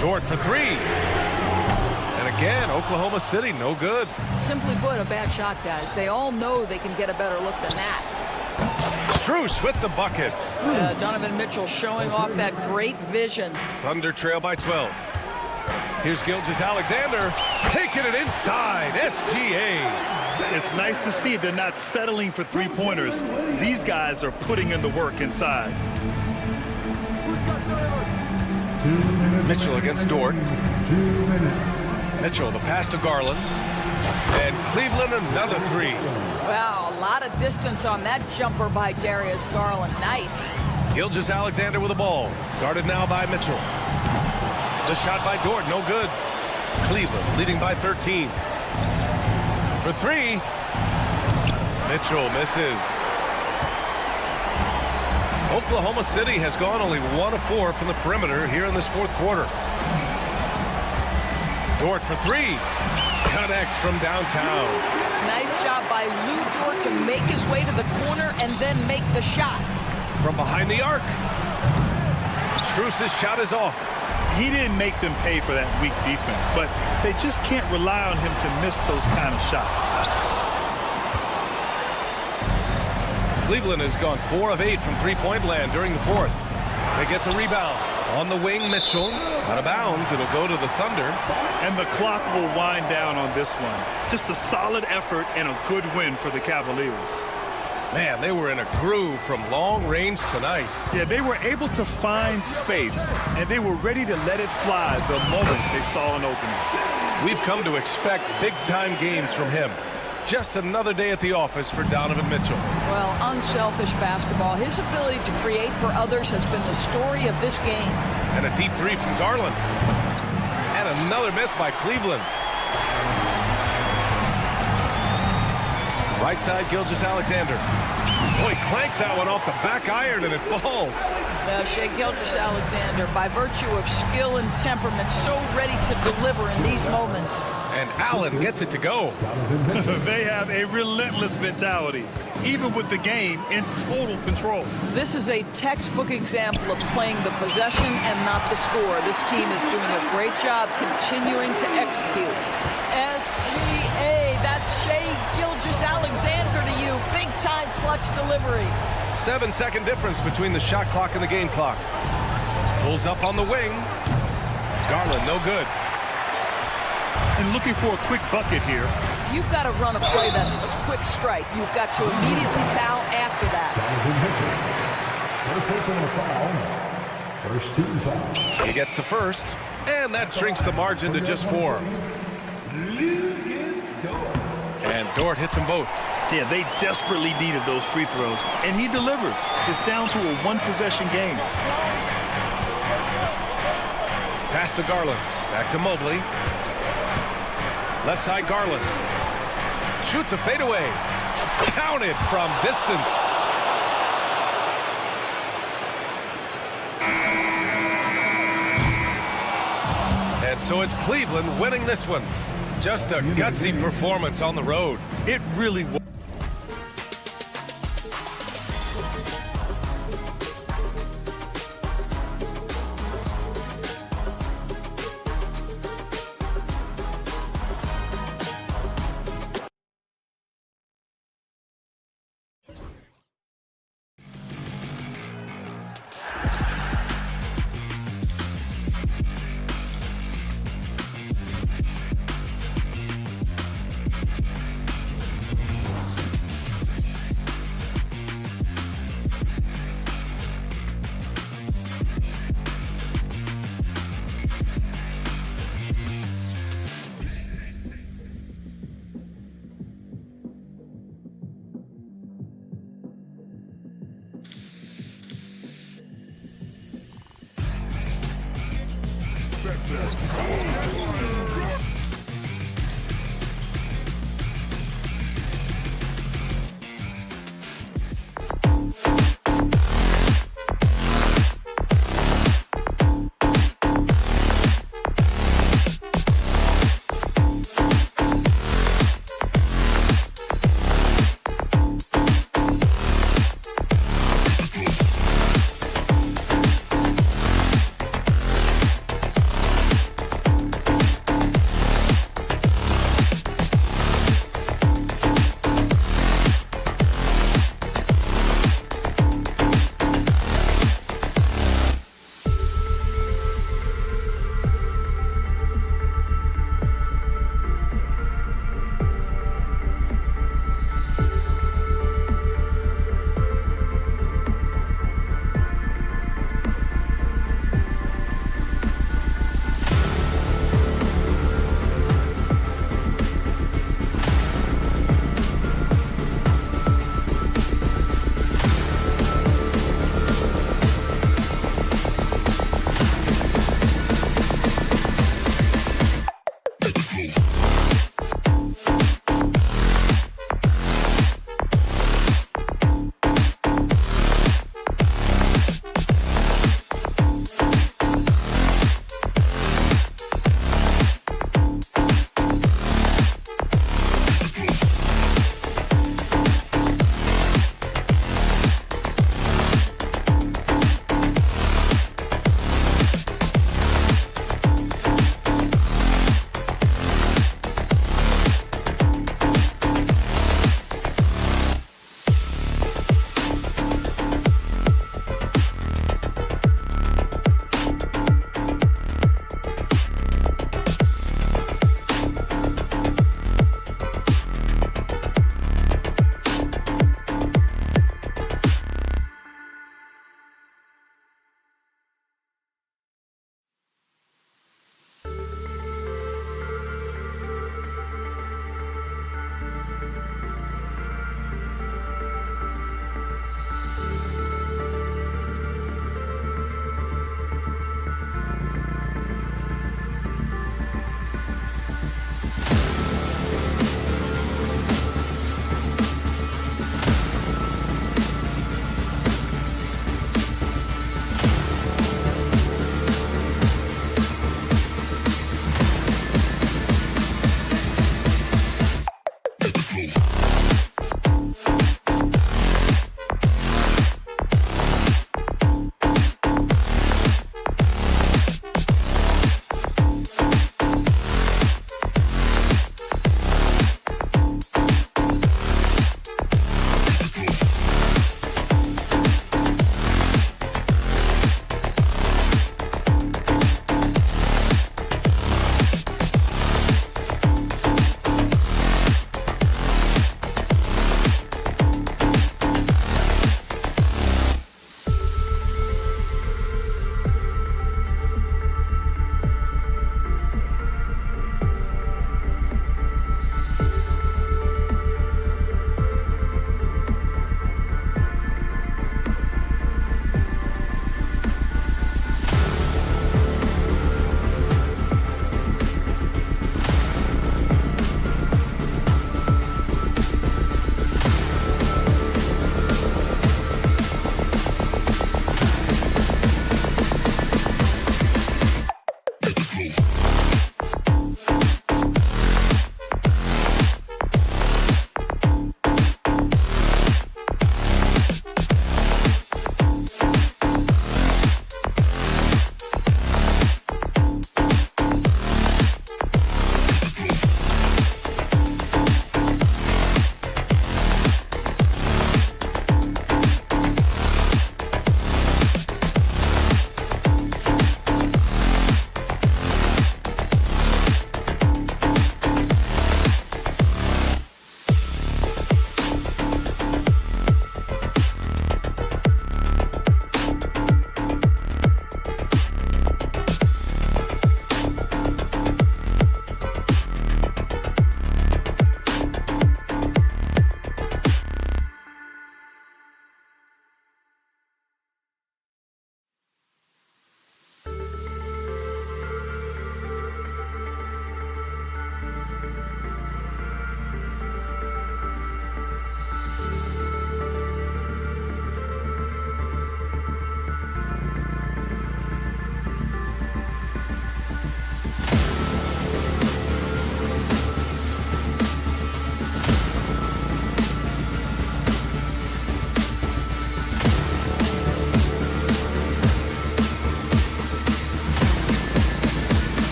A: Dort for 3. And again, Oklahoma City, no good.
B: Simply put, a bad shot, guys. They all know they can get a better look than that.
A: Strus with the bucket.
B: Donovan Mitchell showing off that great vision.
A: Thunder trail by 12. Here's Gilgeous-Alexander taking it inside. SGA.
C: It's nice to see they're not settling for 3-pointers. These guys are putting in the work inside.
A: Mitchell against Dort. Mitchell, the pass to Garland. And Cleveland, another 3.
B: Wow, a lot of distance on that jumper by Darius Garland. Nice.
A: Gilgeous-Alexander with the ball. Guarded now by Mitchell. The shot by Dort, no good. Cleveland leading by 13. For 3. Mitchell misses. Oklahoma City has gone only 1 of 4 from the perimeter here in this 4th quarter. Dort for 3. Connects from downtown.
B: Nice job by Lou Dort to make his way to the corner and then make the shot.
A: From behind the arc. Strus's shot is off.
C: He didn't make them pay for that weak defense, but they just can't rely on him to miss those kind of shots.
A: Cleveland has gone 4 of 8 from 3-point land during the 4th. They get the rebound. On the wing, Mitchell. Out of bounds. It'll go to the Thunder.
C: And the clock will wind down on this one. Just a solid effort and a good win for the Cavaliers.
A: Man, they were in a groove from long range tonight.
C: Yeah, they were able to find space, and they were ready to let it fly the moment they saw an opening.
A: We've come to expect big-time games from him. Just another day at the office for Donovan Mitchell.
B: Well, unselfish basketball. His ability to create for others has been the story of this game.
A: And a deep 3 from Garland. And another miss by Cleveland. Right side, Gilgeous-Alexander. Boy, clanks that one off the back iron and it falls.
B: Shai Gilgeous-Alexander, by virtue of skill and temperament, so ready to deliver in these moments.
A: And Allen gets it to go.
C: They have a relentless mentality, even with the game in total control.
B: This is a textbook example of playing the possession and not the score. This team is doing a great job continuing to execute. SGA, that's Shai Gilgeous-Alexander to you. Big-time clutch delivery.
A: 7-second difference between the shot clock and the game clock. Pulls up on the wing. Garland, no good.
C: And looking for a quick bucket here.
B: You've got to run a play that's a quick strike. You've got to immediately foul after that.
E: First team foul.
A: He gets the first, and that shrinks the margin to just 4. And Dort hits them both.
C: Yeah, they desperately needed those free throws, and he delivered. It's down to a 1-possession game.
A: Pass to Garland. Back to Mobley. Left side, Garland. Shoots a fadeaway. Counted from distance. And so it's Cleveland winning this one. Just a gutsy performance on the road.
C: It really was.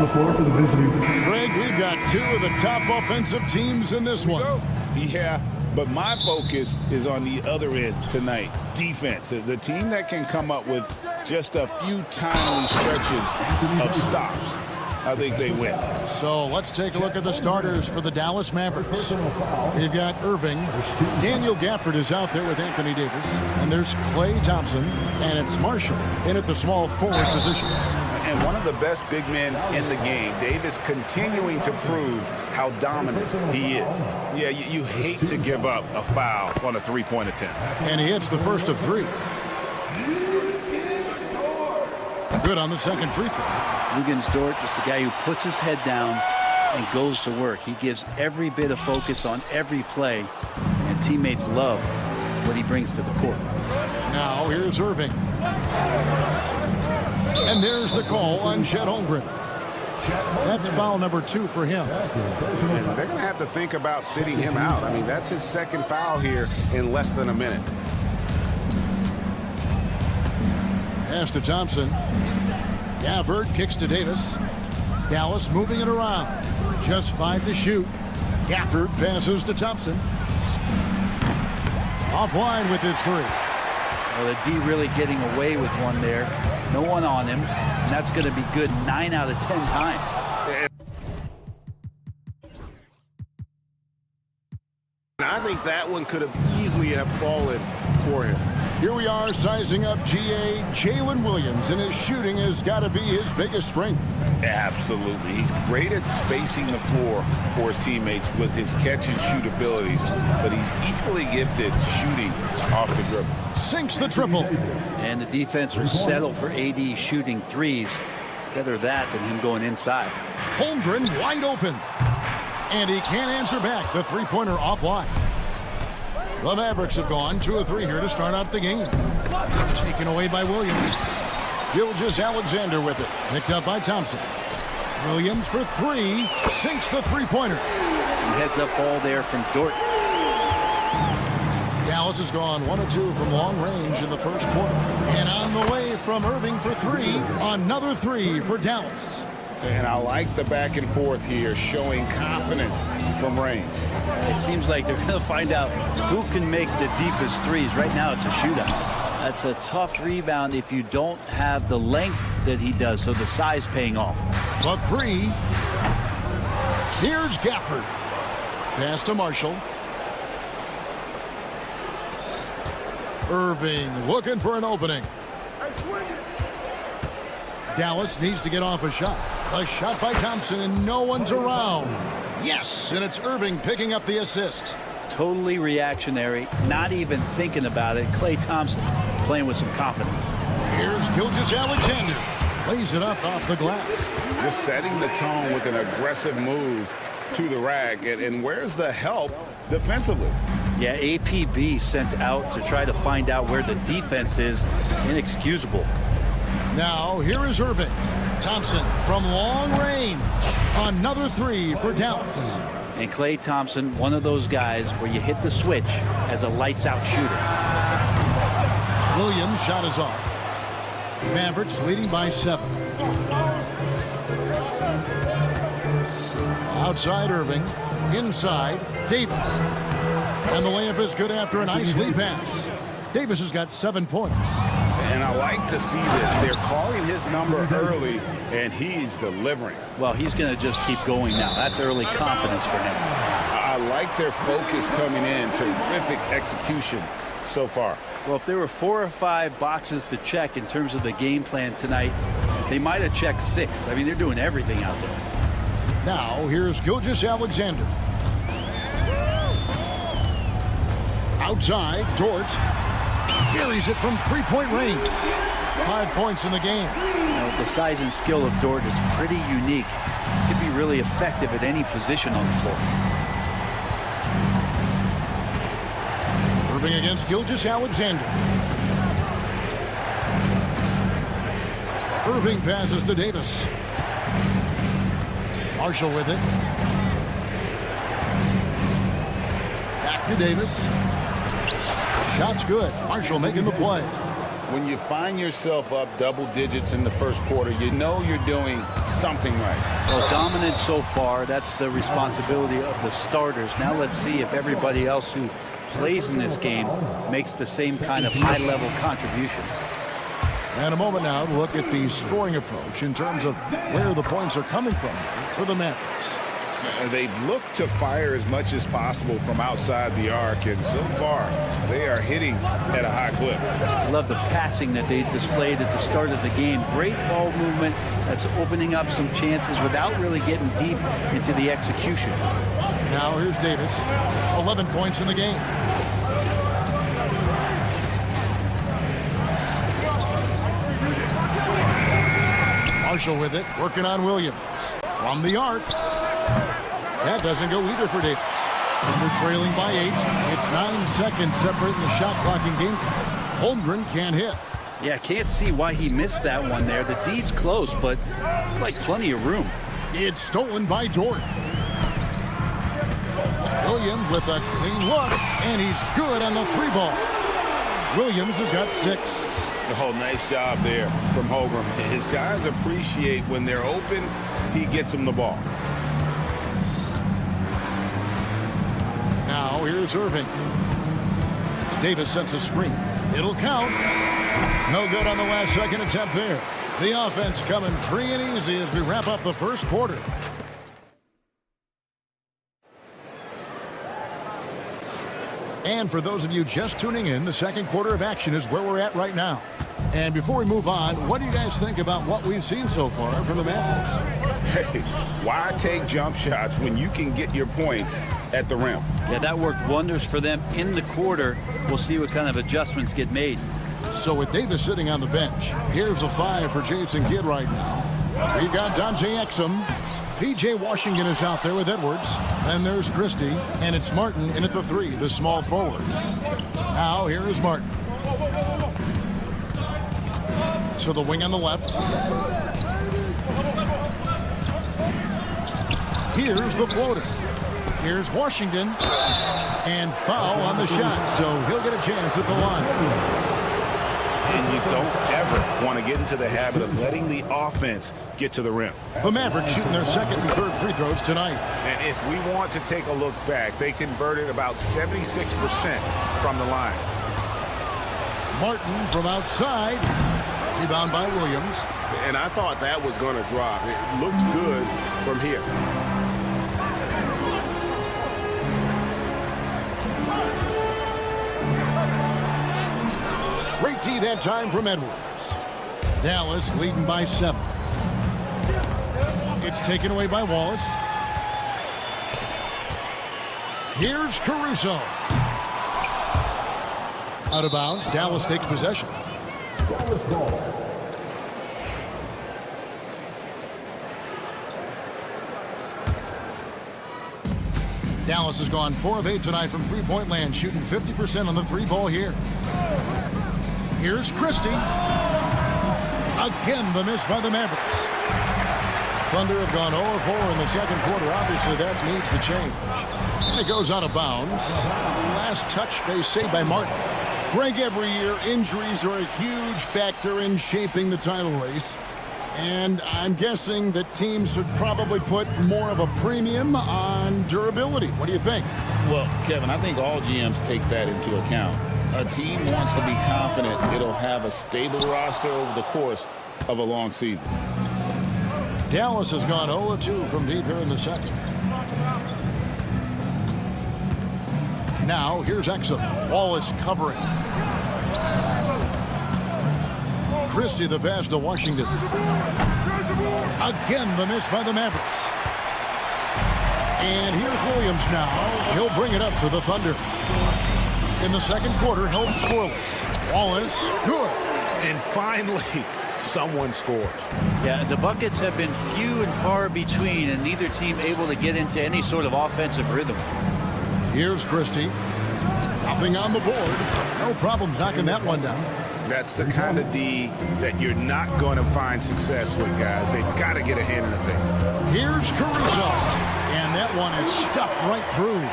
E: floor for the visiting.
F: Greg, we've got two of the top offensive teams in this one.
G: Yeah, but my focus is on the other end tonight. Defense. The team that can come up with just a few timely stretches of stops, I think they win.
F: So let's take a look at the starters for the Dallas Mavericks. We've got Irving. Daniel Gafford is out there with Anthony Davis. And there's Klay Thompson. And it's Marshall in at the small forward position.
J: And one of the best big men in the game, Davis, continuing to prove how dominant he is. Yeah, you hate to give up a foul on a three-point attempt.
F: And he hits the first of three. Good on the second free throw.
H: Luguentz Dort, just a guy who puts his head down and goes to work. He gives every bit of focus on every play, and teammates love what he brings to the court.
F: Now here's Irving. And there's the call on Chet Holmgren. That's foul number 2 for him.
J: And they're going to have to think about sitting him out. I mean, that's his second foul here in less than a minute.
F: Pass to Thompson. Gafford kicks to Davis. Dallas moving it around. Just 5 to shoot. Gafford passes to Thompson. Offline with his 3.
H: Well, the D really getting away with one there. No one on him. And that's going to be good 9 out of 10 times.
J: I think that one could have easily have fallen for him.
F: Here we are sizing up GA. Jalen Williams, and his shooting has got to be his biggest strength.
J: Absolutely. He's great at spacing the floor for his teammates with his catch and shoot abilities, but he's equally gifted shooting off the dribble.
F: Sinks the triple.
H: And the defense will settle for AD shooting threes. Better that than him going inside.
F: Holmgren wide open. And he can't answer back. The three-pointer offline. The Mavericks have gone 2 of 3 here to start out the game. Taken away by Williams. Gilgeous-Alexander with it. Picked up by Thompson. Williams for 3. Sinks the three-pointer.
H: Some heads-up ball there from Dort.
F: Dallas has gone 1 of 2 from long range in the first quarter. And on the way from Irving for 3. Another 3 for Dallas.
J: And I like the back and forth here, showing confidence from range.
H: It seems like they're going to find out who can make the deepest threes. Right now, it's a shootout. That's a tough rebound if you don't have the length that he does, so the size paying off.
F: The 3. Here's Gafford. Pass to Marshall. Irving looking for an opening. Dallas needs to get off a shot. A shot by Thompson, and no one's around. Yes, and it's Irving picking up the assist.
H: Totally reactionary, not even thinking about it. Klay Thompson playing with some confidence.
F: Here's Gilgeous-Alexander. Lays it up off the glass.
J: Just setting the tone with an aggressive move to the rack. And where's the help defensively?
H: Yeah, APB sent out to try to find out where the defense is. Inexcusable.
F: Now, here is Irving. Thompson from long range. Another 3 for Dallas.
H: And Klay Thompson, one of those guys where you hit the switch as a lights-out shooter.
F: Williams' shot is off. Mavericks leading by 7. Outside Irving. Inside Davis. And the layup is good after a nice lead pass. Davis has got 7 points.
J: And I like to see this. They're calling his number early, and he's delivering.
H: Well, he's going to just keep going now. That's early confidence for him.
J: I like their focus coming in. Terrific execution so far.
H: Well, if there were 4 or 5 boxes to check in terms of the game plan tonight, they might have checked 6. I mean, they're doing everything out there.
F: Now, here's Gilgeous-Alexander. Outside, Dort. Carries it from 3-point range. 5 points in the game.
H: You know, the size and skill of Dort is pretty unique. Could be really effective at any position on the floor.
F: Irving against Gilgeous-Alexander. Irving passes to Davis. Marshall with it. Back to Davis. Shot's good. Marshall making the play.
G: when you find yourself up double digits in the first quarter, you know you're doing something right.
H: Well, dominant so far. That's the responsibility of the starters. Now let's see if everybody else who plays in this game makes the same kind of high-level contributions.
F: And a moment now to look at the scoring approach in terms of where the points are coming from for the Mavericks.
J: They've looked to fire as much as possible from outside the arc, and so far they are hitting at a high clip.
H: I love the passing that they displayed at the start of the game. Great ball movement that's opening up some chances without really getting deep into the execution.
F: Now here's Davis, 11 points in the game. Marshall with it, working on Williams. From the arc. That doesn't go either for Davis. And they're trailing by 8. It's 9 seconds separating the shot clock and game. Holmgren can't hit.
H: Yeah, can't see why he missed that one there. The D's close, but like plenty of room.
F: It's stolen by Dort. Williams with a clean look, and he's good on the 3-ball. Williams has got 6.
J: Oh, nice job there from Holmgren. His guys appreciate when they're open, he gets them the ball.
F: Now here's Irving. Davis sets a screen. It'll count. No good on the last second attempt there. The offense coming free and easy as we wrap up the first quarter. And for those of you just tuning in, the second quarter of action is where we're at right now. And before we move on, what do you guys think about what we've seen so far from the Mavericks?
J: Hey, why take jump shots when you can get your points at the rim?
H: Yeah, that worked wonders for them in the quarter. We'll see what kind of adjustments get made.
F: So with Davis sitting on the bench, here's a 5 for Jason Kidd right now. We've got Dante Exum. P.J. Washington is out there with Edwards. Then there's Christie, and it's Martin in at the 3, the small forward. Now here is Martin. To the wing on the left. Here's the floater. Here's Washington. And foul on the shot, so he'll get a chance at the line.
J: And you don't ever want to get into the habit of letting the offense get to the rim.
F: The Mavericks shooting their second and third free throws tonight.
J: And if we want to take a look back, they converted about 76% from the line.
F: Martin from outside. Rebound by Williams.
J: And I thought that was going to drop. It looked good from here.
F: Great D that time from Edwards. Dallas leading by 7. It's taken away by Wallace. Here's Caruso. Out of bounds. Dallas takes possession.
E: Dallas ball.
F: Dallas has gone 4 of 8 tonight from three-point land, shooting 50% on the 3-ball here. Here's Christie. Again, the miss by the Mavericks. Thunder have gone 0-4 in the second quarter. Obviously, that needs to change. And it goes out of bounds. Last touch, they say, by Martin. Greg, every year, injuries are a huge factor in shaping the title race. And I'm guessing that teams should probably put more of a premium on durability. What do you think?
G: Well, Kevin, I think all GMs take that into account. A team wants to be confident it'll have a stable roster over the course of a long season.
F: Dallas has gone 0-2 from deep here in the second. Now, here's Exum. Wallace covering. Christie the pass to Washington. Again, the miss by the Mavericks. And here's Williams now. He'll bring it up for the Thunder. In the second quarter, held scoreless. Wallace, good.
J: And finally, someone scores.
H: Yeah, the buckets have been few and far between, and neither team able to get into any sort of offensive rhythm.
F: Here's Christie. Nothing on the board. No problems knocking that one down.
J: That's the kind of D that you're not going to find success with, guys. They've got to get a hand in the face.
F: Here's Caruso. And that one is stuffed right through.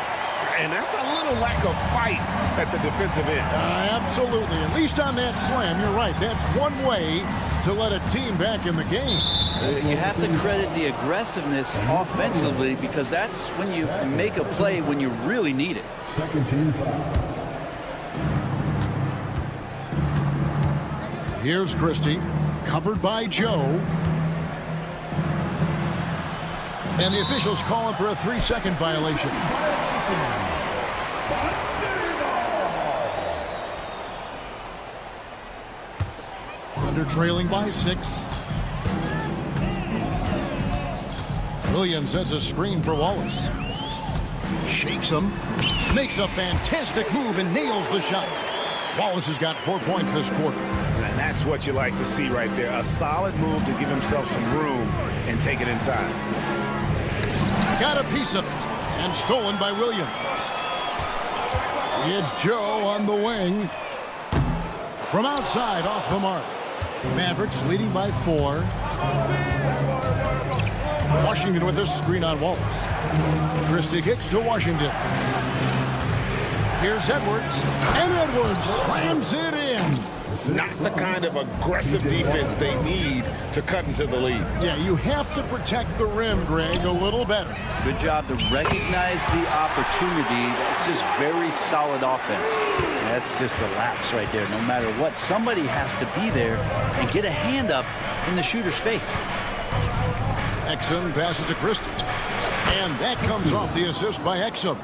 J: And that's a little lack of fight at the defensive end.
F: Absolutely. At least on that slam, you're right. That's one way to let a team back in the game.
H: You have to credit the aggressiveness offensively, because that's when you make a play when you really need it.
E: Second team foul.
F: Here's Christie, covered by Joe. And the officials calling for a 3-second violation. Thunder trailing by 6. Williams sets a screen for Wallace. Shakes him. Makes a fantastic move and nails the shot. Wallace has got 4 points this quarter.
J: And that's what you like to see right there. A solid move to give himself some room and take it inside.
F: Got a piece of it. And stolen by Williams. It's Joe on the wing. From outside, off the mark. Mavericks leading by 4. Washington with a screen on Wallace. Christie kicks to Washington. Here's Edwards. And Edwards slams it in.
J: Not the kind of aggressive defense they need to cut into the lead.
F: Yeah, you have to protect the rim, Greg, a little better.
H: Good job to recognize the opportunity. That's just very solid offense. That's just a lapse right there. No matter what, somebody has to be there and get a hand up in the shooter's face.
F: Exum passes to Christie. And that comes off the assist by Exum.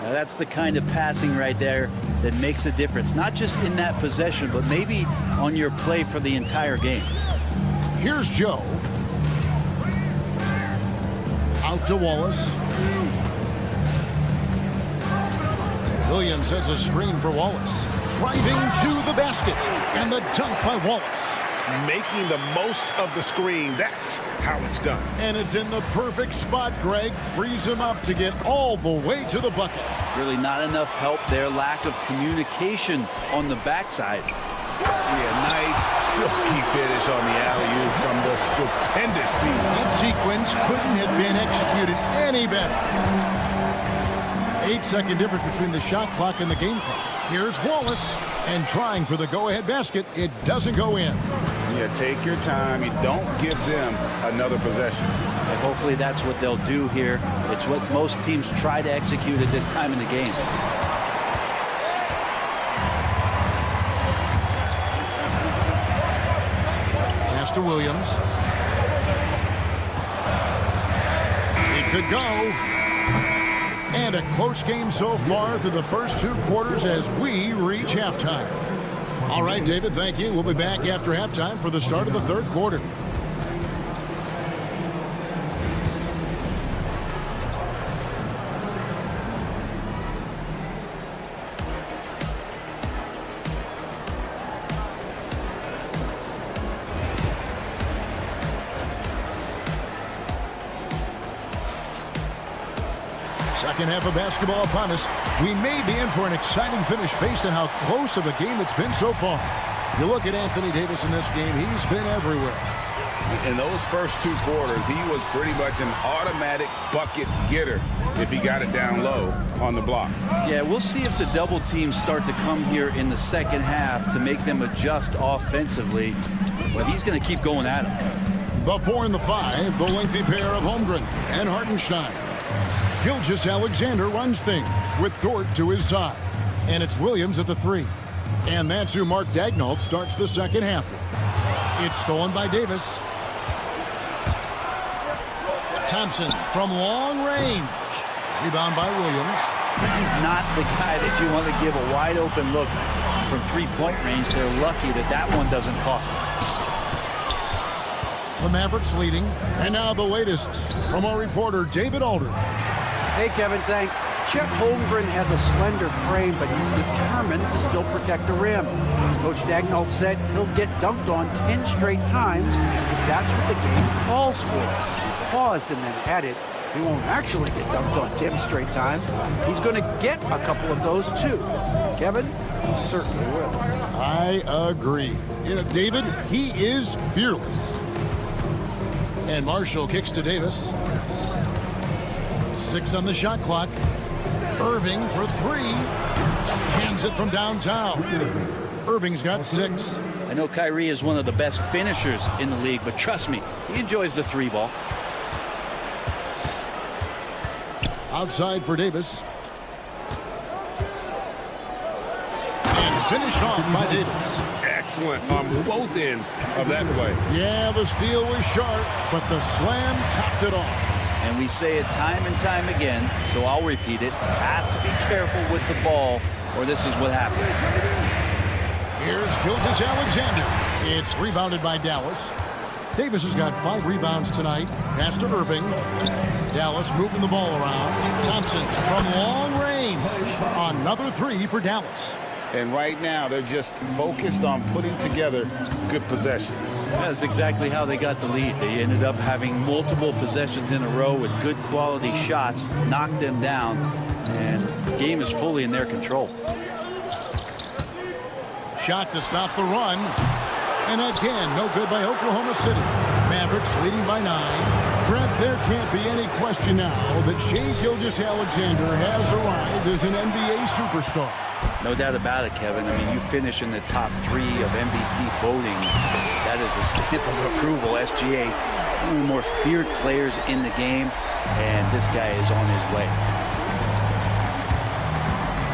H: Now that's the kind of passing right there that makes a difference. Not just in that possession, but maybe on your play for the entire game.
F: Here's Joe. Out to Wallace. Williams sets a screen for Wallace. Driving to the basket. And the dunk by Wallace.
J: Making the most of the screen. That's how it's done.
F: And it's in the perfect spot, Greg. Frees him up to get all the way to the bucket.
H: Really not enough help there. Lack of communication on the backside.
J: Yeah, nice silky finish on the alley-oop from the stupendous feed.
F: That sequence couldn't have been executed any better. 8-second difference between the shot clock and the game clock. Here's Wallace. And trying for the go-ahead basket. It doesn't go in.
J: Yeah, take your time. You don't give them another possession.
H: And hopefully that's what they'll do here. It's what most teams try to execute at this time in the game.
F: Pass to Williams. It could go. And a close game so far through the first 2 quarters as we reach halftime. All right, David, thank you. We'll be back after halftime for the start of the 3rd quarter. Second half of basketball upon us. We may be in for an exciting finish based on how close of a game it's been so far. You look at Anthony Davis in this game, he's been everywhere.
J: In those first 2 quarters, he was pretty much an automatic bucket getter if he got it down low on the block.
H: Yeah, we'll see if the double teams start to come here in the second half to make them adjust offensively. But he's going to keep going at him.
F: The 4 and the 5, the lengthy pair of Holmgren and Hartenstein. Gilgeous-Alexander runs things with Dort to his side. And it's Williams at the 3. And that's who Mark Daigneault starts the second half. It's stolen by Davis. Thompson from long range. Rebound by Williams.
H: He's not the guy that you want to give a wide open look from 3-point range. They're lucky that that one doesn't cost them.
F: The Mavericks leading. And now the latest from our reporter, David Aldridge.
I: Hey, Kevin, thanks. Chet Holmgren has a slender frame, but he's determined to still protect the rim. Coach Daigneault said he'll get dunked on 10 straight times if that's what the game calls for. He paused and then added, he won't actually get dunked on 10 straight times. He's going to get a couple of those, too. Kevin, he certainly will.
F: I agree. You know, David, he is fearless. And Marshall kicks to Davis. 6 on the shot clock. Irving for three. Hands it from downtown. Irving's got 6.
H: I know Kyrie is one of the best finishers in the league, but trust me, he enjoys the 3 ball.
F: Outside for Davis. And finished off by Davis.
J: Excellent on both ends of that play.
F: Yeah, the steal was sharp, but the slam topped it off.
H: And we say it time and time again, so I'll repeat it. Have to be careful with the ball, or this is what happens.
F: Here's Gilgeous-Alexander. It's rebounded by Dallas. Davis has got 5 rebounds tonight. Pass to Irving. Dallas moving the ball around. Thompson from long range. Another 3 for Dallas.
J: And right now, they're just focused on putting together good possessions.
H: That's exactly how they got the lead. They ended up having multiple possessions in a row with good quality shots, knocked them down, and the game is fully in their control.
F: Shot to stop the run. And again, no good by Oklahoma City. Mavericks leading by 9. Brett, there can't be any question now that Shai Gilgeous-Alexander has arrived as an NBA superstar.
H: No doubt about it, Kevin. I mean, you finish in the top 3 of MVP voting. That is a stamp of approval. SGA, one of the more feared players in the game, and this guy is on his way.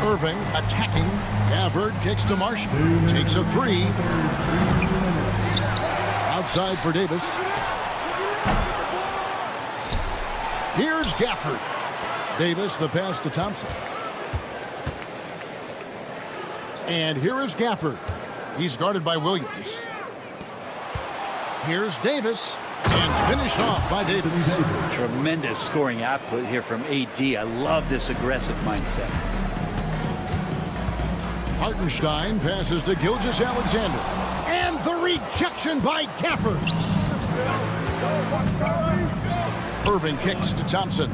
F: Irving attacking. Gafford kicks to Marshall. Takes a 3. Outside for Davis. Here's Gafford. Davis, the pass to Thompson. And here is Gafford. He's guarded by Williams. Here's Davis. And finished off by Davis.
H: Tremendous scoring output here from AD. I love this aggressive mindset.
F: Hartenstein passes to Gilgeous-Alexander. And the rejection by Gafford. Irving kicks to Thompson.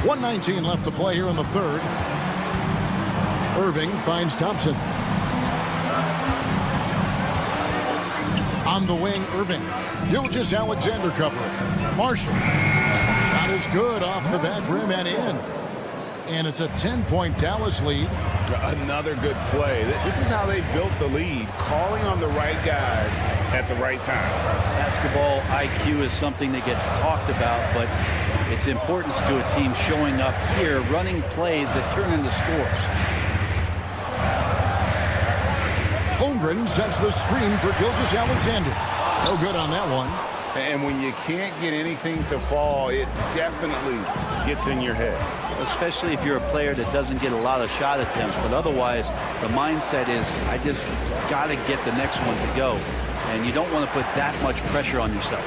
F: 1:19 left to play here in the third. Irving finds Thompson. On the wing, Irving. Gilgeous-Alexander covering. Marshall. Shot is good off the back rim and in. And it's a 10-point Dallas lead.
J: Another good play. This is how they built the lead, calling on the right guys at the right time.
H: Basketball IQ is something that gets talked about, but its importance to a team showing up here, running plays that turn into scores.
F: Holmgren sets the screen for Gilgeous-Alexander. No good on that one.
J: And when you can't get anything to fall, it definitely gets in your head.
H: Especially if you're a player that doesn't get a lot of shot attempts, but otherwise the mindset is, I just got to get the next one to go. And you don't want to put that much pressure on yourself.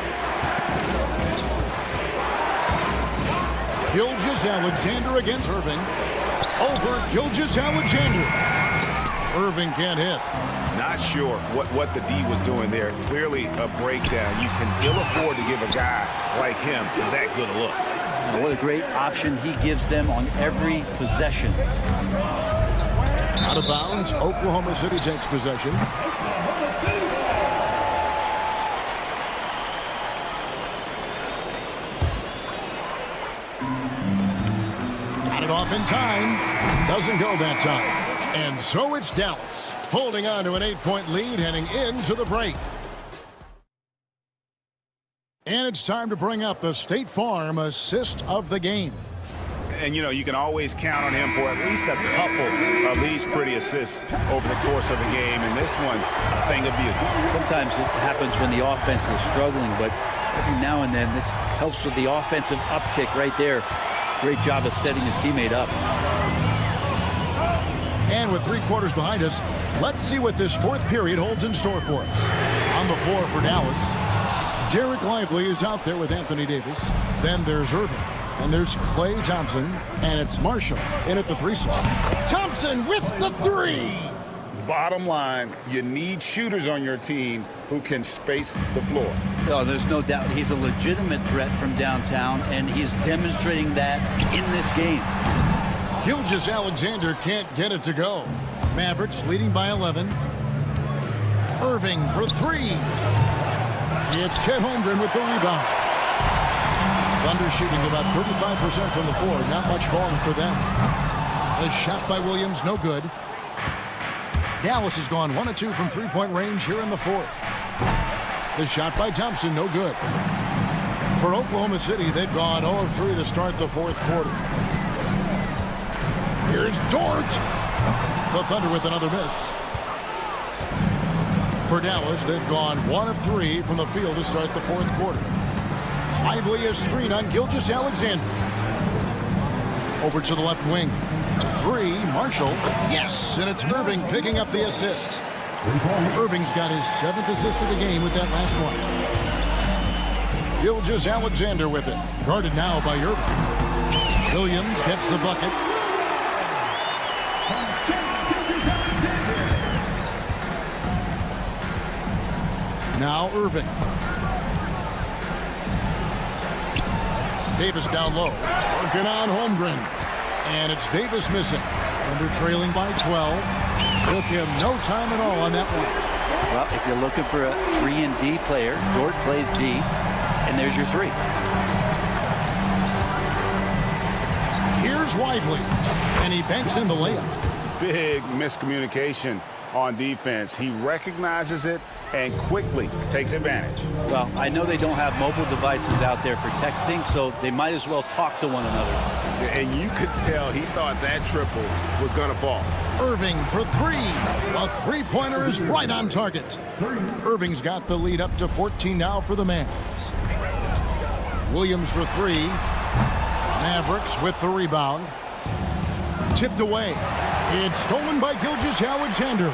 F: Gilgeous-Alexander against Irving. Over Gilgeous-Alexander. Irving can't hit.
J: Not sure what the D was doing there. Clearly a breakdown. You can ill afford to give a guy like him that good a look.
H: And what a great option he gives them on every possession.
F: Out of bounds, Oklahoma City takes possession. Got it off in time. Doesn't go that time. And so it's Dallas, holding on to an 8-point lead heading into the break. And it's time to bring up the State Farm assist of the game.
J: And, you know, you can always count on him for at least a couple of these pretty assists over the course of a game. And this one, a thing of beauty.
H: Sometimes it happens when the offense is struggling, but every now and then this helps with the offensive uptick right there. Great job of setting his teammate up.
F: And with 3 quarters behind us, let's see what this fourth period holds in store for us. On the floor for Dallas, Derek Lively is out there with Anthony Davis. Then there's Irving. And there's Klay Thompson. And it's Marshall in at the 3 slot. Thompson with the 3.
J: Bottom line, you need shooters on your team who can space the floor.
H: No, there's no doubt he's a legitimate threat from downtown, and he's demonstrating that in this game.
F: Gilgeous-Alexander can't get it to go. Mavericks leading by 11. Irving for 3. It's Chet Holmgren with the rebound. Thunder shooting about 35% from the floor. Not much falling for them. The shot by Williams, no good. Dallas has gone 1 of 2 from three-point range here in the fourth. The shot by Thompson, no good. For Oklahoma City, they've gone 0 of 3 to start the fourth quarter. Here's Dort. The Thunder with another miss. For Dallas, they've gone 1 of 3 from the field to start the fourth quarter. Lively a screen on Gilgeous-Alexander. Over to the left wing. 3, Marshall. Yes, and it's Irving picking up the assist. Irving's got his 7th assist of the game with that last one. Gilgeous-Alexander with it. Guarded now by Irving. Williams gets the bucket. Now Irving. Davis down low. Working on Holmgren. And it's Davis missing. Under trailing by 12. Took him no time at all on that one.
H: Well, if you're looking for a 3-and-D player, Dort plays D, and there's your 3.
F: Here's Lively, and he banks in the layup.
J: Big miscommunication on defense. He recognizes it and quickly takes advantage.
H: Well, I know they don't have mobile devices out there for texting, so they might as well talk to one another.
J: And you could tell he thought that triple was going to fall.
F: Irving for 3. A three-pointer is right on target. Irving's got the lead up to 14 now for the Mavs. Williams for 3. Mavericks with the rebound. Tipped away. It's stolen by Gilgeous-Alexander.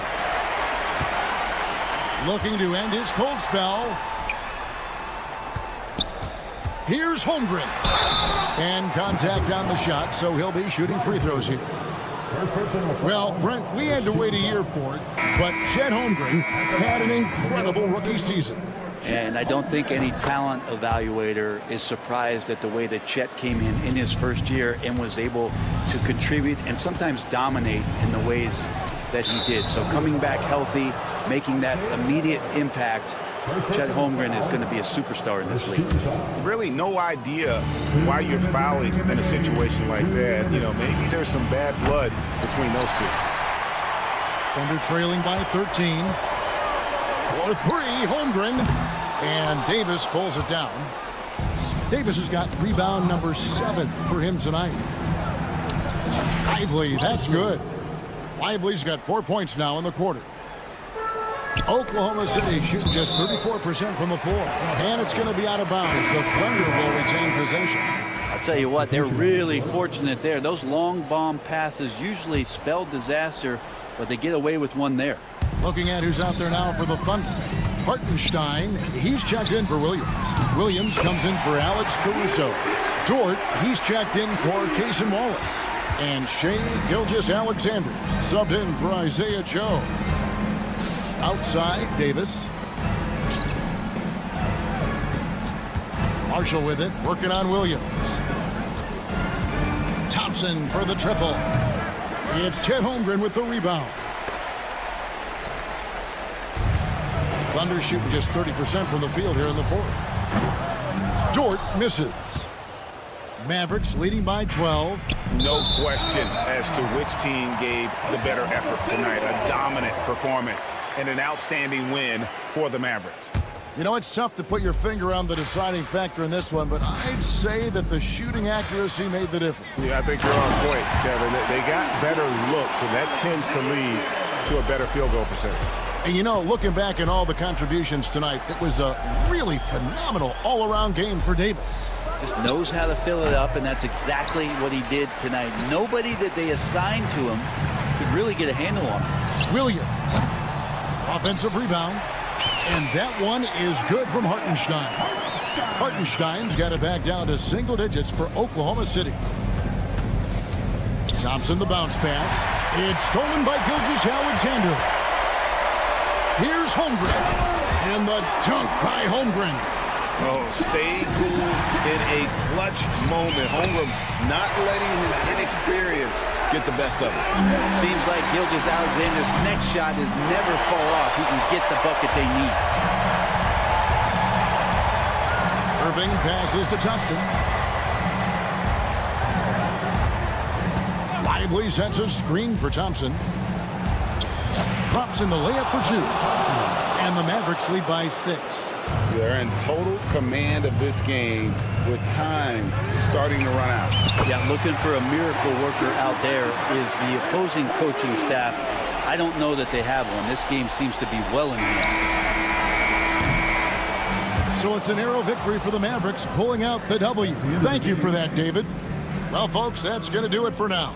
F: Looking to end his cold spell. Here's Holmgren. And contact on the shot, so he'll be shooting free throws here. Well, Brent, we had to wait a year for it, but Chet Holmgren had an incredible rookie season.
H: And I don't think any talent evaluator is surprised at the way that Chet came in his first year and was able to contribute and sometimes dominate in the ways that he did. So coming back healthy, making that immediate impact, Chet Holmgren is going to be a superstar in this league.
J: Really no idea why you're fouling in a situation like that. You know, maybe there's some bad blood between those two.
F: Thunder trailing by 13. For 3, Holmgren. And Davis pulls it down. Davis has got rebound number 7 for him tonight. Lively, that's good. Lively's got 4 points now in the quarter. Oklahoma City shooting just 34% from the floor. And it's going to be out of bounds. The Thunder will retain possession.
H: I'll tell you what, they're really fortunate there. Those long bomb passes usually spell disaster, but they get away with one there.
F: Looking at who's out there now for the Thunder. Hartenstein, he's checked in for Williams. Williams comes in for Alex Caruso. Dort, he's checked in for Cason Wallace. And Shai Gilgeous-Alexander subbed in for Isaiah Joe. Outside, Davis. Marshall with it, working on Williams. Thompson for the triple. It's Chet Holmgren with the rebound. Thunder shooting just 30% from the field here in the fourth. Dort misses. Mavericks leading by 12.
J: No question as to which team gave the better effort tonight. A dominant performance and an outstanding win for the Mavericks.
F: You know, it's tough to put your finger on the deciding factor in this one, but I'd say that the shooting accuracy made the difference.
J: Yeah, I think you're on point, Kevin. They got better looks, and that tends to lead to a better field goal percentage.
F: And you know, looking back at all the contributions tonight, it was a really phenomenal all-around game for Davis.
H: Just knows how to fill it up, and that's exactly what he did tonight. Nobody that they assigned to him could really get a handle on him.
F: Williams, offensive rebound, and that one is good from Hartenstein. Hartenstein's got it back down to single digits for Oklahoma City. Thompson the bounce pass. It's stolen by Gilgeous-Alexander. Here's Holmgren, and the dunk by Holmgren.
J: Oh, stay cool in a clutch moment. Holmgren not letting his inexperience get the best of it.
H: Seems like Gilgeous-Alexander's next shot is never fall off. He can get the bucket they need.
F: Irving passes to Thompson. Lively sets a screen for Thompson. Drops in the layup for 2. And the Mavericks lead by 6.
G: They're in total command of this game with time starting to run out.
H: Yeah, looking for a miracle worker out there is the opposing coaching staff. I don't know that they have one. This game seems to be well in hand.
F: So it's a narrow victory for the Mavericks, pulling out the W. Thank you for that, David. Well, folks, that's going to do it for now.